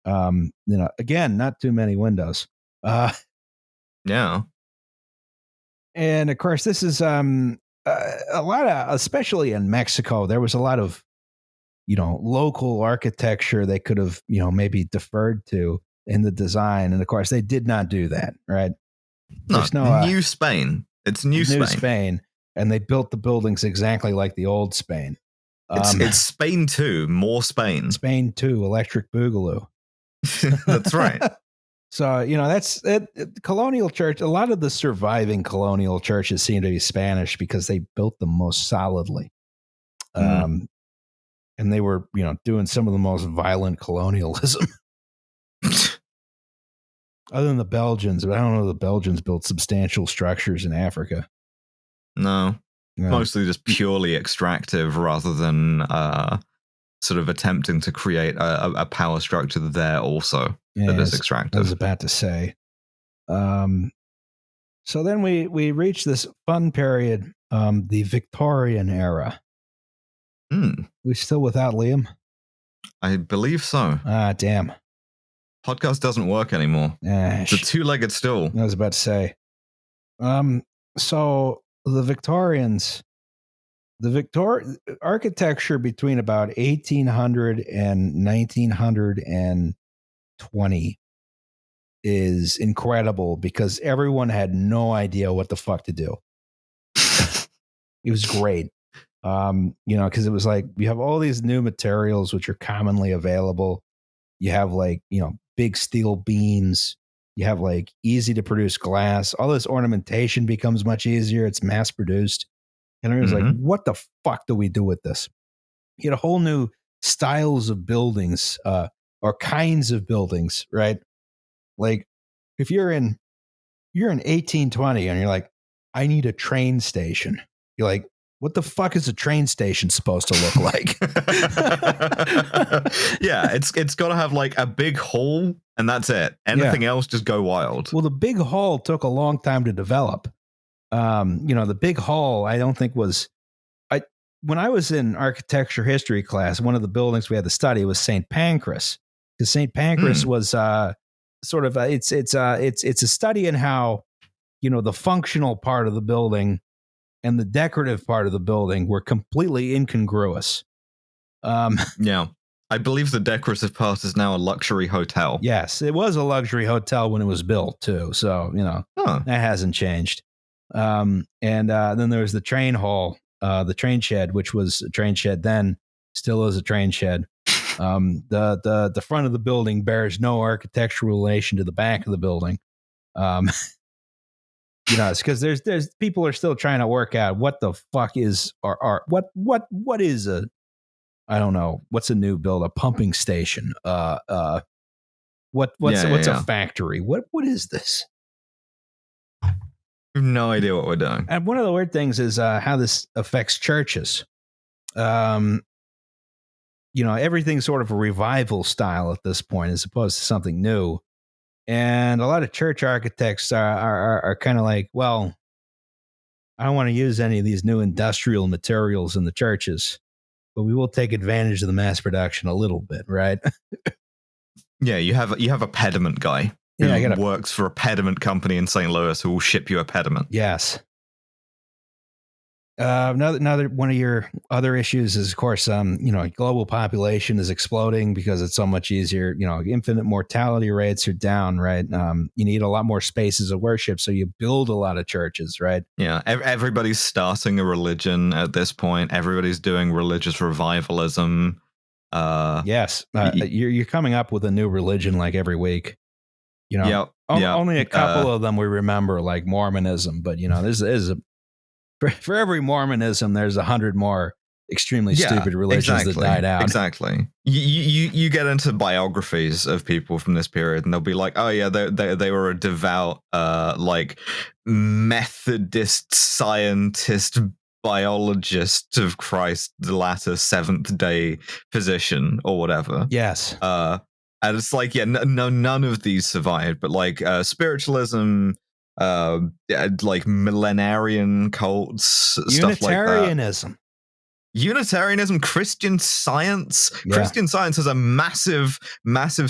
Again, not too many windows. Yeah. And of course, this is a lot of, especially in Mexico, there was a lot of, local architecture they could have, maybe deferred to in the design. And of course, they did not do that, right? No, New Spain. It's New Spain. And they built the buildings exactly like the old Spain. It's Spain 2, more Spain. Spain 2, Electric Boogaloo. That's right. So, that's it. Colonial church. A lot of the surviving colonial churches seem to be Spanish because they built them most solidly. And they were, doing some of the most violent colonialism. Other than the Belgians, but I don't know if the Belgians built substantial structures in Africa. No. Mostly just purely extractive rather than sort of attempting to create a power structure there also that is extractive. I was about to say. So then we reach this fun period, the Victorian era. We still without Liam? I believe so. Ah, damn. Podcast doesn't work anymore. It's a two-legged stool. I was about to say. So the Victorians, architecture between about 1800 and 1920 is incredible because everyone had no idea what the fuck to do. It was great. Because it was like you have all these new materials which are commonly available. You have like, big steel beams. You have like easy to produce glass. All this ornamentation becomes much easier. It's mass produced. And I was like, what the fuck do we do with this? You had a whole new styles of buildings, or kinds of buildings, right? Like if you're in 1820 and you're like, I need a train station. You're like, what the fuck is a train station supposed to look like? Yeah, it's got to have like a big hall, and that's it. Anything else, just go wild. Well, the big hall took a long time to develop. The big hall, I don't think was. When I was in architecture history class, one of the buildings we had to study was St. Pancras, because St. Pancras was sort of it's a study in how the functional part of the building and the decorative part of the building were completely incongruous. Yeah. I believe the decorative part is now a luxury hotel. Yes, it was a luxury hotel when it was built, too. So, that hasn't changed. And then there was the train hall, the train shed, which was a train shed then, still is a train shed. The front of the building bears no architectural relation to the back of the building. It's because there's people are still trying to work out what the fuck is art. What is a, I don't know, what's a new build, a pumping station? What's a factory? What is this? I have no idea what we're doing. And one of the weird things is how this affects churches. Everything's sort of a revival style at this point, as opposed to something new. And a lot of church architects are kind of like, well, I don't want to use any of these new industrial materials in the churches, but we will take advantage of the mass production a little bit, right? Yeah, you have a pediment guy who works for a pediment company in St. Louis who will ship you a pediment. Yes. Another one of your other issues is, of course, global population is exploding because it's so much easier. Infant mortality rates are down, right? You need a lot more spaces of worship, so you build a lot of churches, right? Yeah, everybody's starting a religion at this point. Everybody's doing religious revivalism. Yes, you're coming up with a new religion like every week. Only a couple of them we remember, like Mormonism, but there's for every Mormonism, there's 100 more extremely stupid religions that died out. Exactly. You get into biographies of people from this period, and they'll be like, "Oh yeah, they were a devout, like Methodist scientist, biologist of Christ, the latter Seventh Day physician, or whatever." Yes. And it's like, none of these survived, but like spiritualism. Like millenarian cults, stuff like that. Unitarianism, Christian Science. Yeah. Christian Science has a massive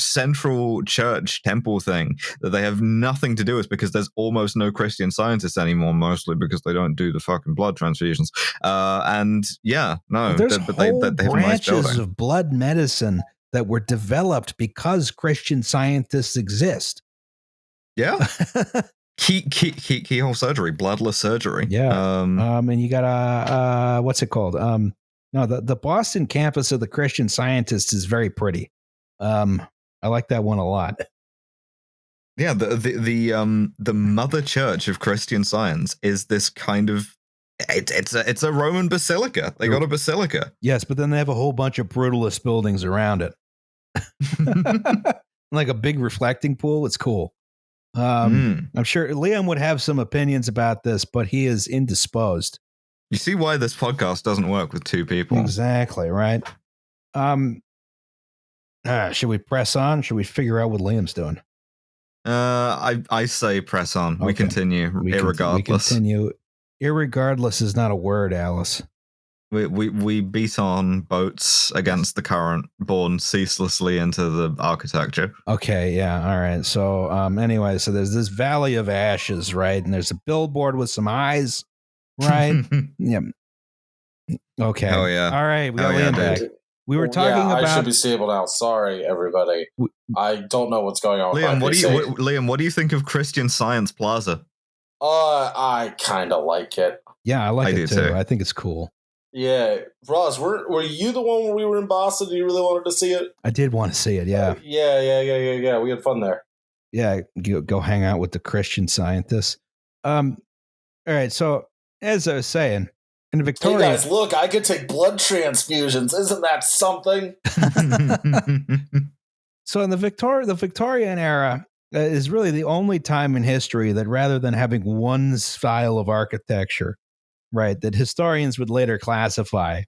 central church temple thing that they have nothing to do with, because there's almost no Christian Scientists anymore, mostly because they don't do the fucking blood transfusions. There's whole branches of blood medicine that were developed because Christian scientists exist. Yeah. Keyhole surgery, bloodless surgery. Yeah. And you got what's it called? The Boston campus of the Christian Scientists is very pretty. I like that one a lot. Yeah, the mother church of Christian Science is this kind of it's a Roman basilica. They got a basilica. Yes, but then they have a whole bunch of brutalist buildings around it. Like a big reflecting pool. It's cool. I'm sure Liam would have some opinions about this, but he is indisposed. You see why this podcast doesn't work with two people. Exactly, right? Should we press on? Should we figure out what Liam's doing? I say press on. Okay. We continue, irregardless. We continue. Irregardless is not a word, Alice. We beat on boats against the current, born ceaselessly into the architecture. Okay, yeah, all right. So, anyway, so there's this valley of ashes, right? And there's a billboard with some eyes, right? Yeah. Okay. Oh yeah. All right, we got Liam back. We were talking about. I should be stable now. Sorry, everybody. I don't know what's going on. Liam, what do you think of Christian Science Plaza? I kind of like it. Yeah, I like it too. I think it's cool. Yeah, Ross, were you the one where we were in Boston and you really wanted to see it? I did want to see it, yeah. Yeah. We had fun there. Yeah, go hang out with the Christian Scientists. All right, so as I was saying, in Victoria... Hey guys, look, I could take blood transfusions. Isn't that something? So in the Victorian era is really the only time in history that rather than having one style of architecture, right, that historians would later classify.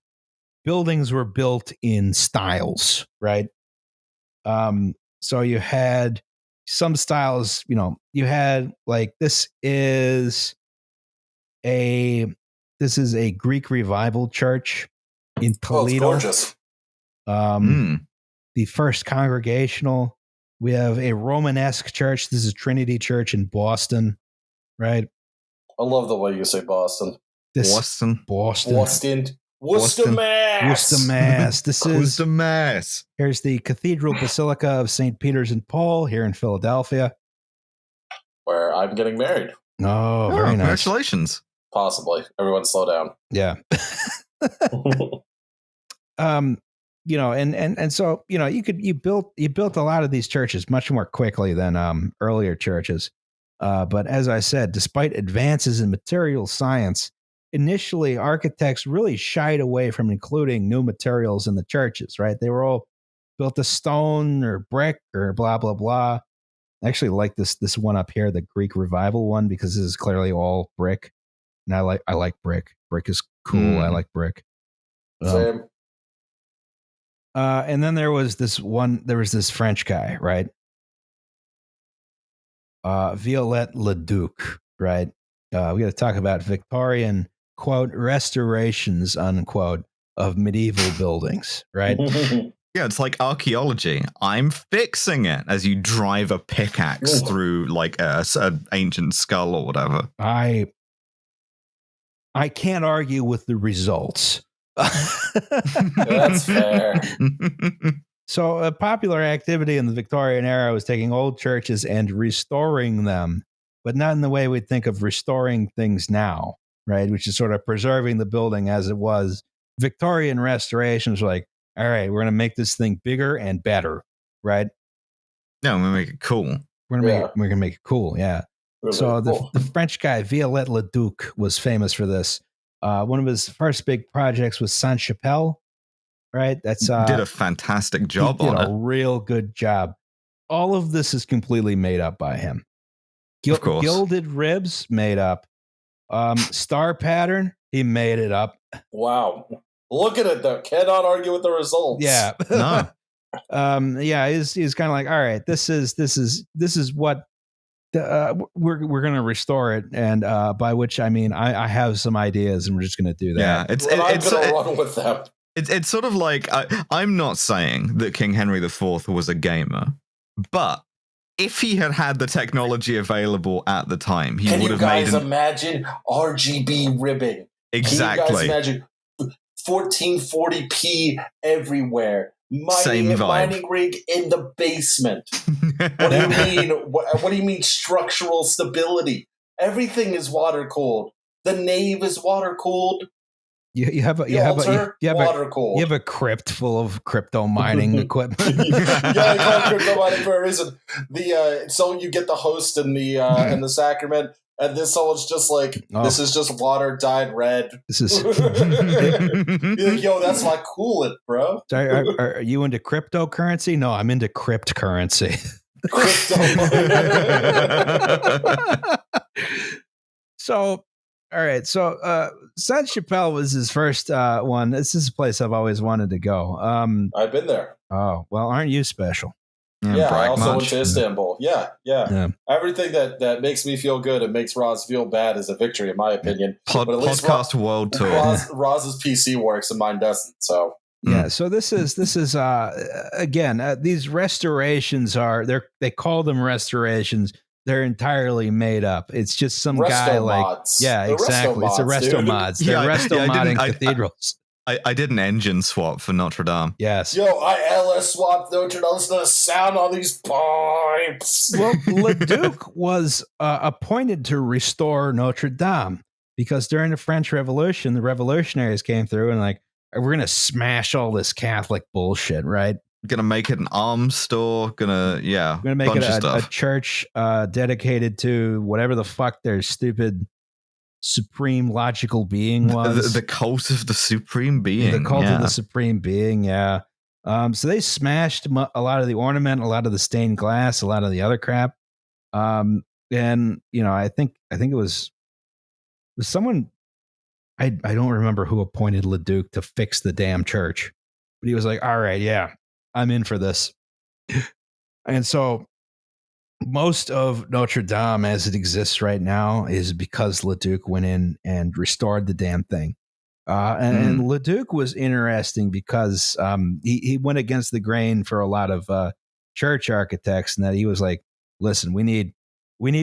Buildings were built in styles, right? So you had some styles, you had like this is a Greek revival church in Toledo. Oh, it's gorgeous. The First Congregational. We have a Romanesque church. This is Trinity Church in Boston, right? I love the way you say Boston. Boston. Worcester, Mass. This is Worcester, Mass. Here's the Cathedral Basilica of St. Peter's and Paul here in Philadelphia, where I'm getting married. Oh, very nice. Congratulations. Possibly. Everyone slow down. Yeah. And so, you built a lot of these churches much more quickly than earlier churches. But as I said, despite advances in material science, initially architects really shied away from including new materials in the churches, right? They were all built of stone or brick or blah, blah, blah. I actually like this one up here, the Greek Revival one, because this is clearly all brick. And I like brick. Brick is cool. I like brick. Same. And then there was this French guy, right? Viollet Leduc, right? We got to talk about Victorian, quote, restorations, unquote, of medieval buildings, right? Yeah, it's like archaeology. I'm fixing it as you drive a pickaxe through like an ancient skull or whatever. I can't argue with the results. That's fair. So a popular activity in the Victorian era was taking old churches and restoring them, but not in the way we'd think of restoring things now, right? Which is sort of preserving the building as it was. Victorian restorations were like, all right, we're going to make this thing bigger and better, right? No, we're going to make it cool. We're going to make it cool, yeah. Really so cool. The French guy, Viollet Leduc, was famous for this. One of his first big projects was Sainte-Chapelle, right? That's did a fantastic job on it. A real good job. All of this is completely made up by him. Of course. Gilded ribs, made up. Star pattern, he made it up. Wow. Look at it, though. Cannot argue with the results. Yeah. No. He's kind of like, all right, this is what we're going to restore it, and by which I mean I have some ideas, and we're just going to do that. Yeah, I'm going to run with them. It's sort of like I'm not saying that King Henry IV was a gamer, but if he had had the technology available at the time, he would have made. Can you guys imagine RGB ribbing? Exactly. Can you guys imagine 1440p everywhere? Same vibe. Mining rig in the basement. What do you mean? What do you mean structural stability? Everything is water cooled. The nave is water cooled. You have a crypt full of crypto mining equipment. Yeah, they call it crypto mining for a reason. So you get the host and the sacrament. And this someone's just like, this is just water dyed red. This is yo, that's like coolant, bro. Are you into cryptocurrency? No, I'm into crypt currency. So, all right. So, Sainte-Chapelle was his first one. This is a place I've always wanted to go. I've been there. Oh, well, aren't you special? Yeah, I also went to Istanbul. Yeah. Everything that makes me feel good and makes Roz feel bad is a victory, in my opinion. But at least Podcast World Tour. Roz's PC works and mine doesn't. So yeah. So this is again these restorations they call them restorations. They're entirely made up. It's just some guy like mods. Exactly. It's a resto mods. They're resto modding cathedrals. I did an engine swap for Notre Dame. Yes. Yo, I LS swapped Notre Dame. Listen to the sound on these pipes. Well, Leduc was appointed to restore Notre Dame because during the French Revolution, the revolutionaries came through and like, we're going to smash all this Catholic bullshit, right? Gonna make it an arms store. We're gonna make it a church dedicated to whatever the fuck their stupid supreme logical being was. The cult of the supreme being. The cult of the supreme being, yeah. So they smashed a lot of the ornament, a lot of the stained glass, a lot of the other crap. And I think it was someone. I don't remember who appointed Leduc to fix the damn church, but he was like, all right, yeah, I'm in for this. And so most of Notre Dame as it exists right now is because Leduc went in and restored the damn thing. And Leduc was interesting because he went against the grain for a lot of church architects, and that he was like, listen, we need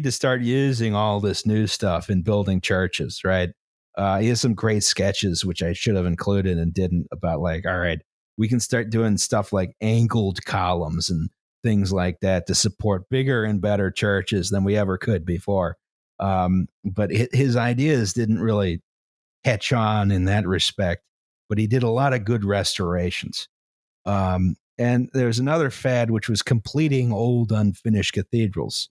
to start using all this new stuff in building churches, right? He has some great sketches, which I should have included and didn't, about like, all right, we can start doing stuff like angled columns and things like that to support bigger and better churches than we ever could before. But his ideas didn't really catch on in that respect, but he did a lot of good restorations. And there's another fad, which was completing old unfinished cathedrals.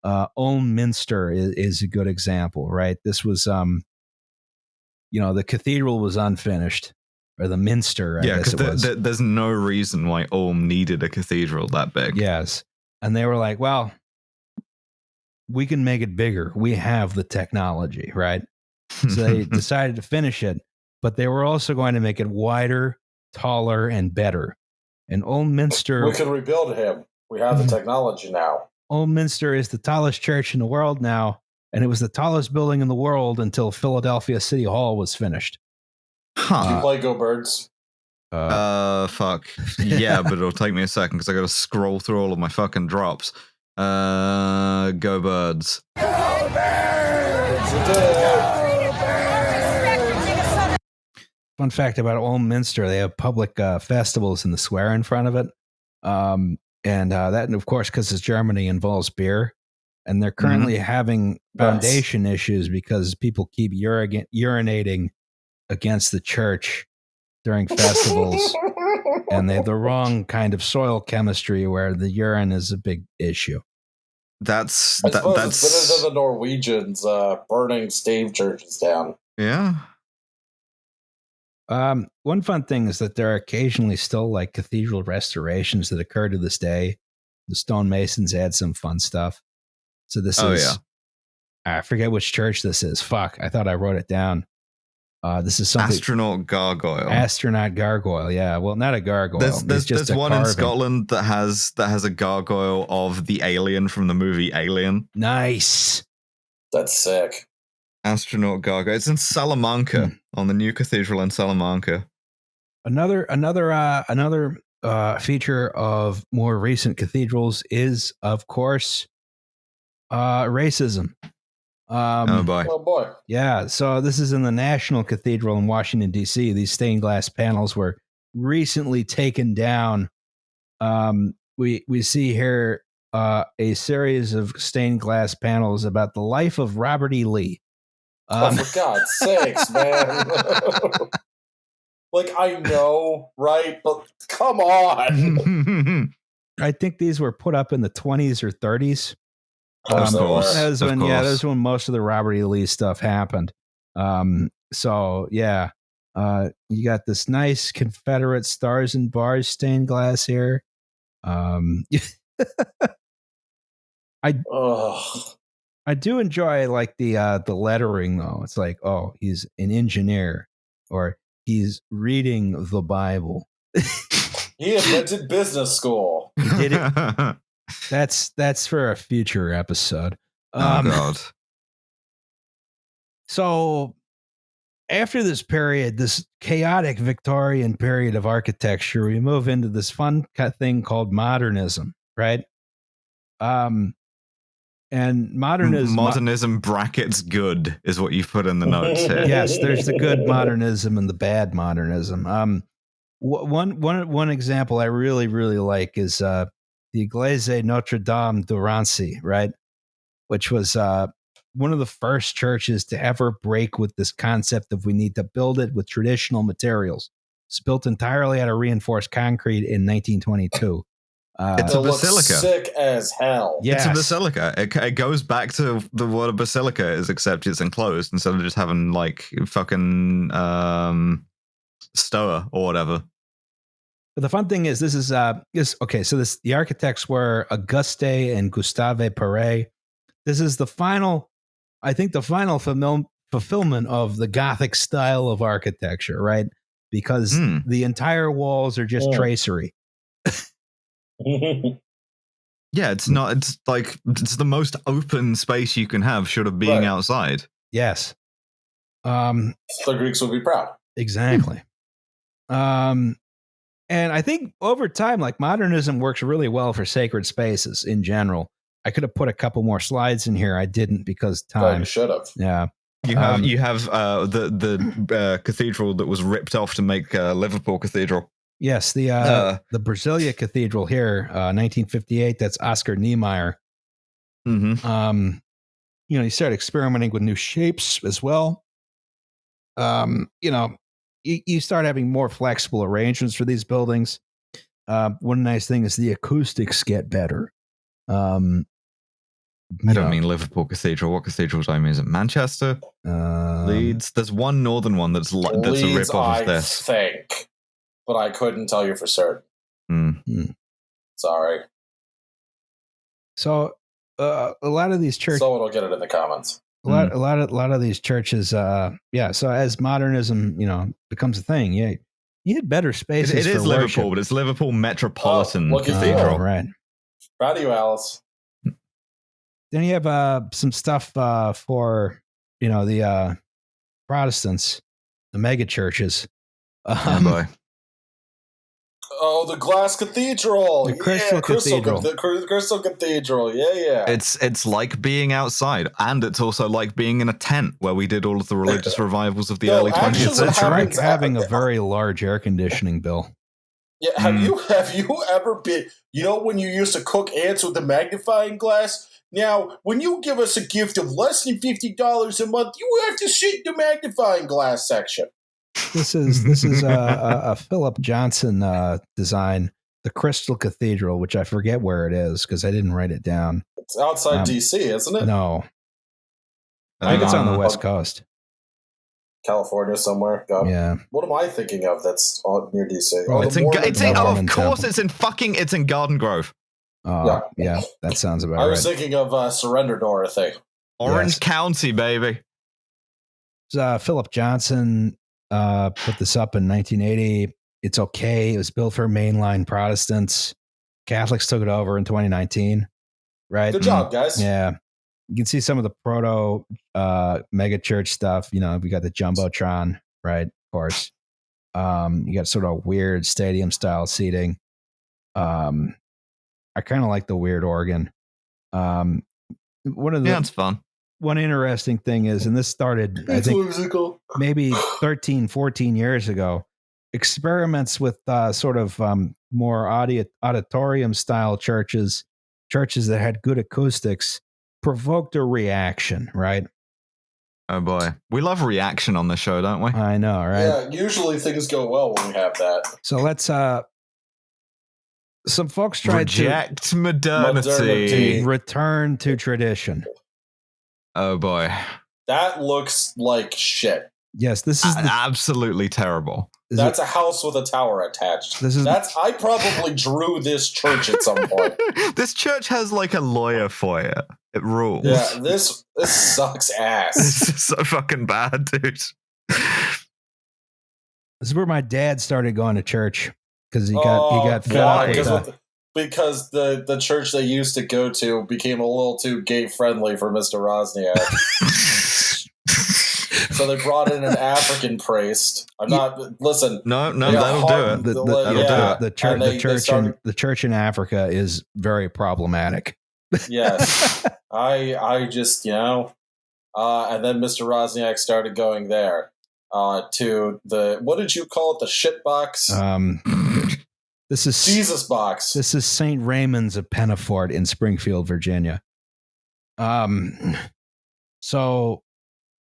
Ulm Minster is a good example, right? This was, the cathedral was unfinished, or the Minster, I guess it was. There's no reason why Ulm needed a cathedral that big. Yes. And they were like, well, we can make it bigger. We have the technology, right? So they decided to finish it, but they were also going to make it wider, taller, and better. And Ulm Minster... We can rebuild him. We have the technology now. Ulm Minster is the tallest church in the world now, and it was the tallest building in the world until Philadelphia City Hall was finished. Did you play Go Birds? Fuck. Yeah, but it'll take me a second because I got to scroll through all of my fucking drops. Go Birds. Go Birds! Fun fact about Ulm Minster, they have public festivals in the square in front of it. And that, of course, because it's Germany, involves beer. And they're currently having foundation issues because people keep urinating against the church during festivals. And they have the wrong kind of soil chemistry where the urine is a big issue. That's it's better than the Norwegians burning stave churches down. Yeah. One fun thing is that there are occasionally still like cathedral restorations that occur to this day. The stonemasons add some fun stuff. So this is, I forget which church this is. Fuck, I thought I wrote it down. This is something. Astronaut Gargoyle. Astronaut Gargoyle, yeah. Well, not a gargoyle. There's one carving in Scotland that has a gargoyle of the alien from the movie Alien. Nice. That's sick. Astronaut Gargoyle. It's in Salamanca, on the new cathedral in Salamanca. Another feature of more recent cathedrals is, of course, racism. Oh boy. Yeah, so this is in the National Cathedral in Washington, D.C. These stained glass panels were recently taken down. We see here a series of stained glass panels about the life of Robert E. Lee. For God's sakes, man. Like, I know, right? But come on. I think these were put up in the 20s or 30s. Of course. That was when most of the Robert E. Lee stuff happened. So, yeah. You got this nice Confederate stars and bars stained glass here. I do enjoy like the lettering though. It's like, oh, he's an engineer, or he's reading the Bible. He invented business school. He did it. That's for a future episode. God. So after this period, this chaotic Victorian period of architecture, we move into this fun thing called modernism, right? And modernism brackets good is what you've put in the notes here. Yes, there's the good modernism and the bad modernism. One example I really, really like is the Église Notre Dame de Rancy, right? Which was one of the first churches to ever break with this concept of we need to build it with traditional materials. It's built entirely out of reinforced concrete in 1922. It's a basilica. Sick as hell. Yes. It's a basilica. It goes back to what a basilica is, except it's enclosed instead of just having like fucking stoa or whatever. But the fun thing is, this is okay. So the architects were Auguste and Gustave Perret. This is the final fulfillment of the Gothic style of architecture, right? Because the entire walls are just tracery. Yeah, it's not. It's like it's the most open space you can have, short of being outside. Yes. The Greeks would be proud. Exactly. And I think over time, like modernism works really well for sacred spaces in general. I could have put a couple more slides in here. I didn't because time. You should have. Yeah. You have the cathedral that was ripped off to make Liverpool Cathedral. Yes, the Brasilia Cathedral here, 1958. That's Oscar Niemeyer. Mm-hmm. You start experimenting with new shapes as well. You start having more flexible arrangements for these buildings. One nice thing is the acoustics get better. I don't mean Liverpool Cathedral. What cathedral do I mean? Is it Manchester? Leeds? There's one northern one that's Leeds, a rip-off of this. I think, but I couldn't tell you for certain. Sorry. So a lot of these churches. Someone will get it in the comments. A lot of these churches, So as modernism, becomes a thing, you had better spaces. It is Liverpool, worship. but it's Liverpool Metropolitan Cathedral. Right. Proud of you, Alice. Then you have some stuff for the Protestants, the mega churches. The glass cathedral, the Crystal Cathedral, the Crystal Cathedral. Yeah. It's like being outside, and it's also like being in a tent where we did all of the religious revivals of the early 20th century. It's like having a very large air conditioning bill. Yeah, have you ever been? When you used to cook ants with a magnifying glass. Now, when you give us a gift of less than $50 a month, you have to sit in the magnifying glass section. This is a Philip Johnson design, the Crystal Cathedral, which I forget where it is because I didn't write it down. It's outside D.C., isn't it? No, I think it's on the West Coast, California somewhere. Yeah. What am I thinking of? That's near D.C. It's in Garden Grove. Yeah, that sounds about right. I was thinking of Surrender Door, I think. Orange County, baby. Philip Johnson put this up in 1980. It's okay. It was built for mainline Protestants. Catholics took it over in 2019. Right? Good job, guys. Yeah. You can see some of the proto mega church stuff. We got the Jumbotron, right? Of course. You got sort of weird stadium style seating. I kind of like the weird organ. It's fun. One interesting thing is, and this started, I think, maybe 13, 14 years ago, experiments with sort of more auditorium style churches that had good acoustics, provoked a reaction, right? Oh boy. We love reaction on the show, don't we? I know, right? Yeah, usually things go well when we have that. So let's some folks tried reject to modernity, return to tradition. Oh boy, that looks like shit. Yes, this is absolutely terrible. That's a house with a tower attached. I probably drew this church at some point. This church has like a lawyer foyer. It rules. Yeah, this sucks ass. This is so fucking bad, dude. This is where my dad started going to church. Because he got fed up with because the church they used to go to became a little too gay friendly for Mr. Wozniak. So they brought in an African priest. Listen. No, that'll do it. The church in Africa is very problematic. Yes, I just and then Mr. Wozniak started going there. To the, what did you call it? The shit box? This is Jesus box. This is St. Raymond's of Pennafort in Springfield, Virginia. So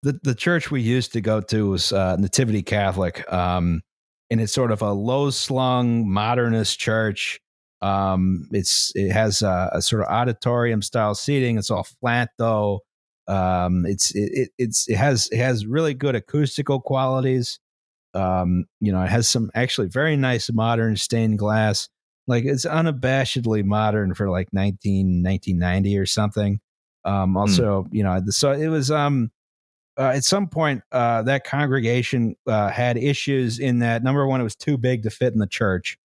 the church we used to go to was Nativity Catholic. And it's sort of a low slung modernist church. It has a sort of auditorium style seating. It's all flat though. It has really good acoustical qualities. It has some actually very nice modern stained glass. Like it's unabashedly modern for like 1990 or something. So it was at some point, that congregation had issues in that, number one, it was too big to fit in the church.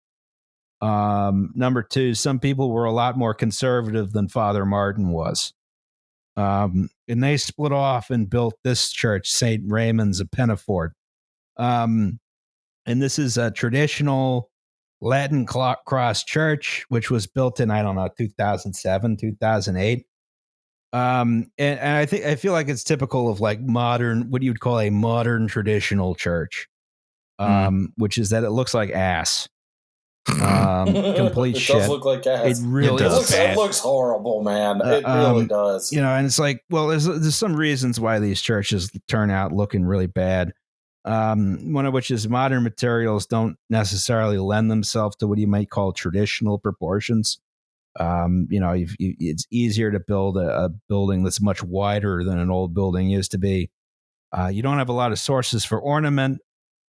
Number two, some people were a lot more conservative than Father Martin was. And they split off and built this church, St. Raymond's of Pennafort. And this is a traditional Latin cross church, which was built in, 2007, 2008. And I feel like it's typical of like modern, what you would call a modern traditional church, which is that it looks like ass. Complete it shit. Does look like ass. It really does. It looks horrible, man. It really does. And it's like, well, there's some reasons why these churches turn out looking really bad. One of which is modern materials don't necessarily lend themselves to what you might call traditional proportions. It's easier to build a building that's much wider than an old building used to be. You don't have a lot of sources for ornament.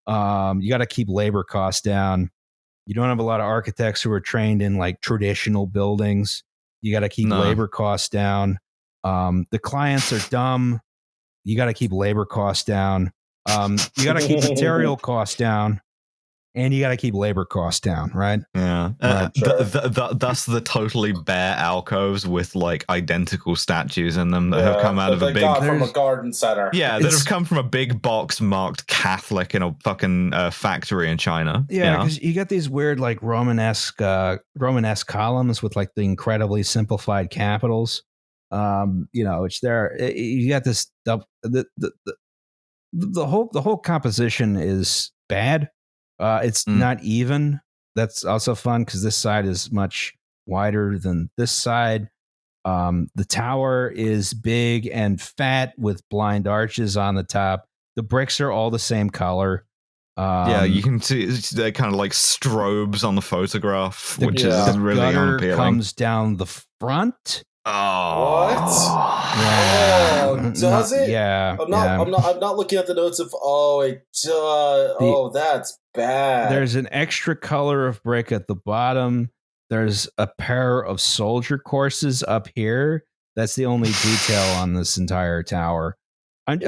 You got to keep labor costs down. You don't have a lot of architects who are trained in like traditional buildings. You got to keep labor costs down. The clients are dumb. You got to keep labor costs down. You got to keep material costs down. And you got to keep labor costs down, right? Yeah. That's the totally bare alcoves with like identical statues in them that have come out of a big... from a garden center. Yeah, that have come from a big box marked Catholic in a fucking factory in China. Yeah, because you got these weird like Romanesque columns with like the incredibly simplified capitals. Which you got this the whole composition is bad. It's not even. That's also fun because this side is much wider than this side. The tower is big and fat with blind arches on the top. The bricks are all the same color. You can see they're kind of like strobes on the photograph, which is really unappealing. Comes down the front. Oh, what? Yeah. Oh, does it? Yeah. I'm not looking at the notes of. That's bad. There's an extra color of brick at the bottom. There's a pair of soldier courses up here. That's the only detail on this entire tower. I'm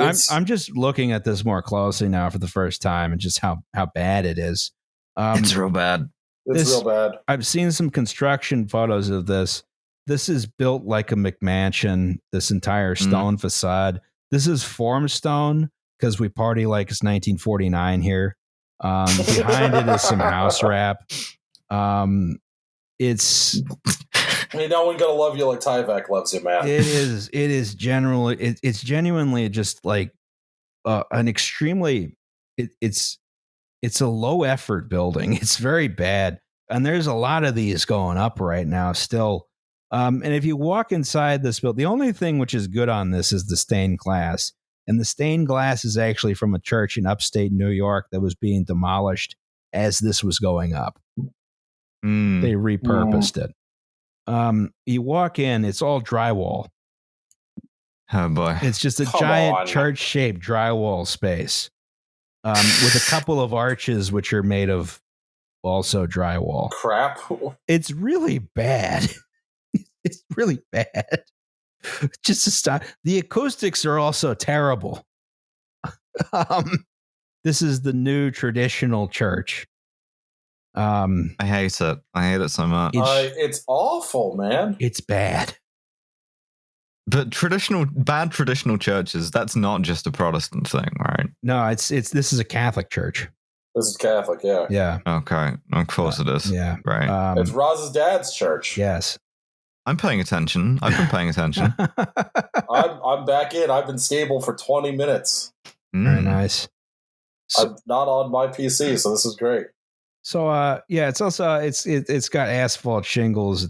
just looking at this more closely now for the first time, and just how bad it is. It's real bad. It's real bad. I've seen some construction photos of this. This is built like a McMansion, this entire stone facade. This is form stone because we party like it's 1949 here. Behind it is some house wrap. It's... Ain't no one gonna love you like Tyvek loves you, man. It is generally... It's genuinely just like an extremely... It's a low effort building. It's very bad. And there's a lot of these going up right now still. And if you walk inside this building, the only thing which is good on this is the stained glass. And the stained glass is actually from a church in upstate New York that was being demolished as this was going up. They repurposed it. You walk in, it's all drywall. Oh, boy. It's just a giant church-shaped drywall space with a couple of arches which are made of also drywall. Crap. It's really bad. It's really bad. Just to stop. The acoustics are also terrible. This is the new traditional church. I hate it. I hate it so much. It's awful, man. It's bad. But bad traditional churches, that's not just a Protestant thing, right? No, this is a Catholic church. This is Catholic, yeah. Yeah. Okay. Of course it is. Yeah. Right. It's Roz's dad's church. Yes. I'm paying attention. I've been paying attention. I'm back in. I've been stable for 20 minutes. Very nice. I'm not on my PC, so this is great. So it's also it's got asphalt shingles.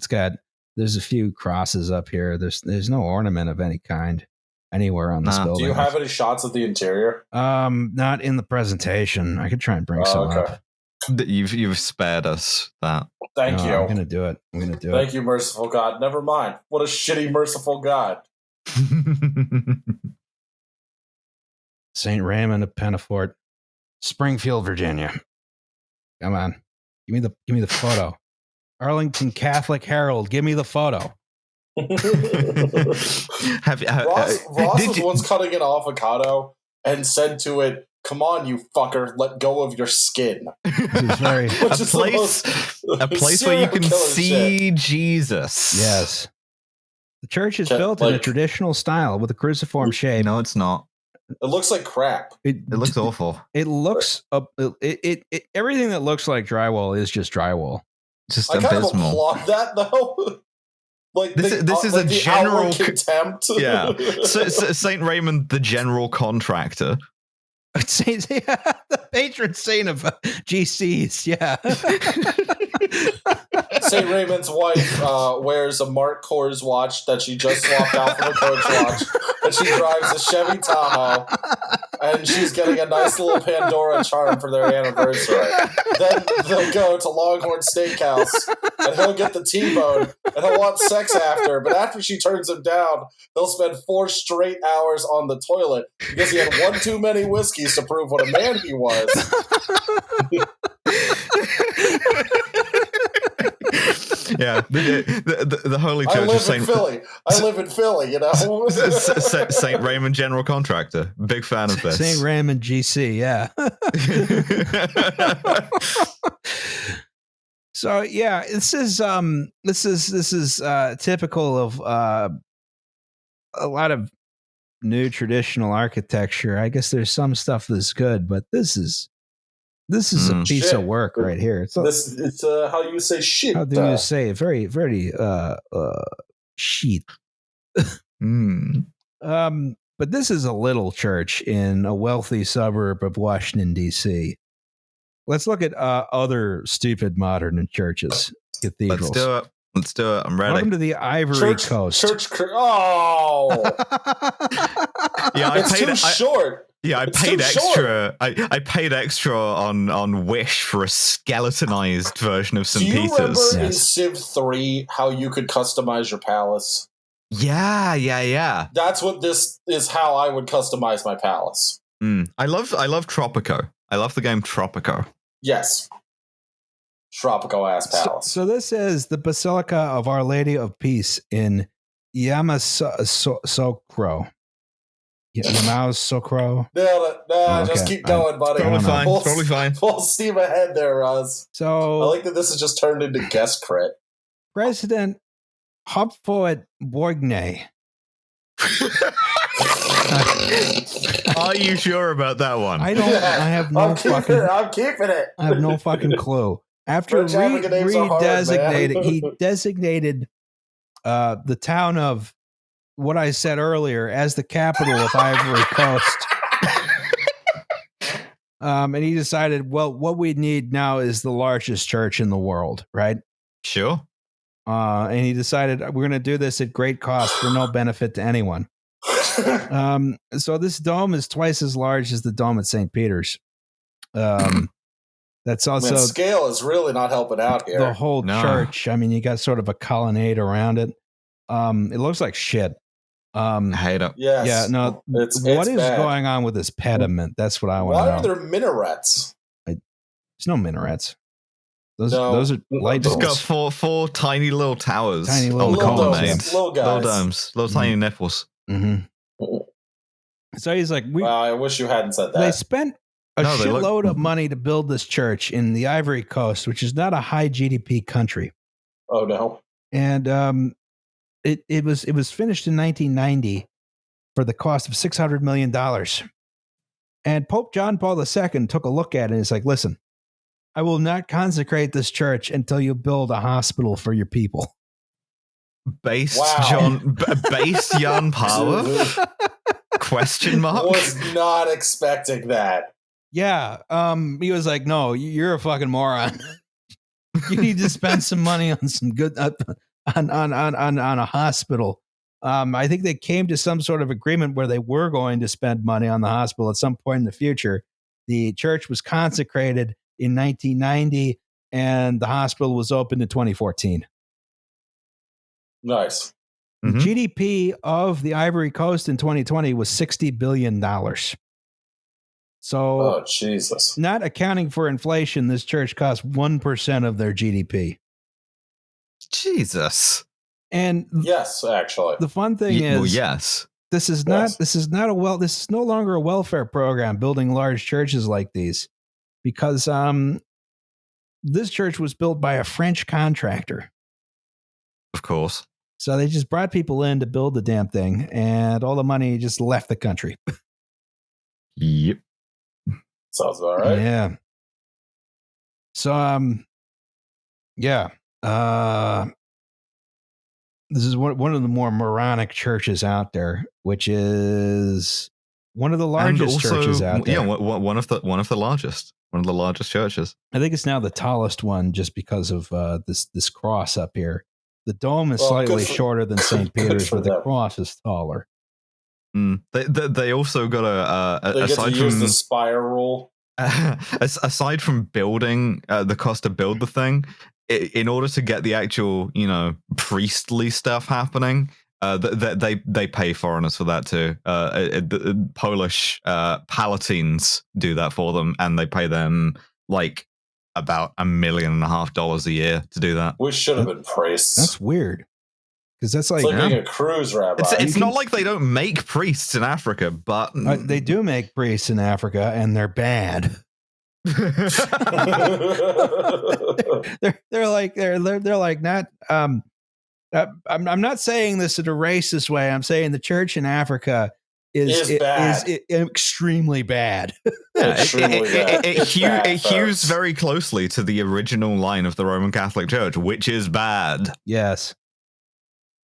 There's a few crosses up here. There's no ornament of any kind anywhere on this building. Do you have any shots of the interior? Not in the presentation. I could try and bring some up. You've spared us that. Thank you. I'm gonna do it. Thank you, merciful God. Never mind. What a shitty merciful God. St. Raymond of Pennafort, Springfield, Virginia. Come on, give me the photo. Arlington Catholic Herald. Give me the photo. Ross was once cutting an avocado and said to it, "Come on, you fucker, let go of your skin." A place where you can see Jesus. Yes. The church is built in a traditional style with a cruciform shape. No, it's not. It looks like crap. It looks awful. It looks everything that looks like drywall is just drywall. Just abysmal. I kind of applaud that though. Like this is a general contempt. Yeah, Saint Raymond, the general contractor. The patron saint of GCs. Yeah. St. Raymond's wife wears a Mark Kors watch that she just swapped out from a Coach watch, and she drives a Chevy Tahoe, and she's getting a nice little Pandora charm for their anniversary. Then they'll go to Longhorn Steakhouse, and he'll get the T-bone, and he'll want sex after, but after she turns him down, he'll spend 4 straight hours on the toilet because he had one too many whiskeys to prove what a man he was. Yeah, the Holy Church. I live in Philly. I live in Philly, you know. Saint Raymond General Contractor. Big fan of this. Saint Raymond GC, yeah. So yeah, this is typical of a lot of new traditional architecture. I guess there's some stuff that's good, but this is a piece of work right here. It's how you say shit. How do you say it? Very, very sheet. But this is a little church in a wealthy suburb of Washington, D.C. Let's look at other stupid modern churches, cathedrals. Let's do it. I'm ready. Welcome to the Ivory Coast. Oh, yeah, it's too short. Yeah, I paid extra. I paid extra on Wish for a skeletonized version of St. Peter's. Do you remember in Civ 3 how you could customize your palace? Yeah. That's what this is. How I would customize my palace. I love Tropico. I love the game Tropico. Yes. Tropico ass palace. So this is the Basilica of Our Lady of Peace in Yamoussoukro. Yamoussoukro. No, just keep going, buddy. Probably fine. Full steam ahead there, Roz. So I like that this has just turned into guest crit. President Hopfoet Bourgne. Are you sure about that one? I don't. I have no I'm keeping it. I have no fucking clue. After redesignated, he designated the town of what I said earlier as the capital of Ivory Coast. And he decided, well, what we need now is the largest church in the world, right? Sure. And he decided we're going to do this at great cost for no benefit to anyone. So this dome is twice as large as the dome at St. Peter's. That's also scale is really not helping out here. The whole church. I mean, you got sort of a colonnade around it. It looks like shit. I hate it. Yes. Yeah. No. It's what is bad. going on with this pediment? That's what I want to know. Why are there minarets? There's no minarets. Those are light bulbs. Just got four tiny little towers. Tiny little colonnades. Little guys. Little domes. Little tiny nipples. Mm-hmm. So he's like, I wish you hadn't said that. They spent a shitload of money to build this church in the Ivory Coast, which is not a high GDP country. Oh no! And it was finished in 1990 for the cost of $600 million. And Pope John Paul II took a look at it and is like, listen, I will not consecrate this church until you build a hospital for your people. Based Jan Power? Question mark? Was not expecting that. Yeah. He was like, no, you're a fucking moron. You need to spend some money on some good on a hospital. I think they came to some sort of agreement where they were going to spend money on the hospital at some point in the future. The church was consecrated in 1990 and the hospital was opened in 2014. Nice. The GDP of the Ivory Coast in 2020 was $60 billion. So, oh, Jesus. Not accounting for inflation, this church cost 1% of their GDP. Jesus. And yes, actually, the fun thing is, well, yes, this is no longer a welfare program building large churches like these, because this church was built by a French contractor. Of course. So they just brought people in to build the damn thing, and all the money just left the country. Yep. Sounds all right. Yeah. So, yeah. This is one of the more moronic churches out there, which is one of the largest churches out there. Yeah, one of the largest churches. I think it's now the tallest one, just because of this cross up here. The dome is slightly shorter than St. Peter's, but the cross is taller. They also got they get to use the spire rule. Aside from building, the cost to build the thing, in order to get the actual, priestly stuff happening, they pay foreigners for that too. Polish palatines do that for them, and they pay them like about $1.5 million a year to do that. We should have been priests. That's weird, because that's like being a cruise rabbi. It's not like they don't make priests in Africa, but they do make priests in Africa, and they're bad. they're like not. I'm not saying this in a racist way. I'm saying the church in Africa is extremely bad. It hews very closely to the original line of the Roman Catholic Church, which is bad. Yes,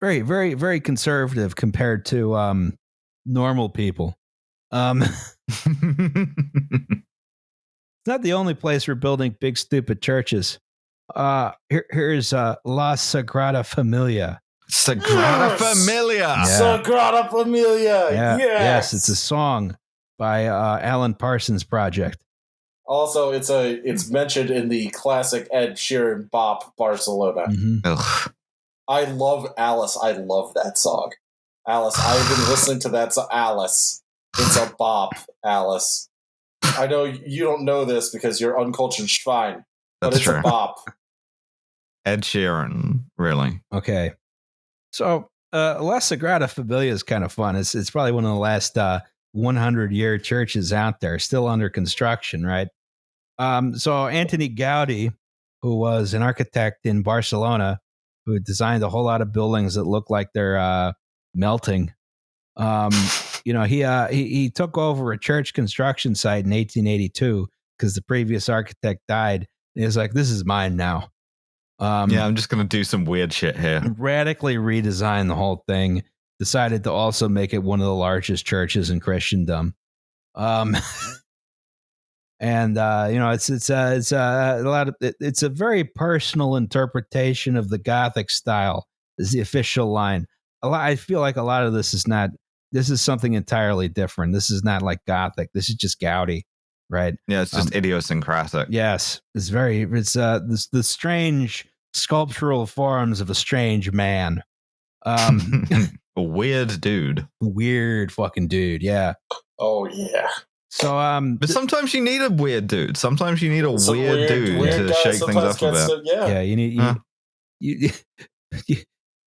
very, very, very conservative compared to normal people. It's not the only place we're building big, stupid churches. Here's La Sagrada Familia. Sagrada Familia. Yeah. Sagrada Familia. Yeah. Yes, it's a song by Alan Parsons Project. Also, it's mentioned in the classic Ed Sheeran bop Barcelona. Mm-hmm. I love Alice. I love that song. Alice, I've been listening to that song. Alice. It's a bop, Alice. I know you don't know this because you're uncultured schwein, but it's a bop. Ed Sheeran, really? Okay. So, La Sagrada Familia is kind of fun. It's probably one of the last 100-year churches out there, still under construction, right? So Antoni Gaudi, who was an architect in Barcelona, who designed a whole lot of buildings that look like they're melting. He took over a church construction site in 1882 because the previous architect died. And he was like, "This is mine now." I'm just going to do some weird shit here. Radically redesigned the whole thing. Decided to also make it one of the largest churches in Christendom. It's a very personal interpretation of the Gothic style. Is the official line. I feel like a lot of this is not. This is something entirely different. This is not like Gothic. This is just Gaudi, right? Yeah, it's just idiosyncratic. Yes, it's the strange sculptural forms of a strange man. A weird dude. Weird fucking dude, yeah. Oh yeah. So but sometimes you need a weird dude. Sometimes you need a weird dude to shake things up a bit. Yeah, you need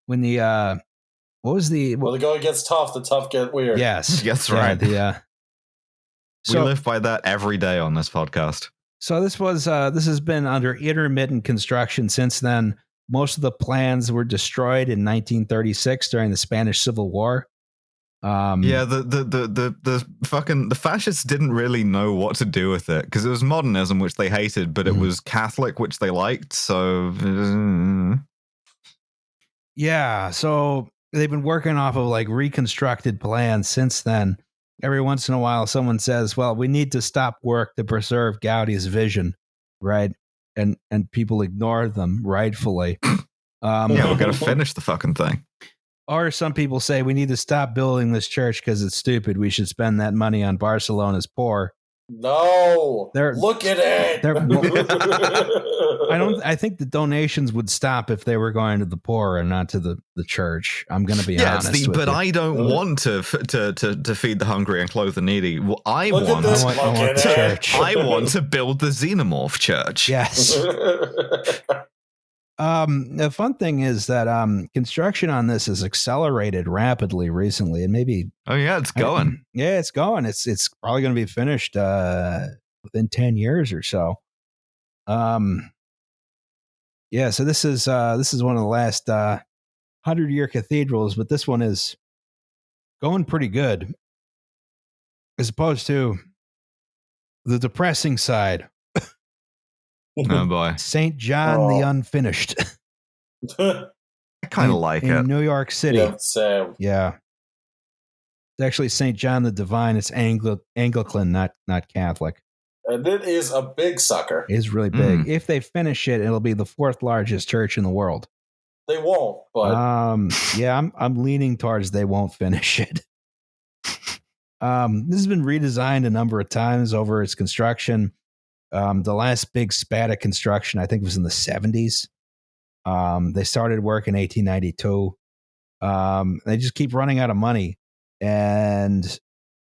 when the what was the well, the going gets tough, the tough get weird. Yes, that's right. We live by that every day on this podcast. So this has been under intermittent construction since then. Most of the plans were destroyed in 1936 during the Spanish Civil War. The fascists didn't really know what to do with it because it was modernism, which they hated, but it was Catholic, which they liked. So yeah, so they've been working off of like reconstructed plans since then. Every once in a while, someone says, "Well, we need to stop work to preserve Gaudi's vision," right? And people ignore them, rightfully. We're gonna finish the fucking thing. Or some people say we need to stop building this church because it's stupid. We should spend that money on Barcelona's poor. No, look at it. I think the donations would stop if they were going to the poor and not to the church. I'm going to be honest. But I don't want to feed the hungry and clothe the needy. Well, I want to build the Xenomorph Church. Yes. The fun thing is that construction on this has accelerated rapidly recently, and maybe. Oh yeah, it's going. It's going. It's probably going to be finished within 10 years or so. Yeah. So this is one of the last 100-year cathedrals, but this one is going pretty good, as opposed to the depressing side. Oh boy, St. John the Unfinished. I kind of like it. In New York City. Yeah, Sam. Yeah. It's actually St. John the Divine. It's Anglican, not Catholic. And it is a big sucker. It is really big. If they finish it, it'll be the 4th largest church in the world. They won't, but yeah, I'm leaning towards they won't finish it. This has been redesigned a number of times over its construction. The last big spat of construction, I think, was in the 70s. They started work in 1892. They just keep running out of money, and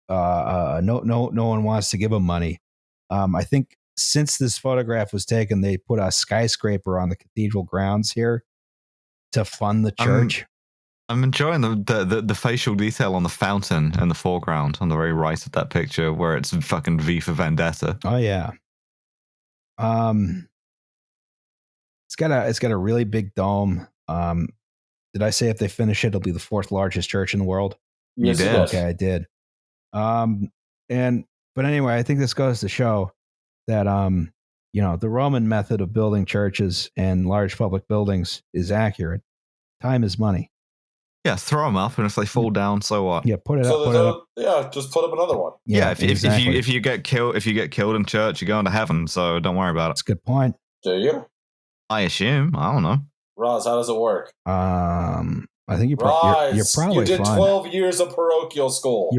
no one wants to give them money. I think since this photograph was taken, they put a skyscraper on the cathedral grounds here to fund the church. I'm enjoying the facial detail on the fountain in the foreground on the very right of that picture, where it's fucking V for Vendetta. Oh yeah. It's got a really big dome. Did I say if they finish it, it'll be the 4th largest church in the world? Yes, you did. Okay, I did. But anyway, I think this goes to show that the Roman method of building churches and large public buildings is accurate. Time is money. Yeah, throw them up, and if they fall down, so what? Yeah, put it up. Yeah, just put up another one. Yeah, if you get killed in church, you're going to heaven. So don't worry about it. That's a good point. Do you? I assume. I don't know. Roz, how does it work? I think you're probably you did fine. 12 years of parochial school.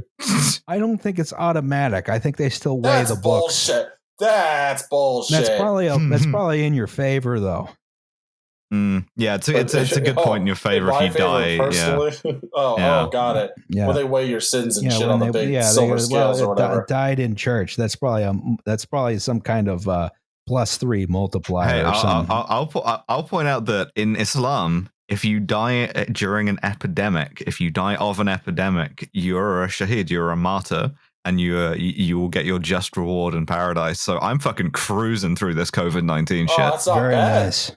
I don't think it's automatic. I think they still weigh the books. Bullshit. That's bullshit. That's probably in your favor, though. Yeah, it's a good point in your favor if you die. Personally? Yeah. Oh, got it. Yeah. When they weigh your sins and shit on the big silver scales or whatever. Died in church. That's probably some kind of +3 multiplier. Hey, or something. I'll point out that in Islam, if you die during an epidemic, if you die of an epidemic, you're a shaheed, you're a martyr, and you will get your just reward in paradise. So I'm fucking cruising through this COVID-19 shit. That's not Very bad. nice.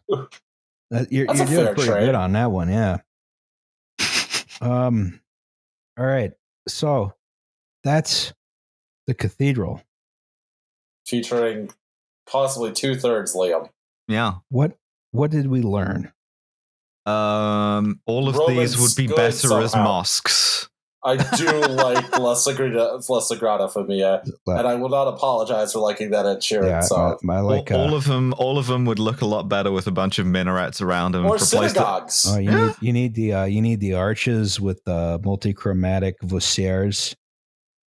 You're doing pretty good on that one, yeah. All right. So that's the cathedral. Featuring possibly 2/3 Liam. Yeah. What did we learn? All of Roman's these would be better as mosques. I do like La Sagrada Familia, and I will not apologize for liking that Ed Sheeran song. I like all of them would look a lot better with a bunch of minarets around them. Or synagogues. You need the arches with the multichromatic voussoirs.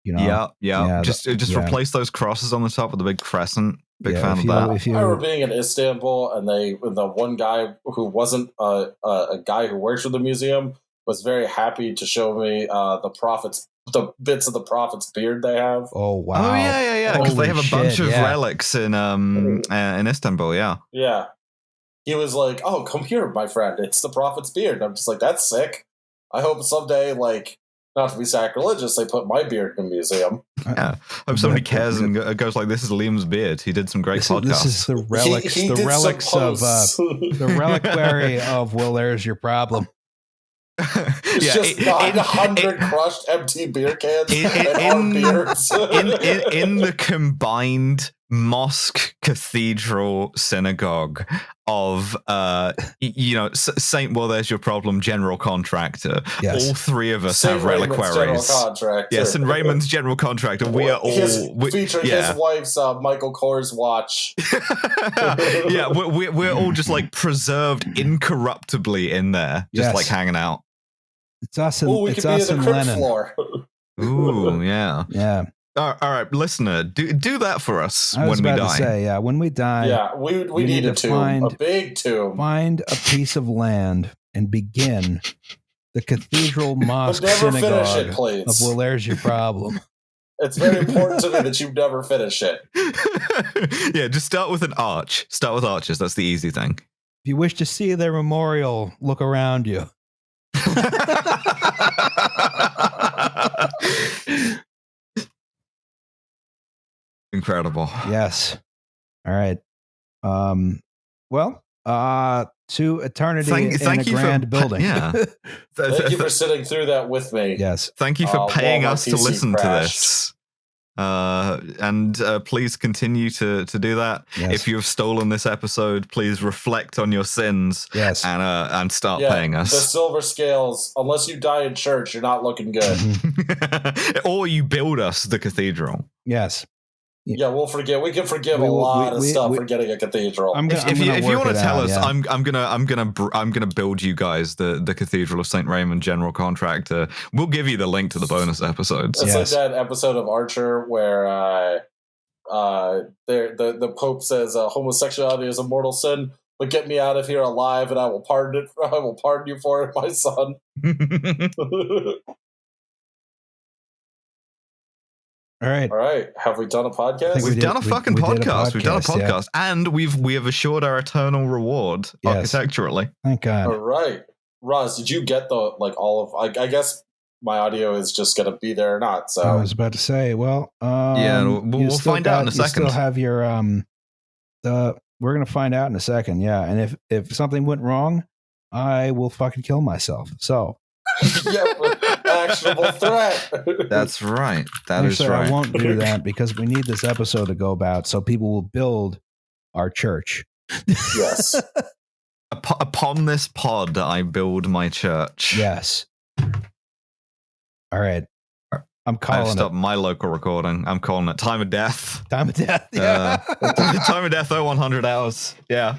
Yeah. Just replace those crosses on the top with a big crescent. Big fan of that. I remember being in Istanbul, and the one guy who wasn't a guy who works for the museum was very happy to show me the bits of the prophet's beard they have. Oh wow! Oh yeah. Because they have a bunch of relics in Istanbul. Yeah. Yeah. He was like, "Oh, come here, my friend. It's the prophet's beard." And I'm just like, "That's sick. I hope someday, not to be sacrilegious, they put my beard in a museum." Yeah. I hope somebody cares and goes like, "This is Liam's beard. He did some great podcasts." This is the relics. He the relics of the reliquary of "Well, there's your problem." It's just 900 crushed empty beer cans and beers. in the combined mosque, cathedral, synagogue of Saint Well, There's Your Problem general contractor. Yes. All three of us have reliquaries. Yes, and Raymond's general contractor. We are all featuring his wife's Michael Kors watch. Yeah, we're all just preserved incorruptibly in there, just hanging out. It's us and it's us and Lennon. Floor. Ooh, yeah. Yeah. All right, listener, do that for us when we die. I was about to say, when we die, we need a tomb, a big tomb. Find a piece of land and begin the cathedral mosque synagogue it, please. of "Well, there's your problem." It's very important to me that you never finish it. Yeah, just start with an arch. Start with arches. That's the easy thing. If you wish to see their memorial, look around you. Incredible. Yes. All right. Well, to eternity in a grand building. Yeah. Thank you for sitting through that with me. Yes. Thank you for paying us to listen to this. And please continue to do that. Yes. If you have stolen this episode, please reflect on your sins. Yes. And start paying us. The silver scales. Unless you die in church, you're not looking good. Or you build us the cathedral. Yes. Yeah, we'll forget. We can forgive a lot of stuff for getting a cathedral. If you want to tell us, I'm gonna build you guys the Cathedral of St. Raymond general contractor. We'll give you the link to the bonus episodes. It's like that episode of Archer where the Pope says homosexuality is a mortal sin, but get me out of here alive, and I will pardon it. I will pardon you for it, my son. All right. Have we done a podcast? We've done a fucking podcast. We've done a podcast, and we have assured our eternal reward architecturally. Thank God. All right, Roz, did you get all of? I guess my audio is just going to be there or not. So I was about to say, well, we'll find out in a second. You still have your we're going to find out in a second. Yeah, and if something went wrong, I will fucking kill myself. So. Actionable threat. That's right. That is right. I won't do that because we need this episode to go about so people will build our church. Yes. Upon this pod, I build my church. Yes. All right. I'm calling I've stopped my local recording. I'm calling it Time of Death. Time of Death. Yeah. Time of Death 0100 hours. Yeah.